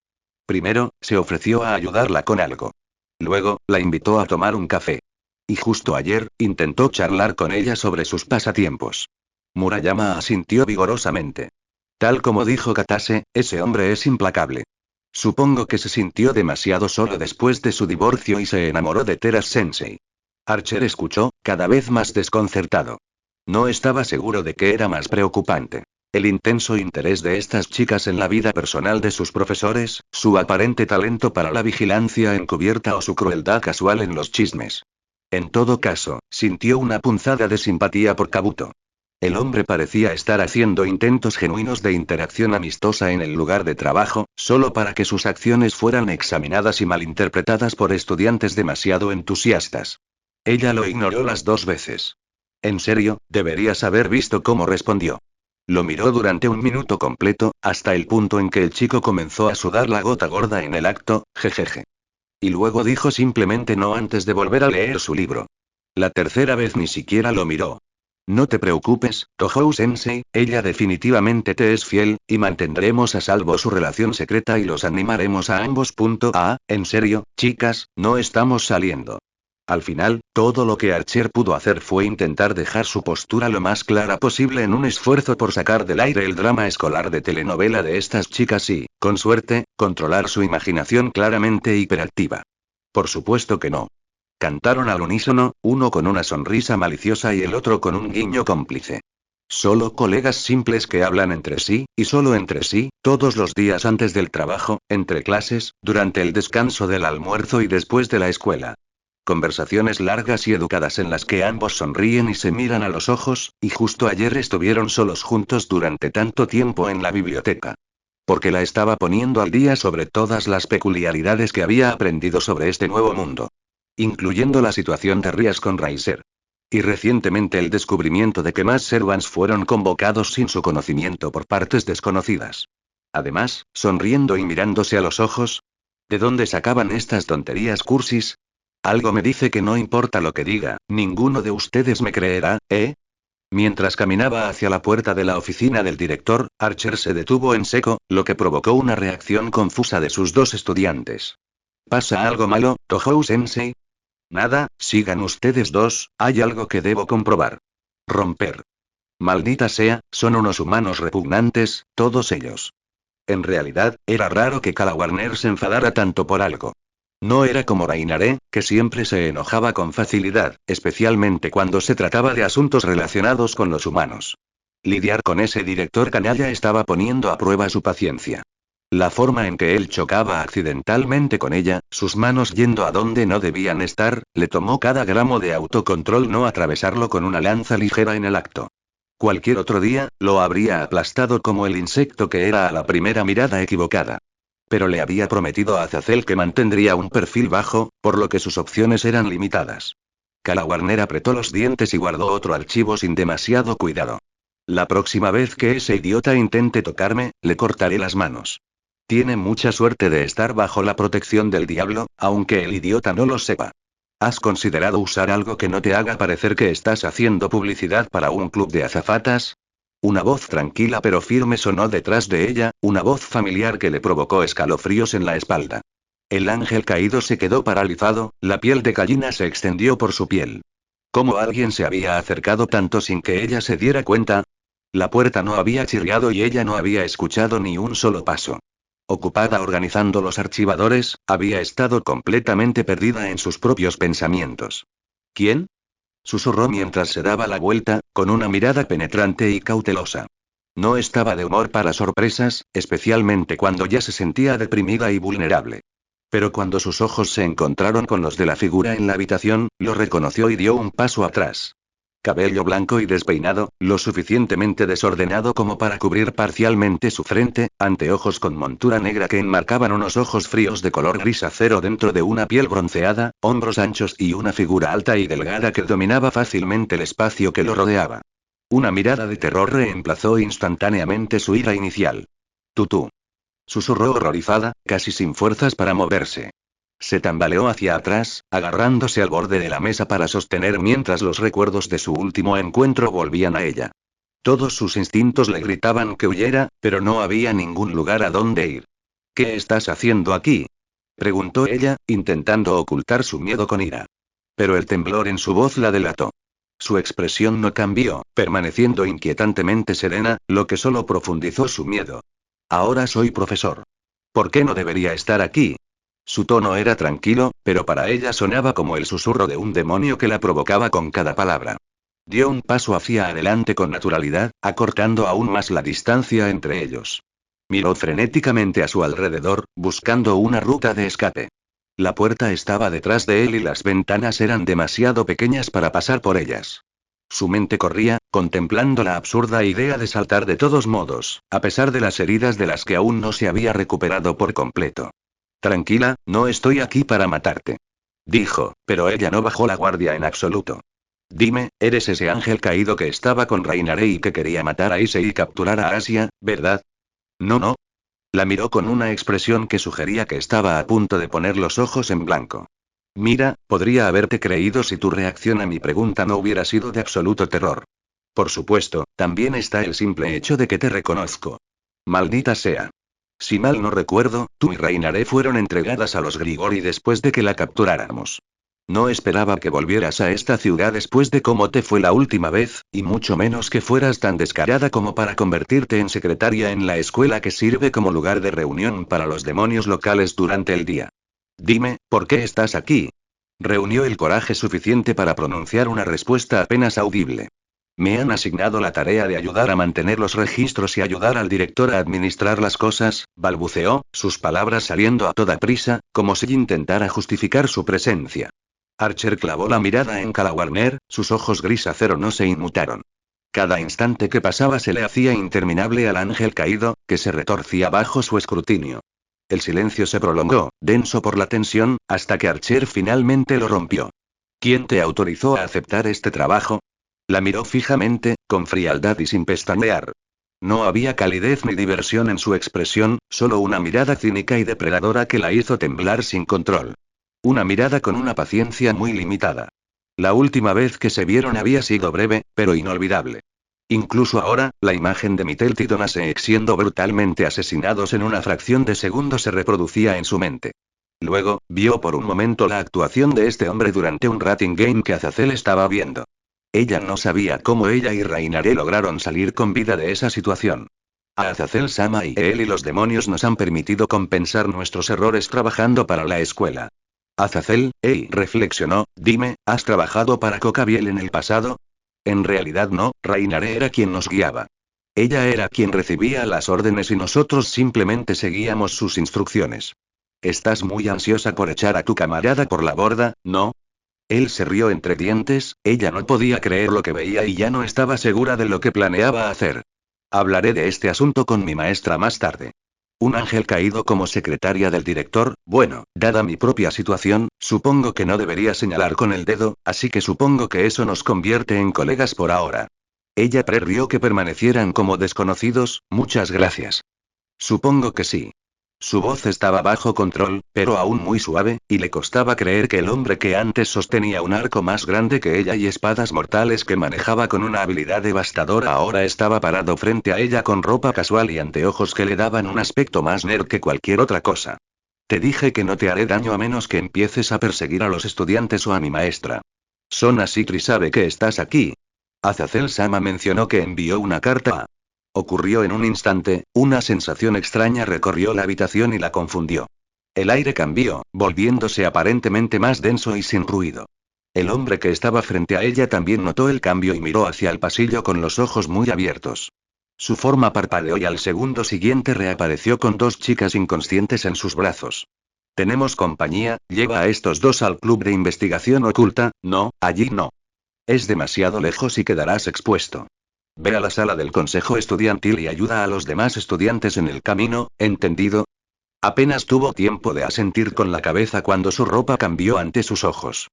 Primero, se ofreció a ayudarla con algo. Luego, la invitó a tomar un café. Y justo ayer, intentó charlar con ella sobre sus pasatiempos. Murayama asintió vigorosamente. Tal como dijo Katase, ese hombre es implacable. Supongo que se sintió demasiado solo después de su divorcio y se enamoró de Teras-sensei. Archer escuchó, cada vez más desconcertado. No estaba seguro de qué era más preocupante. El intenso interés de estas chicas en la vida personal de sus profesores, su aparente talento para la vigilancia encubierta o su crueldad casual en los chismes. En todo caso, sintió una punzada de simpatía por Kabuto. El hombre parecía estar haciendo intentos genuinos de interacción amistosa en el lugar de trabajo, solo para que sus acciones fueran examinadas y malinterpretadas por estudiantes demasiado entusiastas. Ella lo ignoró las 2 veces. En serio, deberías haber visto cómo respondió. Lo miró durante un minuto completo, hasta el punto en que el chico comenzó a sudar la gota gorda en el acto, jejeje. Y luego dijo simplemente no antes de volver a leer su libro. La tercera vez ni siquiera lo miró. No te preocupes, Tohou-sensei, ella definitivamente te es fiel, y mantendremos a salvo su relación secreta y los animaremos a ambos. En serio, chicas, no estamos saliendo. Al final, todo lo que Archer pudo hacer fue intentar dejar su postura lo más clara posible en un esfuerzo por sacar del aire el drama escolar de telenovela de estas chicas y, con suerte, controlar su imaginación claramente hiperactiva. Por supuesto que no. Cantaron al unísono, uno con una sonrisa maliciosa y el otro con un guiño cómplice. Solo colegas simples que hablan entre sí, y solo entre sí, todos los días antes del trabajo, entre clases, durante el descanso del almuerzo y después de la escuela. Conversaciones largas y educadas en las que ambos sonríen y se miran a los ojos, y justo ayer estuvieron solos juntos durante tanto tiempo en la biblioteca. Porque la estaba poniendo al día sobre todas las peculiaridades que había aprendido sobre este nuevo mundo. Incluyendo la situación de Rías con Raiser. Y recientemente el descubrimiento de que más Servants fueron convocados sin su conocimiento por partes desconocidas. Además, sonriendo y mirándose a los ojos. ¿De dónde sacaban estas tonterías cursis? Algo me dice que no importa lo que diga, ninguno de ustedes me creerá, ¿eh? Mientras caminaba hacia la puerta de la oficina del director, Archer se detuvo en seco, lo que provocó una reacción confusa de sus 2 estudiantes. ¿Pasa algo malo, Tohou-sensei? Nada, sigan ustedes 2, hay algo que debo comprobar. Romper. Maldita sea, son unos humanos repugnantes, todos ellos. En realidad, era raro que Kalawarner se enfadara tanto por algo. No era como Rainare, que siempre se enojaba con facilidad, especialmente cuando se trataba de asuntos relacionados con los humanos. Lidiar con ese director canalla estaba poniendo a prueba su paciencia. La forma en que él chocaba accidentalmente con ella, sus manos yendo a donde no debían estar, le tomó cada gramo de autocontrol no atravesarlo con una lanza ligera en el acto. Cualquier otro día, lo habría aplastado como el insecto que era a la primera mirada equivocada. Pero le había prometido a Azazel que mantendría un perfil bajo, por lo que sus opciones eran limitadas. Kalawarner apretó los dientes y guardó otro archivo sin demasiado cuidado. La próxima vez que ese idiota intente tocarme, le cortaré las manos. Tiene mucha suerte de estar bajo la protección del diablo, aunque el idiota no lo sepa. ¿Has considerado usar algo que no te haga parecer que estás haciendo publicidad para un club de azafatas? Una voz tranquila pero firme sonó detrás de ella, una voz familiar que le provocó escalofríos en la espalda. El ángel caído se quedó paralizado, la piel de gallina se extendió por su piel. ¿Cómo alguien se había acercado tanto sin que ella se diera cuenta? La puerta no había chirriado y ella no había escuchado ni un solo paso. Ocupada organizando los archivadores, había estado completamente perdida en sus propios pensamientos. ¿Quién? Susurró mientras se daba la vuelta, con una mirada penetrante y cautelosa. No estaba de humor para sorpresas, especialmente cuando ya se sentía deprimida y vulnerable. Pero cuando sus ojos se encontraron con los de la figura en la habitación, lo reconoció y dio un paso atrás. Cabello blanco y despeinado, lo suficientemente desordenado como para cubrir parcialmente su frente, anteojos con montura negra que enmarcaban unos ojos fríos de color gris acero dentro de una piel bronceada, hombros anchos y una figura alta y delgada que dominaba fácilmente el espacio que lo rodeaba. Una mirada de terror reemplazó instantáneamente su ira inicial. Tutú. Susurró horrorizada, casi sin fuerzas para moverse. Se tambaleó hacia atrás, agarrándose al borde de la mesa para sostener mientras los recuerdos de su último encuentro volvían a ella. Todos sus instintos le gritaban que huyera, pero no había ningún lugar a donde ir. ¿Qué estás haciendo aquí?, preguntó ella, intentando ocultar su miedo con ira. Pero el temblor en su voz la delató. Su expresión no cambió, permaneciendo inquietantemente serena, lo que solo profundizó su miedo. Ahora soy profesor. ¿Por qué no debería estar aquí? Su tono era tranquilo, pero para ella sonaba como el susurro de un demonio que la provocaba con cada palabra. Dio un paso hacia adelante con naturalidad, acortando aún más la distancia entre ellos. Miró frenéticamente a su alrededor, buscando una ruta de escape. La puerta estaba detrás de él y las ventanas eran demasiado pequeñas para pasar por ellas. Su mente corría, contemplando la absurda idea de saltar de todos modos, a pesar de las heridas de las que aún no se había recuperado por completo. Tranquila, no estoy aquí para matarte, dijo, pero ella no bajó la guardia en absoluto. Dime, eres ese ángel caído que estaba con Rainare y que quería matar a Issei y capturar a Asia, ¿verdad? No, no. La miró con una expresión que sugería que estaba a punto de poner los ojos en blanco. Mira, podría haberte creído si tu reacción a mi pregunta no hubiera sido de absoluto terror. Por supuesto, también está el simple hecho de que te reconozco. Maldita sea. Si mal no recuerdo, tú y Rainare fueron entregadas a los Grigori después de que la capturáramos. No esperaba que volvieras a esta ciudad después de cómo te fue la última vez, y mucho menos que fueras tan descarada como para convertirte en secretaria en la escuela que sirve como lugar de reunión para los demonios locales durante el día. Dime, ¿por qué estás aquí? Reunió el coraje suficiente para pronunciar una respuesta apenas audible. Me han asignado la tarea de ayudar a mantener los registros y ayudar al director a administrar las cosas, balbuceó, sus palabras saliendo a toda prisa, como si intentara justificar su presencia. Archer clavó la mirada en Cala Warner, sus ojos gris acero no se inmutaron. Cada instante que pasaba se le hacía interminable al ángel caído, que se retorcía bajo su escrutinio. El silencio se prolongó, denso por la tensión, hasta que Archer finalmente lo rompió. ¿Quién te autorizó a aceptar este trabajo? La miró fijamente, con frialdad y sin pestañear. No había calidez ni diversión en su expresión, solo una mirada cínica y depredadora que la hizo temblar sin control. Una mirada con una paciencia muy limitada. La última vez que se vieron había sido breve, pero inolvidable. Incluso ahora, la imagen de Mitelti y Donasek siendo brutalmente asesinados en una fracción de segundo se reproducía en su mente. Luego, vio por un momento la actuación de este hombre durante un rating game que Azazel estaba viendo. Ella no sabía cómo ella y Rainare lograron salir con vida de esa situación. A Azazel-sama y él y los demonios nos han permitido compensar nuestros errores trabajando para la escuela. Azazel, reflexionó, dime, ¿has trabajado para Cocabiel en el pasado? En realidad no, Rainare era quien nos guiaba. Ella era quien recibía las órdenes y nosotros simplemente seguíamos sus instrucciones. Estás muy ansiosa por echar a tu camarada por la borda, ¿no? Él se rió entre dientes, ella no podía creer lo que veía y ya no estaba segura de lo que planeaba hacer. Hablaré de este asunto con mi maestra más tarde. Un ángel caído como secretaria del director, bueno, dada mi propia situación, supongo que no debería señalar con el dedo, así que supongo que eso nos convierte en colegas por ahora. Ella prefirió que permanecieran como desconocidos, muchas gracias. Supongo que sí. Su voz estaba bajo control, pero aún muy suave, y le costaba creer que el hombre que antes sostenía un arco más grande que ella y espadas mortales que manejaba con una habilidad devastadora ahora estaba parado frente a ella con ropa casual y anteojos que le daban un aspecto más nerd que cualquier otra cosa. Te dije que no te haré daño a menos que empieces a perseguir a los estudiantes o a mi maestra. Sona Sikri sabe que estás aquí. Azazel-sama mencionó que envió una carta a... Ocurrió en un instante, una sensación extraña recorrió la habitación y la confundió. El aire cambió, volviéndose aparentemente más denso y sin ruido. El hombre que estaba frente a ella también notó el cambio y miró hacia el pasillo con los ojos muy abiertos. Su forma parpadeó y al segundo siguiente reapareció con dos chicas inconscientes en sus brazos. Tenemos compañía, lleva a estos dos al club de investigación oculta. No, allí no. Es demasiado lejos y quedarás expuesto. Ve a la sala del consejo estudiantil y ayuda a los demás estudiantes en el camino, ¿entendido? Apenas tuvo tiempo de asentir con la cabeza cuando su ropa cambió ante sus ojos.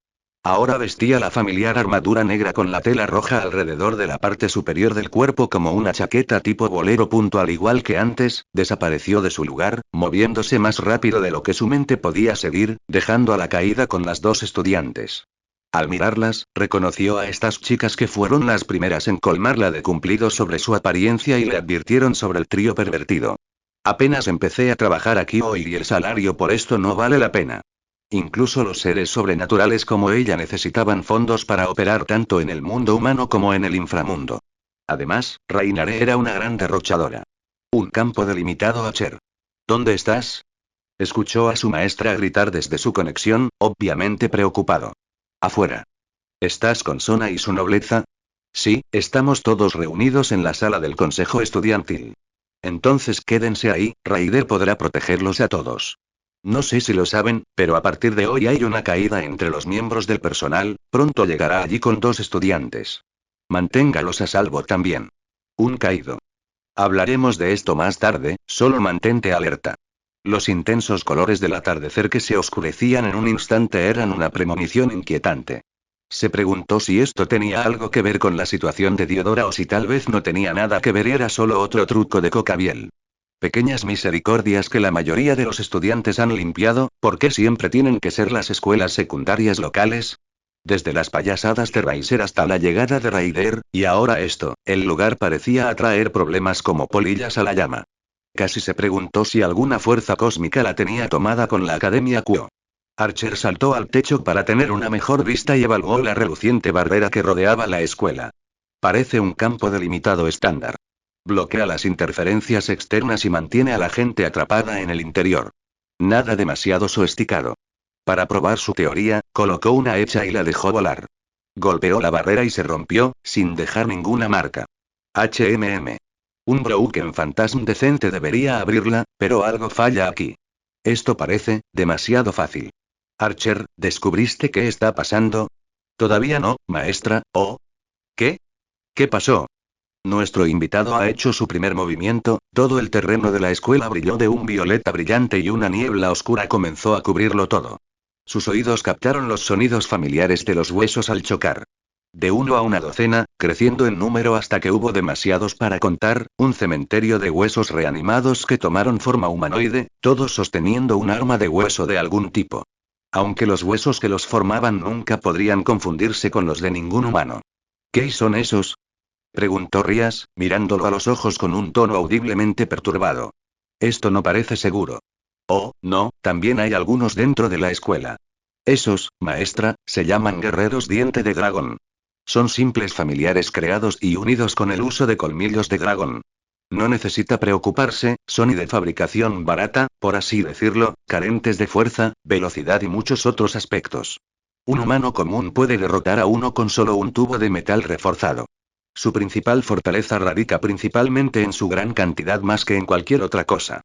Ahora vestía la familiar armadura negra con la tela roja alrededor de la parte superior del cuerpo como una chaqueta tipo bolero. Al igual que antes, desapareció de su lugar, moviéndose más rápido de lo que su mente podía seguir, dejando a la caída con las dos estudiantes. Al mirarlas, reconoció a estas chicas que fueron las primeras en colmarla de cumplidos sobre su apariencia y le advirtieron sobre el trío pervertido. Apenas empecé a trabajar aquí hoy y el salario por esto no vale la pena. Incluso los seres sobrenaturales como ella necesitaban fondos para operar tanto en el mundo humano como en el inframundo. Además, Rainare era una gran derrochadora. Un campo delimitado a Cher. ¿Dónde estás? Escuchó a su maestra gritar desde su conexión, obviamente preocupado. Afuera. ¿Estás con Sona y su nobleza? Sí, estamos todos reunidos en la sala del consejo estudiantil. Entonces quédense ahí, Raider podrá protegerlos a todos. No sé si lo saben, pero a partir de hoy hay una caída entre los miembros del personal, pronto llegará allí con 2 estudiantes. Manténgalos a salvo también. Un caído. Hablaremos de esto más tarde, solo mantente alerta. Los intensos colores del atardecer que se oscurecían en un instante eran una premonición inquietante. Se preguntó si esto tenía algo que ver con la situación de Diodora o si tal vez no tenía nada que ver y era solo otro truco de Cocabiel. Pequeñas misericordias que la mayoría de los estudiantes han limpiado, ¿por qué siempre tienen que ser las escuelas secundarias locales? Desde las payasadas de Raiser hasta la llegada de Raider, y ahora esto, el lugar parecía atraer problemas como polillas a la llama. Casi se preguntó si alguna fuerza cósmica la tenía tomada con la Academia Kuo. Archer saltó al techo para tener una mejor vista y evaluó la reluciente barrera que rodeaba la escuela. Parece un campo delimitado estándar. Bloquea las interferencias externas y mantiene a la gente atrapada en el interior. Nada demasiado sofisticado. Para probar su teoría, colocó una hecha y la dejó volar. Golpeó la barrera y se rompió, sin dejar ninguna marca. Un Broken Phantasm decente debería abrirla, pero algo falla aquí. Esto parece demasiado fácil. Archer, ¿descubriste qué está pasando? Todavía no, maestra. ¿Oh? ¿Qué? ¿Qué pasó? Nuestro invitado ha hecho su primer movimiento, todo el terreno de la escuela brilló de un violeta brillante y una niebla oscura comenzó a cubrirlo todo. Sus oídos captaron los sonidos familiares de los huesos al chocar. De 1 a una docena, creciendo en número hasta que hubo demasiados para contar, un cementerio de huesos reanimados que tomaron forma humanoide, todos sosteniendo un arma de hueso de algún tipo. Aunque los huesos que los formaban nunca podrían confundirse con los de ningún humano. ¿Qué son esos? Preguntó Rías, mirándolo a los ojos con un tono audiblemente perturbado. Esto no parece seguro. Oh, no, también hay algunos dentro de la escuela. Esos, maestra, se llaman guerreros diente de dragón. Son simples familiares creados y unidos con el uso de colmillos de dragón. No necesita preocuparse, son de fabricación barata, por así decirlo, carentes de fuerza, velocidad y muchos otros aspectos. Un humano común puede derrotar a uno con solo un tubo de metal reforzado. Su principal fortaleza radica principalmente en su gran cantidad más que en cualquier otra cosa.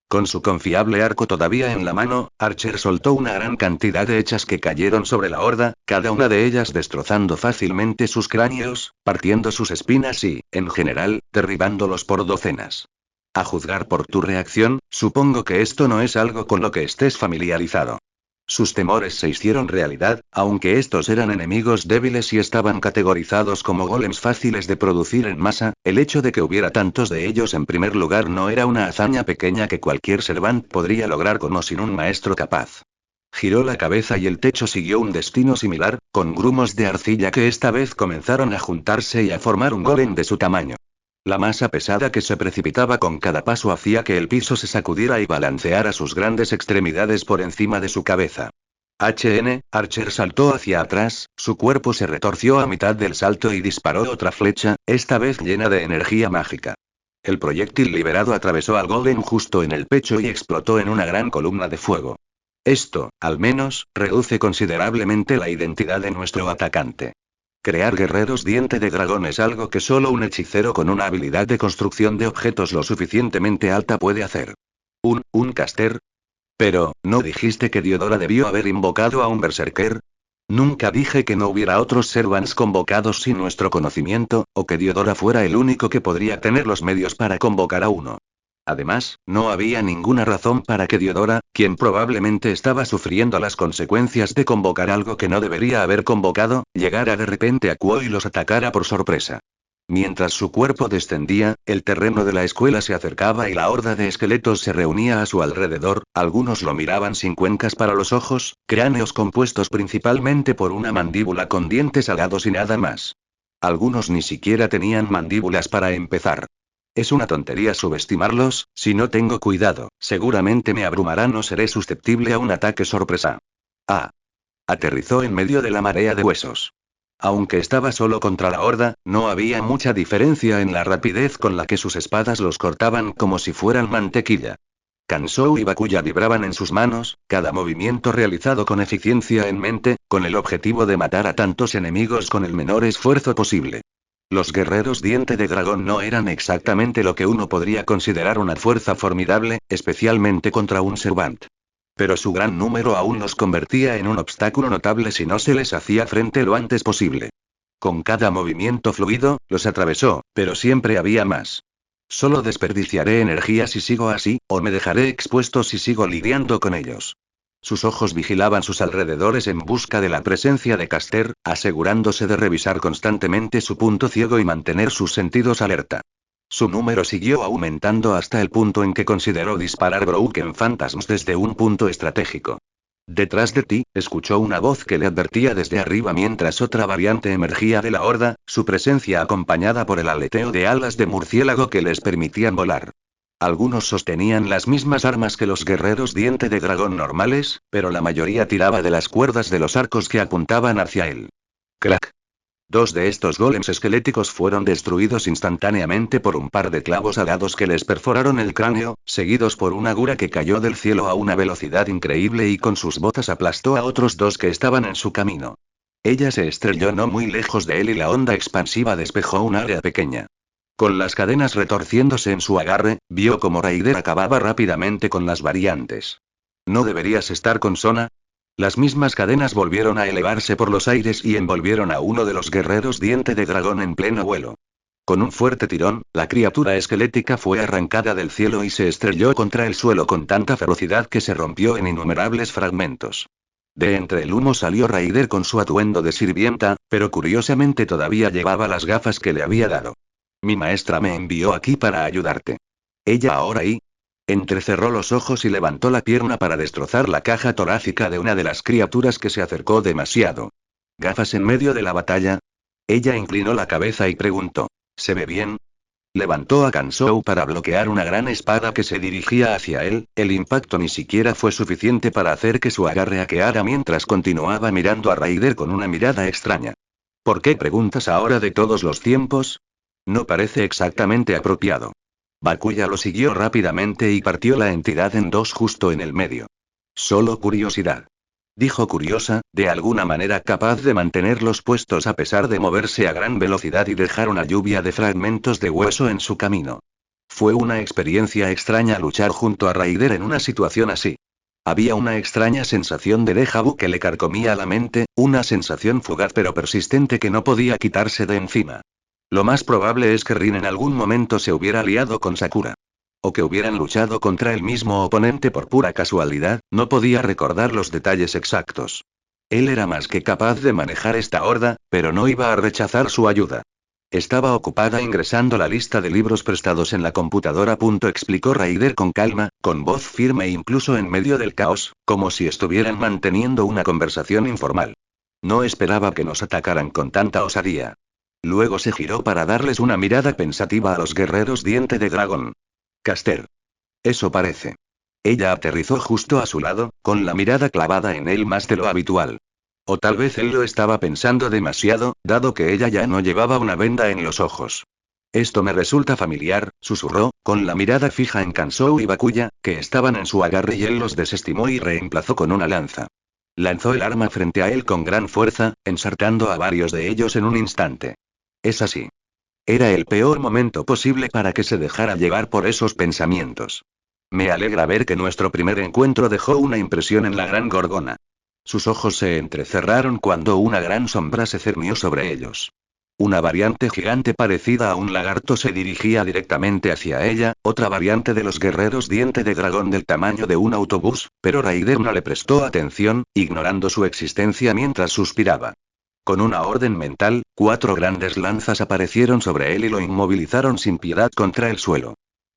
Con su confiable arco todavía en la mano, Archer soltó una gran cantidad de hechas que cayeron sobre la horda, cada una de ellas destrozando fácilmente sus cráneos, partiendo sus espinas y, en general, derribándolos por docenas. A juzgar por tu reacción, supongo que esto no es algo con lo que estés familiarizado. Sus temores se hicieron realidad, aunque estos eran enemigos débiles y estaban categorizados como golems fáciles de producir en masa, el hecho de que hubiera tantos de ellos en primer lugar no era una hazaña pequeña que cualquier servant podría lograr con o sin un maestro capaz. Giró la cabeza y el techo siguió un destino similar, con grumos de arcilla que esta vez comenzaron a juntarse y a formar un golem de su tamaño. La masa pesada que se precipitaba con cada paso hacía que el piso se sacudiera y balanceara sus grandes extremidades por encima de su cabeza. Archer saltó hacia atrás, su cuerpo se retorció a mitad del salto y disparó otra flecha, esta vez llena de energía mágica. El proyectil liberado atravesó al golem justo en el pecho y explotó en una gran columna de fuego. Esto, al menos, reduce considerablemente la identidad de nuestro atacante. Crear guerreros diente de dragón es algo que solo un hechicero con una habilidad de construcción de objetos lo suficientemente alta puede hacer. ¿Un caster? Pero, ¿no dijiste que Diodora debió haber invocado a un berserker? Nunca dije que no hubiera otros servants convocados sin nuestro conocimiento, o que Diodora fuera el único que podría tener los medios para convocar a uno. Además, no había ninguna razón para que Diodora, quien probablemente estaba sufriendo las consecuencias de convocar algo que no debería haber convocado, llegara de repente a Quo y los atacara por sorpresa. Mientras su cuerpo descendía, el terreno de la escuela se acercaba y la horda de esqueletos se reunía a su alrededor, algunos lo miraban sin cuencas para los ojos, cráneos compuestos principalmente por una mandíbula con dientes alados y nada más. Algunos ni siquiera tenían mandíbulas para empezar. Es una tontería subestimarlos, si no tengo cuidado, seguramente me abrumarán o seré susceptible a un ataque sorpresa. Ah. Aterrizó en medio de la marea de huesos. Aunque estaba solo contra la horda, no había mucha diferencia en la rapidez con la que sus espadas los cortaban como si fueran mantequilla. Kansou y Bakuya vibraban en sus manos, cada movimiento realizado con eficiencia en mente, con el objetivo de matar a tantos enemigos con el menor esfuerzo posible. Los guerreros diente de dragón no eran exactamente lo que uno podría considerar una fuerza formidable, especialmente contra un servant. Pero su gran número aún los convertía en un obstáculo notable si no se les hacía frente lo antes posible. Con cada movimiento fluido, los atravesó, pero siempre había más. Solo desperdiciaré energía si sigo así, o me dejaré expuesto si sigo lidiando con ellos. Sus ojos vigilaban sus alrededores en busca de la presencia de Caster, asegurándose de revisar constantemente su punto ciego y mantener sus sentidos alerta. Su número siguió aumentando hasta el punto en que consideró disparar Broken Phantasms desde un punto estratégico. Detrás de ti, escuchó una voz que le advertía desde arriba mientras otra variante emergía de la horda, su presencia acompañada por el aleteo de alas de murciélago que les permitían volar. Algunos sostenían las mismas armas que los guerreros diente de dragón normales, pero la mayoría tiraba de las cuerdas de los arcos que apuntaban hacia él. ¡Crack! Dos de estos golems esqueléticos fueron destruidos instantáneamente por un par de clavos alados que les perforaron el cráneo, seguidos por una gura que cayó del cielo a una velocidad increíble y con sus botas aplastó a otros dos que estaban en su camino. Ella se estrelló no muy lejos de él y la onda expansiva despejó un área pequeña. Con las cadenas retorciéndose en su agarre, vio como Raider acababa rápidamente con las variantes. ¿No deberías estar con Sona? Las mismas cadenas volvieron a elevarse por los aires y envolvieron a uno de los guerreros diente de dragón en pleno vuelo. Con un fuerte tirón, la criatura esquelética fue arrancada del cielo y se estrelló contra el suelo con tanta ferocidad que se rompió en innumerables fragmentos. De entre el humo salió Raider con su atuendo de sirvienta, pero curiosamente todavía llevaba las gafas que le había dado. Mi maestra me envió aquí para ayudarte. Ella ahora y... Entrecerró los ojos y levantó la pierna para destrozar la caja torácica de una de las criaturas que se acercó demasiado. ¿Gafas en medio de la batalla? Ella inclinó la cabeza y preguntó. ¿Se ve bien? Levantó a Kansou para bloquear una gran espada que se dirigía hacia él, el impacto ni siquiera fue suficiente para hacer que su agarre hackeara mientras continuaba mirando a Raider con una mirada extraña. ¿Por qué preguntas ahora de todos los tiempos? No parece exactamente apropiado. Bakuya lo siguió rápidamente y partió la entidad en dos justo en el medio. Solo curiosidad. Dijo curiosa, de alguna manera capaz de mantenerlos puestos a pesar de moverse a gran velocidad y dejar una lluvia de fragmentos de hueso en su camino. Fue una experiencia extraña luchar junto a Raider en una situación así. Había una extraña sensación de déjà vu que le carcomía la mente, una sensación fugaz pero persistente que no podía quitarse de encima. Lo más probable es que Rin en algún momento se hubiera aliado con Sakura. O que hubieran luchado contra el mismo oponente por pura casualidad, no podía recordar los detalles exactos. Él era más que capaz de manejar esta horda, pero no iba a rechazar su ayuda. Estaba ocupada ingresando la lista de libros prestados en la computadora. Explicó Raider con calma, con voz firme e incluso en medio del caos, como si estuvieran manteniendo una conversación informal. No esperaba que nos atacaran con tanta osadía. Luego se giró para darles una mirada pensativa a los guerreros diente de dragón. Caster. Eso parece. Ella aterrizó justo a su lado, con la mirada clavada en él más de lo habitual. O tal vez él lo estaba pensando demasiado, dado que ella ya no llevaba una venda en los ojos. Esto me resulta familiar, susurró, con la mirada fija en Kansou y Bakuya, que estaban en su agarre y él los desestimó y reemplazó con una lanza. Lanzó el arma frente a él con gran fuerza, ensartando a varios de ellos en un instante. Es así. Era el peor momento posible para que se dejara llevar por esos pensamientos. Me alegra ver que nuestro primer encuentro dejó una impresión en la gran gorgona. Sus ojos se entrecerraron cuando una gran sombra se cernió sobre ellos. Una variante gigante parecida a un lagarto se dirigía directamente hacia ella, otra variante de los guerreros diente de dragón del tamaño de un autobús, pero Raider no le prestó atención, ignorando su existencia mientras suspiraba. Con una orden mental, 4 grandes lanzas aparecieron sobre él y lo inmovilizaron sin piedad contra el suelo.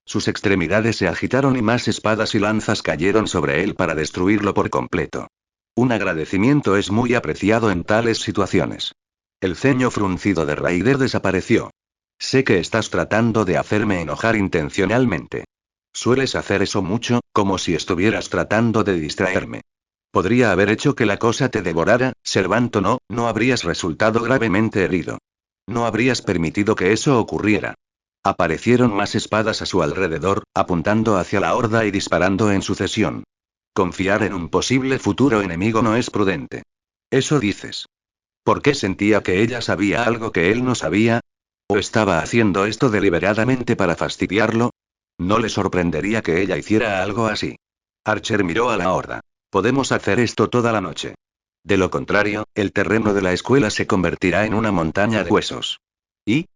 Sus extremidades se agitaron y más espadas y lanzas cayeron sobre él para destruirlo por completo. Un agradecimiento es muy apreciado en tales situaciones. El ceño fruncido de Raider desapareció. Sé que estás tratando de hacerme enojar intencionalmente. Sueles hacer eso mucho, como si estuvieras tratando de distraerme. Podría haber hecho que la cosa te devorara, Servanto, no habrías resultado gravemente herido. No habrías permitido que eso ocurriera. Aparecieron más espadas a su alrededor, apuntando hacia la horda y disparando en sucesión. Confiar en un posible futuro enemigo no es prudente. Eso dices. ¿Por qué sentía que ella sabía algo que él no sabía? ¿O estaba haciendo esto deliberadamente para fastidiarlo? No le sorprendería que ella hiciera algo así. Archer miró a la horda. Podemos hacer esto toda la noche. De lo contrario, el terreno de la escuela se convertirá en una montaña de huesos. ¿Y?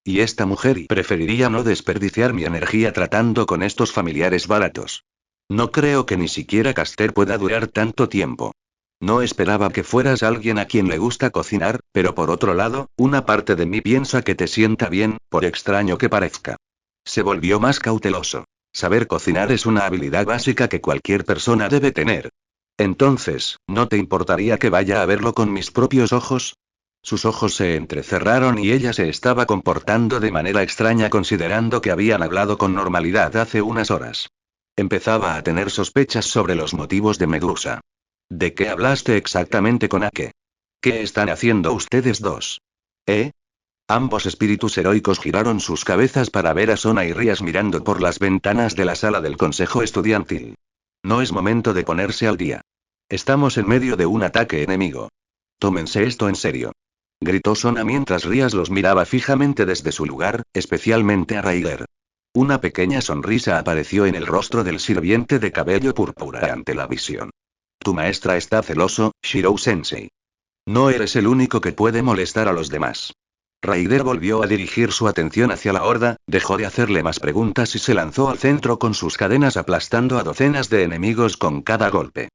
¿Y esta mujer? Y preferiría no desperdiciar mi energía tratando con estos familiares baratos. No creo que ni siquiera Caster pueda durar tanto tiempo. No esperaba que fueras alguien a quien le gusta cocinar, pero por otro lado, una parte de mí piensa que te sienta bien, por extraño que parezca. Se volvió más cauteloso. Saber cocinar es una habilidad básica que cualquier persona debe tener. Entonces, ¿no te importaría que vaya a verlo con mis propios ojos? Sus ojos se entrecerraron y ella se estaba comportando de manera extraña considerando que habían hablado con normalidad hace unas horas. Empezaba a tener sospechas sobre los motivos de Medusa. ¿De qué hablaste exactamente con Ake? ¿Qué están haciendo ustedes dos? ¿Eh? Ambos espíritus heroicos giraron sus cabezas para ver a Sona y Rías mirando por las ventanas de la sala del consejo estudiantil. No es momento de ponerse al día. Estamos en medio de un ataque enemigo. Tómense esto en serio. Gritó Sona mientras Rías los miraba fijamente desde su lugar, especialmente a Raider. Una pequeña sonrisa apareció en el rostro del sirviente de cabello púrpura ante la visión. Tu maestra está celoso, Shirou-sensei. No eres el único que puede molestar a los demás. Raider volvió a dirigir su atención hacia la horda, dejó de hacerle más preguntas y se lanzó al centro con sus cadenas aplastando a docenas de enemigos con cada golpe.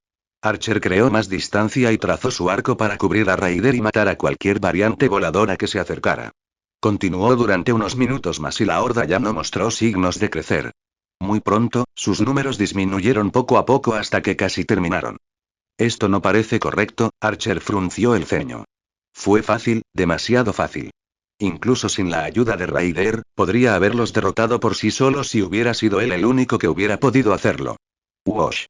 Archer creó más distancia y trazó su arco para cubrir a Raider y matar a cualquier variante voladora que se acercara. Continuó durante unos minutos más y la horda ya no mostró signos de crecer. Muy pronto, sus números disminuyeron poco a poco hasta que casi terminaron. Esto no parece correcto, Archer frunció el ceño. Fue fácil, demasiado fácil. Incluso sin la ayuda de Raider, podría haberlos derrotado por sí solo si hubiera sido él el único que hubiera podido hacerlo. Wosh.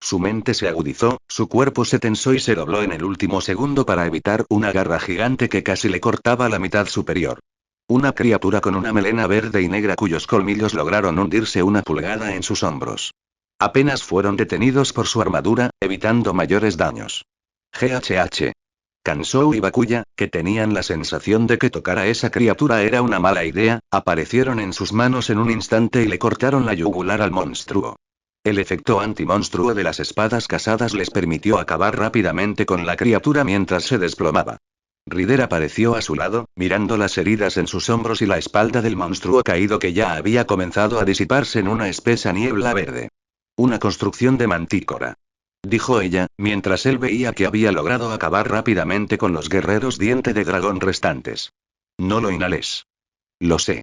Su mente se agudizó, su cuerpo se tensó y se dobló en el último segundo para evitar una garra gigante que casi le cortaba la mitad superior. Una criatura con una melena verde y negra cuyos colmillos lograron hundirse 1 pulgada en sus hombros. Apenas fueron detenidos por su armadura, evitando mayores daños. GHH. Kansou y Bakuya, que tenían la sensación de que tocar a esa criatura era una mala idea, aparecieron en sus manos en un instante y le cortaron la yugular al monstruo. El efecto antimonstruo de las espadas casadas les permitió acabar rápidamente con la criatura mientras se desplomaba. Rider apareció a su lado, mirando las heridas en sus hombros y la espalda del monstruo caído que ya había comenzado a disiparse en una espesa niebla verde. Una construcción de mantícora. Dijo ella, mientras él veía que había logrado acabar rápidamente con los guerreros diente de dragón restantes. No lo inhales. Lo sé.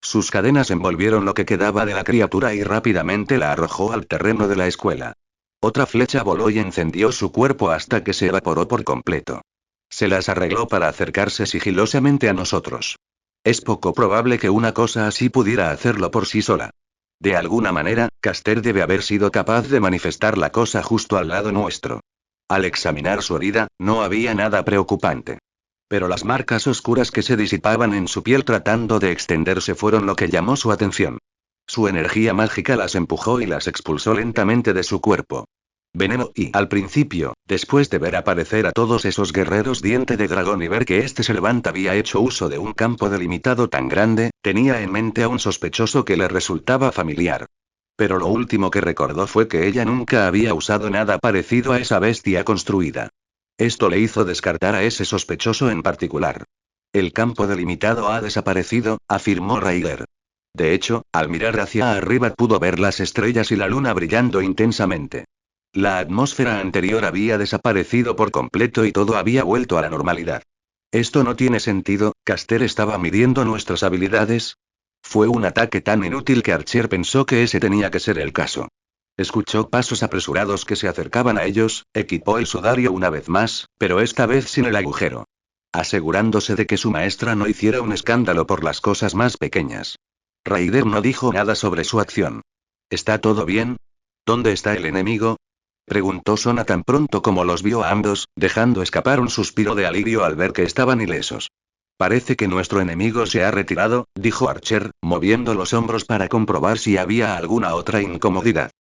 Sus cadenas envolvieron lo que quedaba de la criatura y rápidamente la arrojó al terreno de la escuela. Otra flecha voló y encendió su cuerpo hasta que se evaporó por completo. Se las arregló para acercarse sigilosamente a nosotros. Es poco probable que una cosa así pudiera hacerlo por sí sola. De alguna manera, Caster debe haber sido capaz de manifestar la cosa justo al lado nuestro. Al examinar su herida, no había nada preocupante. Pero las marcas oscuras que se disipaban en su piel tratando de extenderse fueron lo que llamó su atención. Su energía mágica las empujó y las expulsó lentamente de su cuerpo. Veneno y, al principio, después de ver aparecer a todos esos guerreros diente de dragón y ver que este Servant había hecho uso de un campo delimitado tan grande, tenía en mente a un sospechoso que le resultaba familiar. Pero lo último que recordó fue que ella nunca había usado nada parecido a esa bestia construida. Esto le hizo descartar a ese sospechoso en particular. El campo delimitado ha desaparecido, afirmó Ryder. De hecho, al mirar hacia arriba pudo ver las estrellas y la luna brillando intensamente. La atmósfera anterior había desaparecido por completo y todo había vuelto a la normalidad. Esto no tiene sentido, ¿Caster estaba midiendo nuestras habilidades? Fue un ataque tan inútil que Archer pensó que ese tenía que ser el caso. Escuchó pasos apresurados que se acercaban a ellos, equipó el sudario una vez más, pero esta vez sin el agujero. Asegurándose de que su maestra no hiciera un escándalo por las cosas más pequeñas. Ryder no dijo nada sobre su acción. ¿Está todo bien? ¿Dónde está el enemigo? Preguntó Sona tan pronto como los vio a ambos, dejando escapar un suspiro de alivio al ver que estaban ilesos. Parece que nuestro enemigo se ha retirado, dijo Archer, moviendo los hombros para comprobar si había alguna otra incomodidad.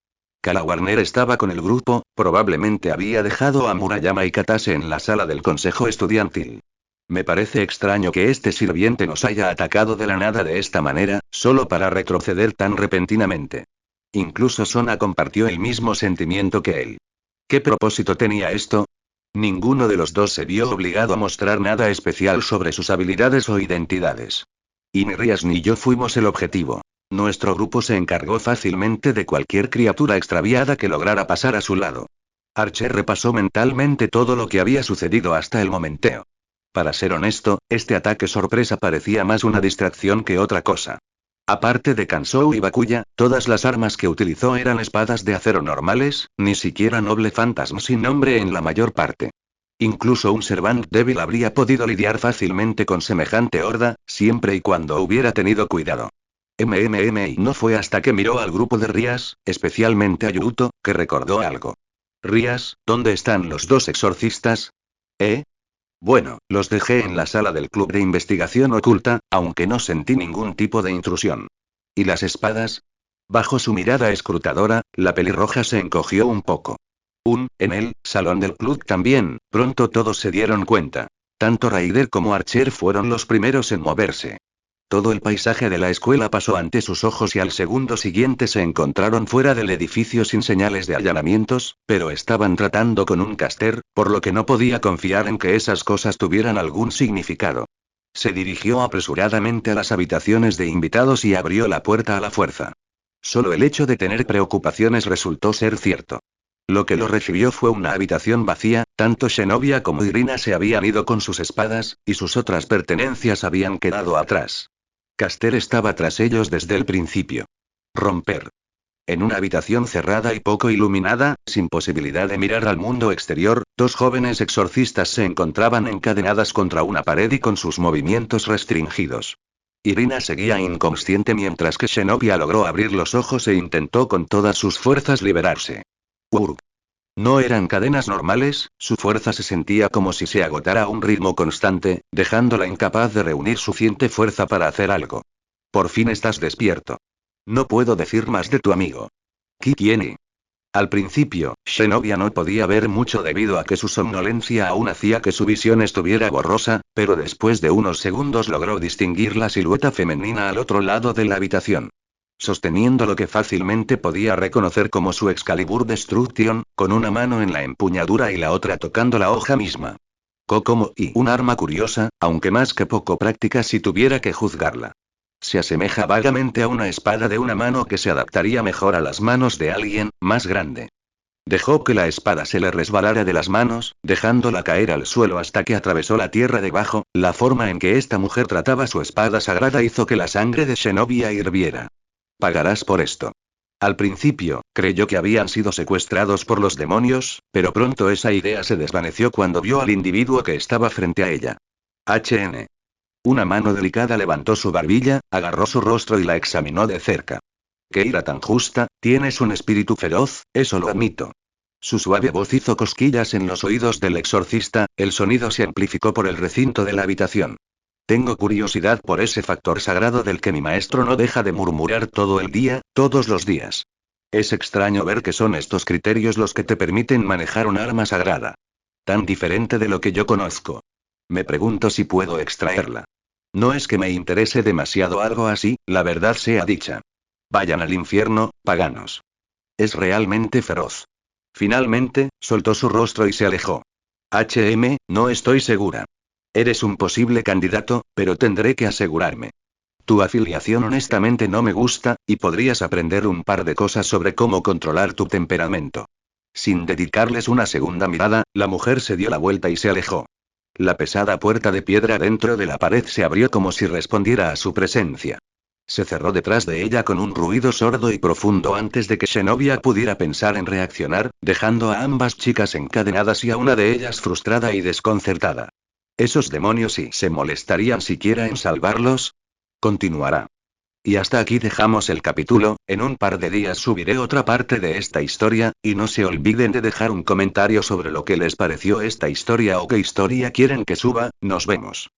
Kala Warner estaba con el grupo, probablemente había dejado a Murayama y Katase en la sala del consejo estudiantil. Me parece extraño que este sirviente nos haya atacado de la nada de esta manera, solo para retroceder tan repentinamente. Incluso Sona compartió el mismo sentimiento que él. ¿Qué propósito tenía esto? Ninguno de los dos se vio obligado a mostrar nada especial sobre sus habilidades o identidades. Y ni Rias ni yo fuimos el objetivo. Nuestro grupo se encargó fácilmente de cualquier criatura extraviada que lograra pasar a su lado. Archer repasó mentalmente todo lo que había sucedido hasta el momenteo. Para ser honesto, este ataque sorpresa parecía más una distracción que otra cosa. Aparte de Kansou y Bakuya, todas las armas que utilizó eran espadas de acero normales, ni siquiera Noble Phantasm sin nombre en la mayor parte. Incluso un Servant débil habría podido lidiar fácilmente con semejante horda, siempre y cuando hubiera tenido cuidado. Y no fue hasta que miró al grupo de Rias, especialmente a Yuto, que recordó algo. Rias, ¿dónde están los dos exorcistas? ¿Eh? Bueno, los dejé en la sala del club de investigación oculta, aunque no sentí ningún tipo de intrusión. ¿Y las espadas? Bajo su mirada escrutadora, la pelirroja se encogió un poco. En el salón del club también, pronto todos se dieron cuenta. Tanto Ryder como Archer fueron los primeros en moverse. Todo el paisaje de la escuela pasó ante sus ojos y al segundo siguiente se encontraron fuera del edificio sin señales de allanamientos, pero estaban tratando con un Caster, por lo que no podía confiar en que esas cosas tuvieran algún significado. Se dirigió apresuradamente a las habitaciones de invitados y abrió la puerta a la fuerza. Solo el hecho de tener preocupaciones resultó ser cierto. Lo que lo recibió fue una habitación vacía, tanto Zenobia como Irina se habían ido con sus espadas, y sus otras pertenencias habían quedado atrás. Caster estaba tras ellos desde el principio. Romper. En una habitación cerrada y poco iluminada, sin posibilidad de mirar al mundo exterior, dos jóvenes exorcistas se encontraban encadenadas contra una pared y con sus movimientos restringidos. Irina seguía inconsciente mientras que Zenobia logró abrir los ojos e intentó con todas sus fuerzas liberarse. Urg. No eran cadenas normales, su fuerza se sentía como si se agotara a un ritmo constante, dejándola incapaz de reunir suficiente fuerza para hacer algo. Por fin estás despierto. No puedo decir más de tu amigo. ¿Quién? Al principio, Zenobia no podía ver mucho debido a que su somnolencia aún hacía que su visión estuviera borrosa, pero después de unos segundos logró distinguir la silueta femenina al otro lado de la habitación. Sosteniendo lo que fácilmente podía reconocer como su Excalibur Destruction, con una mano en la empuñadura y la otra tocando la hoja misma. Como y un arma curiosa, aunque más que poco práctica si tuviera que juzgarla. Se asemeja vagamente a una espada de una mano que se adaptaría mejor a las manos de alguien más grande. Dejó que la espada se le resbalara de las manos, dejándola caer al suelo hasta que atravesó la tierra debajo. La forma en que esta mujer trataba su espada sagrada hizo que la sangre de Zenobia hirviera. Pagarás por esto. Al principio, creyó que habían sido secuestrados por los demonios, pero pronto esa idea se desvaneció cuando vio al individuo que estaba frente a ella. Una mano delicada levantó su barbilla, agarró su rostro y la examinó de cerca. ¡Qué ira tan justa! Tienes un espíritu feroz, eso lo admito. Su suave voz hizo cosquillas en los oídos del exorcista, el sonido se amplificó por el recinto de la habitación. Tengo curiosidad por ese factor sagrado del que mi maestro no deja de murmurar todo el día, todos los días. Es extraño ver que son estos criterios los que te permiten manejar un arma sagrada. Tan diferente de lo que yo conozco. Me pregunto si puedo extraerla. No es que me interese demasiado algo así, la verdad sea dicha. Vayan al infierno, paganos. Es realmente feroz. Finalmente, soltó su rostro y se alejó. No estoy segura. Eres un posible candidato, pero tendré que asegurarme. Tu afiliación honestamente no me gusta, y podrías aprender un par de cosas sobre cómo controlar tu temperamento. Sin dedicarles una segunda mirada, la mujer se dio la vuelta y se alejó. La pesada puerta de piedra dentro de la pared se abrió como si respondiera a su presencia. Se cerró detrás de ella con un ruido sordo y profundo antes de que Zenobia pudiera pensar en reaccionar, dejando a ambas chicas encadenadas y a una de ellas frustrada y desconcertada. ¿Esos demonios sí se molestarían siquiera en salvarlos? Continuará. Y hasta aquí dejamos el capítulo. En un par de días subiré otra parte de esta historia, y no se olviden de dejar un comentario sobre lo que les pareció esta historia o qué historia quieren que suba. Nos vemos.